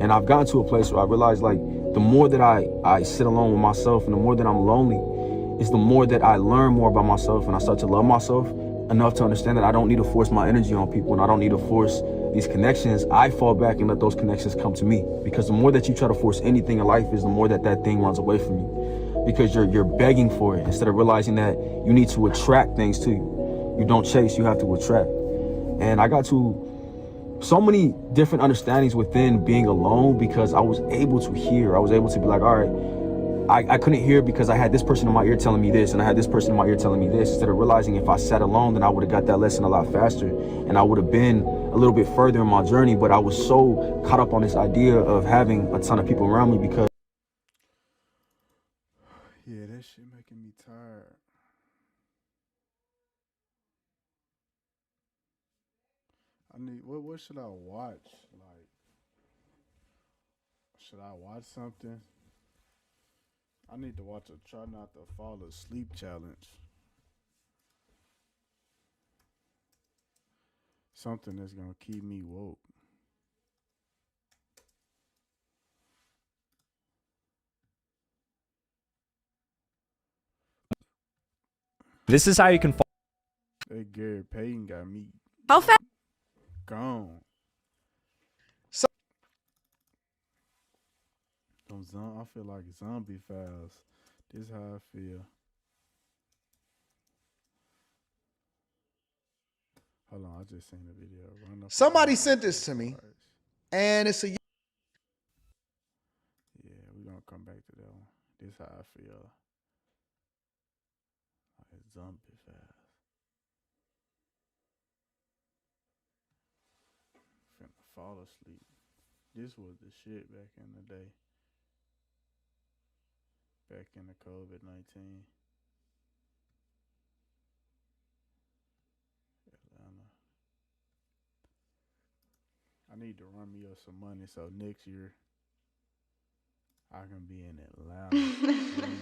And I've gotten to a place where I realized, like, the more that I sit alone with myself and the more that I'm lonely is the more that I learn more about myself and I start to love myself enough to understand that I don't need to force my energy on people and I don't need to force these connections. I fall back and let those connections come to me, because the more that you try to force anything in life is the more that thing runs away from you. Because you're begging for it instead of realizing that you need to attract things to you. You don't chase, you have to attract. And I got to so many different understandings within being alone because I was able to hear. I was able to be like, all right, I couldn't hear because I had this person in my ear telling me this and I had this person in my ear telling me this. Instead of realizing if I sat alone, then I would have got that lesson a lot faster and I would have been a little bit further in my journey, but I was so caught up on this idea of having a ton of people around me because Yeah, that shit making me tired. I need what should I watch? Like, should I watch something? I need to watch a try not to fall asleep challenge. Something that's gonna keep me woke. This is how you can. That Gary Payton got me How fast? gone. I feel like zombie files. This is how I feel. Hold on, I just seen the video. Somebody sent this to me, and it's a. Yeah, we're gonna come back to that one. This is how I feel. Like zombie files. Finna fall asleep. This was the shit back in the day. Back in the COVID-19. Atlanta. I need to run me up some money so next year I can be in Atlanta.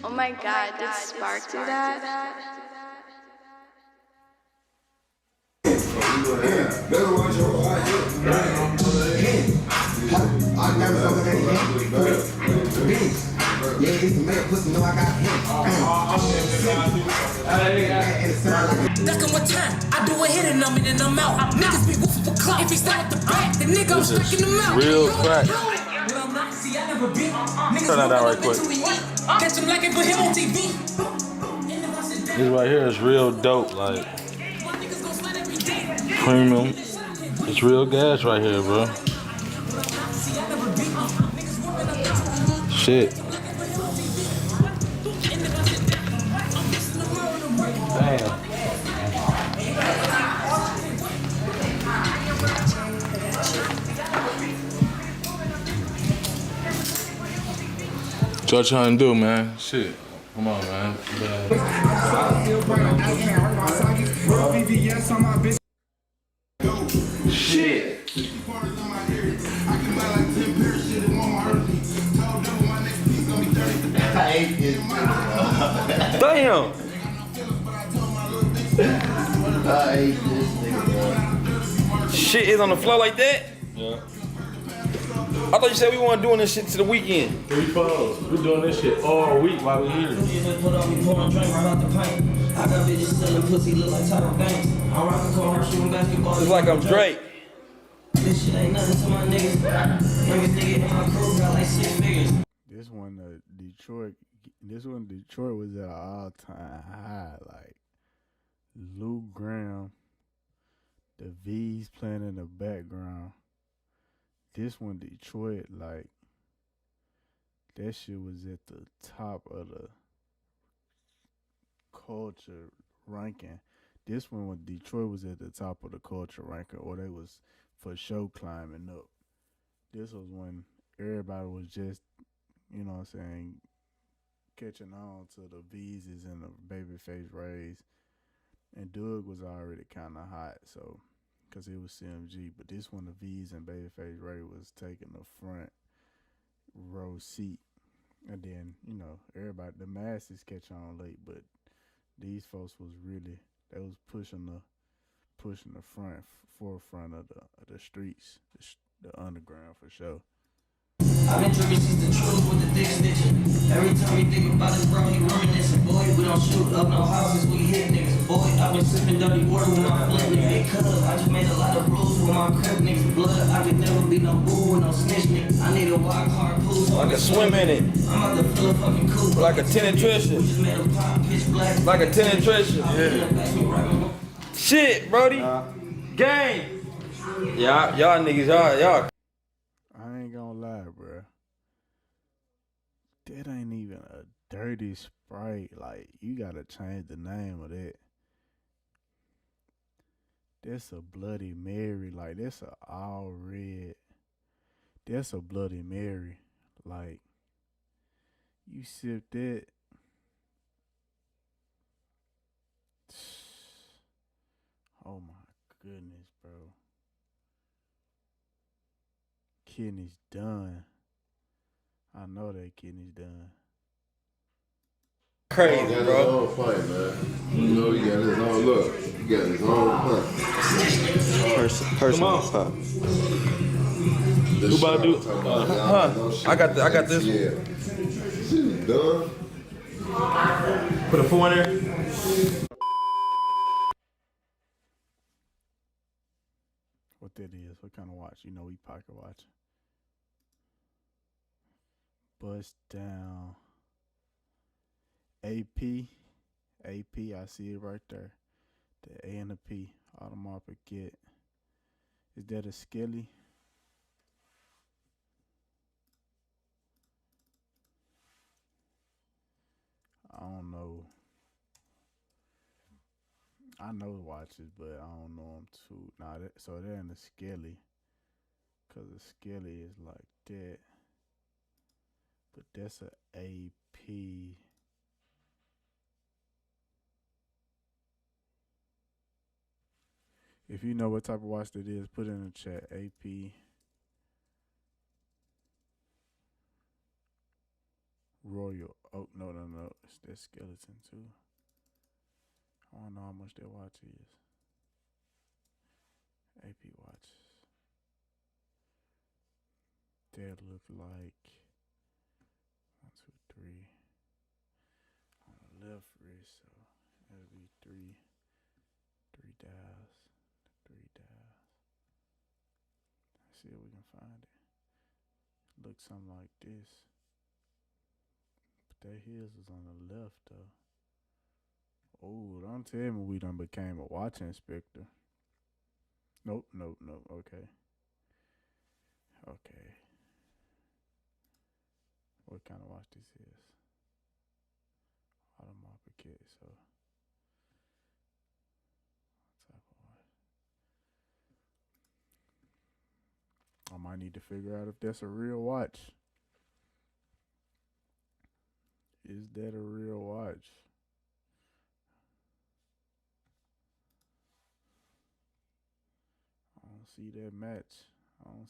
Oh my God, did Spark do that? Duck him one time, I do a hit and I'm in and I'm out. Niggas be woofing for clout. If he start with the back, the nigga I'm striking him out. Real crack. Turn that down right quick. Catch him like it for him on TV. This right here is real dope, like premium. It's real gas right here, bro. Shit. Damn. What y'all trying to do, man? Shit. Come on, man. Shit. damn. Shit is on the floor like that? Yeah. I thought you said we weren't doing this shit to the weekend. 3 phones. We're doing this shit all week while we're here. It's like I'm Drake. This shit ain't nothing to my niggas. Youngest nigga in my crew got like 6 figures. This one, Detroit was at an all-time high. Like Lou Graham, the V's playing in the background. This one, Detroit, like that shit was at the top of the culture ranking. This one, when Detroit was at the top of the culture ranking, or they was for sure climbing up. This was when everybody was just, you know what I'm saying, catching on to the Veezes and the Babyface Rays. And Doug was already kind of hot, so, because it was CMG. But this one, the V's and Babyface Ray was taking the front row seat. And then, you know, everybody, the masses catch on late, but these folks was really, they was pushing the forefront of the streets, the underground for sure. I've been tripping since the truth with the dick stitching. Every time we think about it, bro, he reminiscing. Boy, we don't shoot up no houses, we hit niggas. Boy, I've been sipping dirty water with my flip nigga. Hey, cuz, I just made a lot of rules with my crib niggas. Blood, I could never be no boo with no snitch nigga. I need a wild hard pool so I can swim in it. I'm about to fill a fucking coupe. Like a 10 and Trisha. Like a 10 and Trisha. Yeah. Shit, Brody. Gang. Y'all niggas, y'all. I ain't gonna lie, bro. That ain't even a dirty Sprite. Like, you gotta change the name of that. That's a Bloody Mary. Like, that's a all red. That's a Bloody Mary. Like, you sip that. Oh my goodness, bro. Kidney's done. I know that kidney's done. Crazy, bro. Fight, man. You know, he got his own look. He got his own hunt. Personal pup. Who about to do? I got this. Yeah. Shit done. Put a 4 in there. What that is? What kind of watch? You know, we pocket watch. Bust down. AP, I see it right there. The A and the P. Audemars Piguet. Is that a Skelly? I don't know. I know watches, but I don't know them too. So they're in the Skelly. Because the Skelly is like that. But that's a AP. If you know what type of watch that is, put it in the chat. AP. Royal. Oh, no. It's that skeleton, too. I don't know how much that watch is. AP watches. That look like 1, 2, 3 on the left wrist, so that'll be 3 dials. 3 dials. Let's see if we can find it. Looks something like this. But that his is on the left though. Oh, don't tell me we done became a watch inspector. Nope. Okay. What kind of watch this is? Audemars Piguet, so what type of watch? I might need to figure out if that's a real watch. Is that a real watch? I don't see that match. On.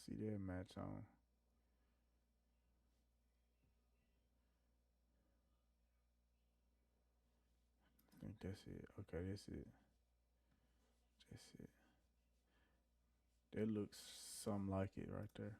I think that's it. Okay, that's it. That looks something like it right there.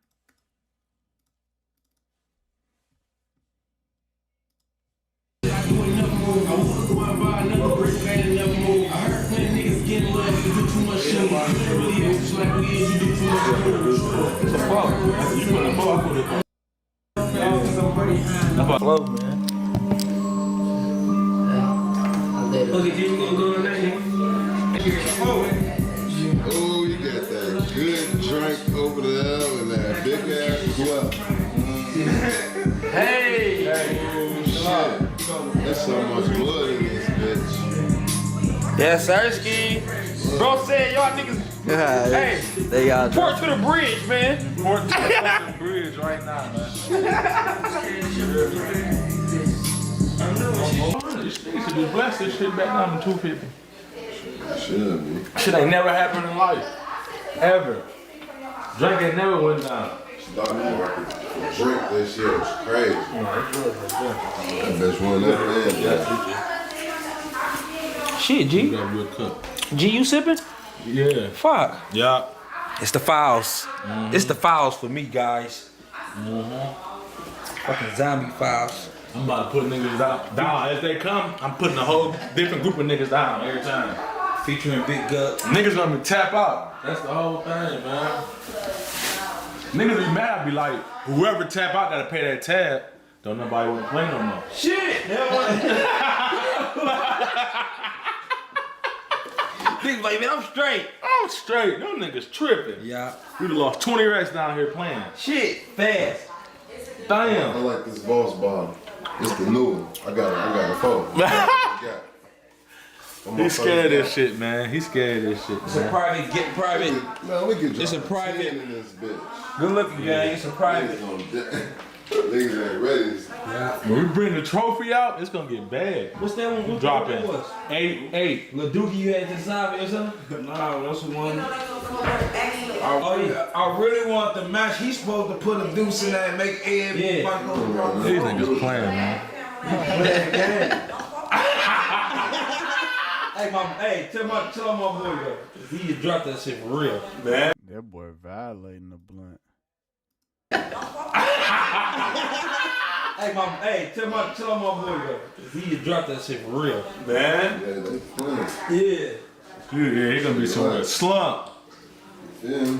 Oh, you got that good drink over there and that big ass club. Hey! Oh, shit. There's so much blood in this bitch. Yes, Sirski. Bro said y'all niggas. Hey, they got port to the bridge, man. Port to the bridge right now, man. These niggas should just blast this shit back down to 250. Should be. Shit ain't never happened in life. Ever. Drink ain't never went down. Stock market. Drink this shit was crazy. That bitch went up there. Shit, G. G, you sipping? Yeah. Fuck. Yeah. It's the files. It's the files for me, guys. Fucking zombie files. I'm about to put niggas down. As they come, I'm putting a whole different group of niggas down every time. Featuring Big Gut. Niggas gonna be tap out. That's the whole thing, man. Niggas be mad, be like, whoever tap out gotta pay that tab. Don't nobody wanna play no more. Shit! Niggas like, man, I'm straight. I'm straight. Them niggas tripping. Yeah. We done lost 20 racks down here playing. Shit, fast. Damn. I like this Boss bottle. It's the new one. I got a phone. I He's scared of this shit, man. He's scared of this shit, It's a man. private, get private. Man, we can It's a drop private. 10 in this bitch. Good looking gang. It's a private. Niggas ain't ready. When we bring the trophy out, it's gonna get bad. What's that one? We What dropping that was? 8-8. Lil Dookie you had to decide or something? No, that's the one. I really want the match. He's supposed to put a deuce in there and make everybody go. These niggas playing, man. Hey, tell my boy though. He just dropped that shit for real. Man. That boy violating the blunt. Hey, tell my boy though. He just dropped that shit for real. Man. Yeah. Yeah, he gonna be some slump. Yeah.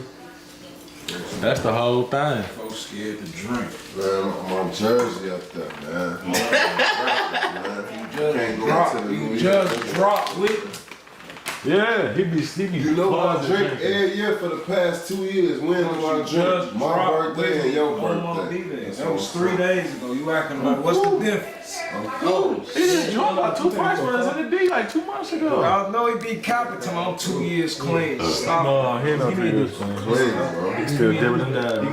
That's the whole thing. Folks scared to drink. Man, I'm on Jersey up there, man. You just drop with. Yeah, he be You know what I drink every year for the past 2 years. When do I drink? My birthday and your birthday. That was 3 days ago. You acting like, what's the difference? Oh, he just dropped about 2 price runs in the D like 2 months ago. I know he be capping to my 2 years clean. Stop. No, he ain't no 3 years clean. Bro. He still dividend down.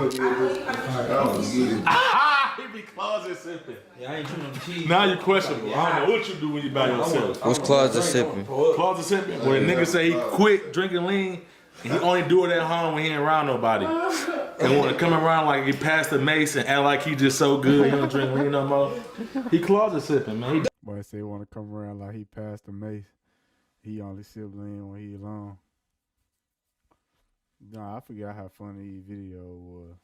He be closet sipping. Yeah, I ain't chewing on the cheese. Now you questionable. I don't know what you do when you by yourself. What's closet sipping? Closet sipping? When a nigga say he quit drinking lean, and he only do it at home when he ain't around nobody. And when it come around like he passed the mace and act like he just so good, he don't drink lean no more. He closet sipping, man. Boy say want to come around like he passed the mace. He only sip lean when he alone. Nah, I forgot how funny his video was.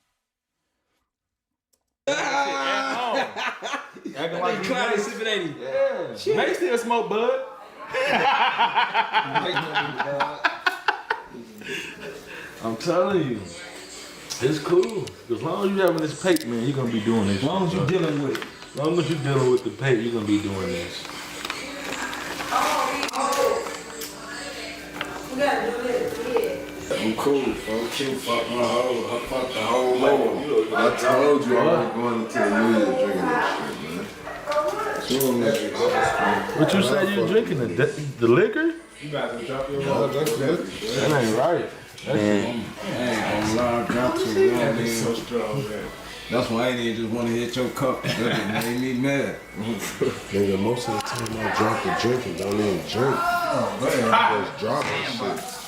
Acting like he Closet Mace. sipping 80. Yeah. Mace still smoke bud. I'm telling you, it's cool. As long as you having this pape, man, you're gonna be doing this. As long as you dealing with it. As long as you're dealing with the pape, you're gonna be doing this. I'm cool, folks. You fuck my whole, I fucked the whole load. I told you I wasn't going into the New Year drinking that shit, man. What you said you drinking? The liquor? You got to drop your That ain't right. I ain't gonna lie, I got to. You know what I mean? So strong, man. That's why I ain't even just want to hit your cup. That just made me mad. Nigga, most of the time I drop the drinking, don't even drink. I just drop that shit.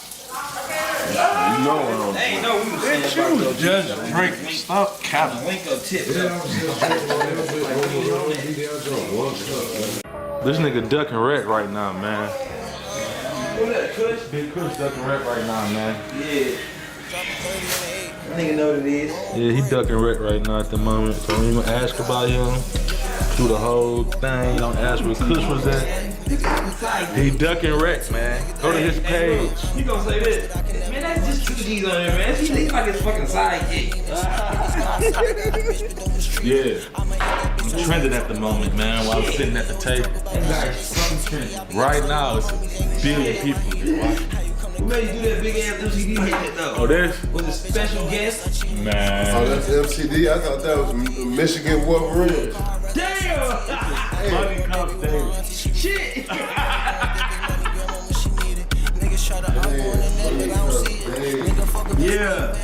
You know I don't Ain't drink. no we was saying about your Just drinking. Stop capping. link up tip. This nigga ducking wreck right now, man. Who that, Kush? Big Kush ducking wreck right now, man. Yeah. Nigga know what it is. Yeah, he ducking wreck right now at the moment. So don't even ask about him. Do the whole thing. Don't ask where Kush was at. He ducking wreck, man. Go to his page. You gonna say this? Man, that's just 2 G's on there, man. He's like his fucking sidekick. Yeah. I'm trending at the moment, man, while I'm sitting at the table. Right now, it's a billion people watching. Who made you do that big ass MCD like that though? Oh, this? Was it special guest? Man. Oh, that's MCD? I thought that was Michigan Wolverine. Damn! Money comes daily. Shit! Yeah.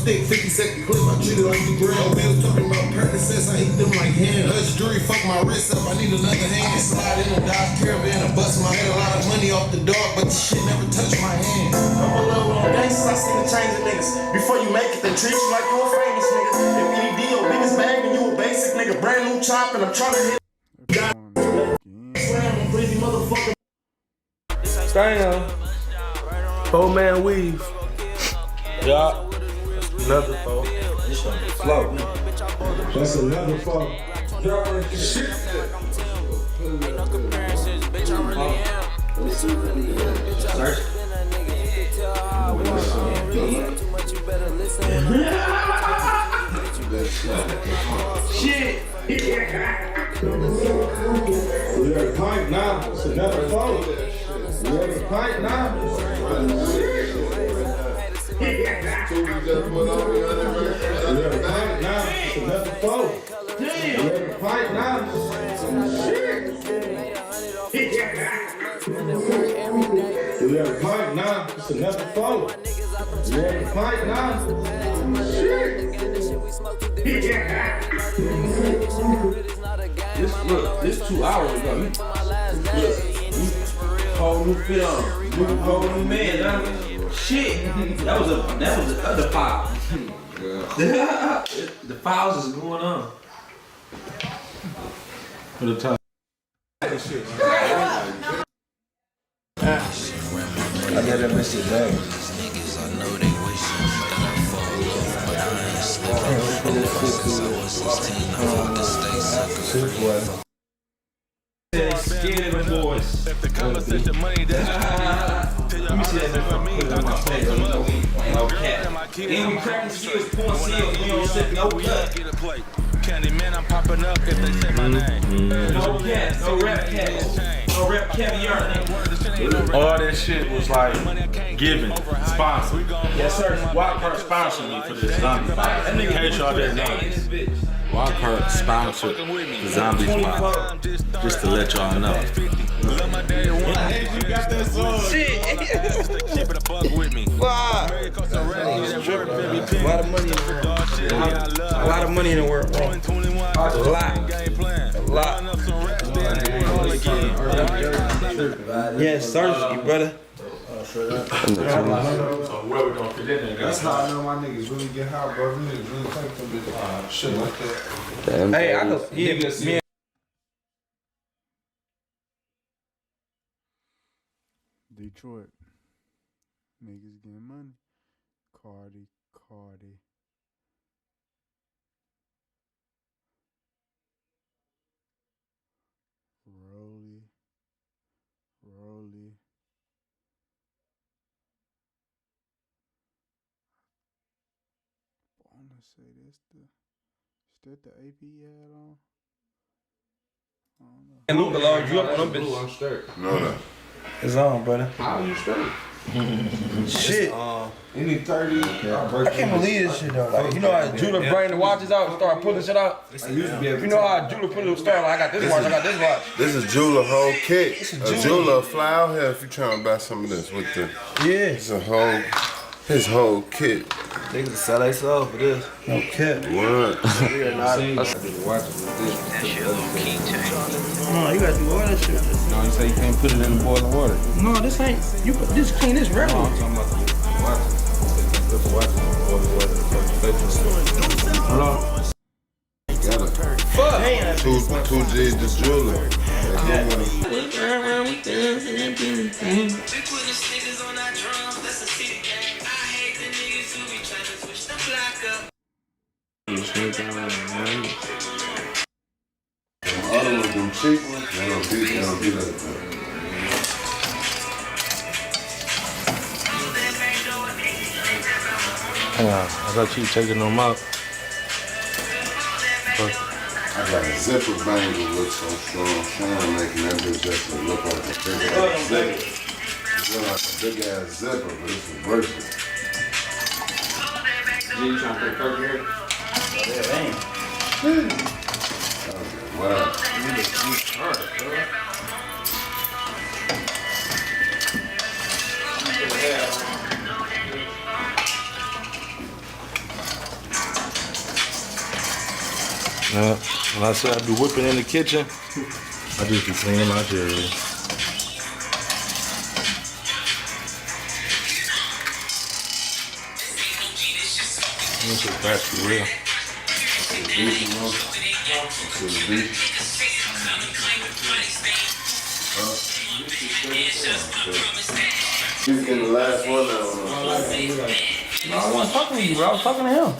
Stick 50-second clip, I treat it like the grill. Bills talking about Percocets, I eat them like ham. Hush jewelry, fuck my wrist up, I need another hand. Slide in a Dodge Caravan, I bust my head, a lot of money off the dog, but the shit never touched my hand. I'm a little on gangsters, I seen the change of niggas. Before you make it, they treat you like you a famous nigga. If ED your biggest bag, then you a basic nigga. Brand new chop, and I'm trying to hit. Slam, I'm crazy motherfucker. Damn. 4-man weave. Yeah. Another four. Flow. That's another flow. Shit. Shit! We got a pint now. It's another flow. We got a pint now. Two just put on the other. We got a pint now. It's another flow. Damn. Fight now. Shit. You have a fight now. It's another follow. You have a fight now. Shit. This 2 hours ago. Whole new film. Whole new man. Shit. That was the other file. The files is going on. For the time. I never missed it back. Scared of the boys. Let me see that put my face. No cat. And we cracking skills, pouring seals, we don't sip no cut. Candyman, I'm popping up if they say my name. No cat, no rap cat. No rap caviar, nigga. All that shit was like given, sponsored. Yes, sir. Wildcard sponsored me for this zombie fight. In case y'all didn't know. Wildcard sponsored the zombie fight. Just to let y'all know. You got that song. Shit. Wow. A lot of money in the world. A lot of money in the world, bro. A lot. Yes, Thursday, brother. That's how I know my niggas really get hot, bro. Niggas really take them bitches. Shit like that. Hey, I know. Yeah. Detroit. Niggas getting money. Cardi. Rolly. I wanna say this is that the AP had on? I don't know. And Luke allowed you up on them bitches. I'm straight. No. It's on, brother. How are you straight? Shit. Any 30. I can't believe this shit though. Like, you know how Judah bring the watches out and start pulling shit out? You know how Judah put it start like I got this watch, I got this watch. This is Jula whole kit. Jula fly out here if you trying to buy some of this with the. Yeah. It's his whole kit. Niggas sell they soul for this. No kit. What? No, you gotta do all that shit. No, you say you can't put it in the boiling water. No, this ain't. You put this clean this regular. No, I'm talking about the watches. Put the watches in the boiling water. Hello. Fuck. 2 G's just jeweler. Other ones, them cheap ones, they don't be like that. Hang on, I thought you taking them out. I got a zipper bang that looks so strong. Sean making that bitch just look like a big ass zipper. It look like a big ass zipper, but it's reversible. You trying to put Kirk here? Yeah, ain't. Wow. When I say I be whipping in the kitchen, I just be cleaning my jewelry. This is back for real. He's getting the last one now. No, I wasn't talking to you, bro. I was talking to him.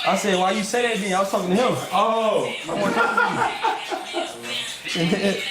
I said, why you say that then? I was talking to him. Oh, I wasn't talking to you.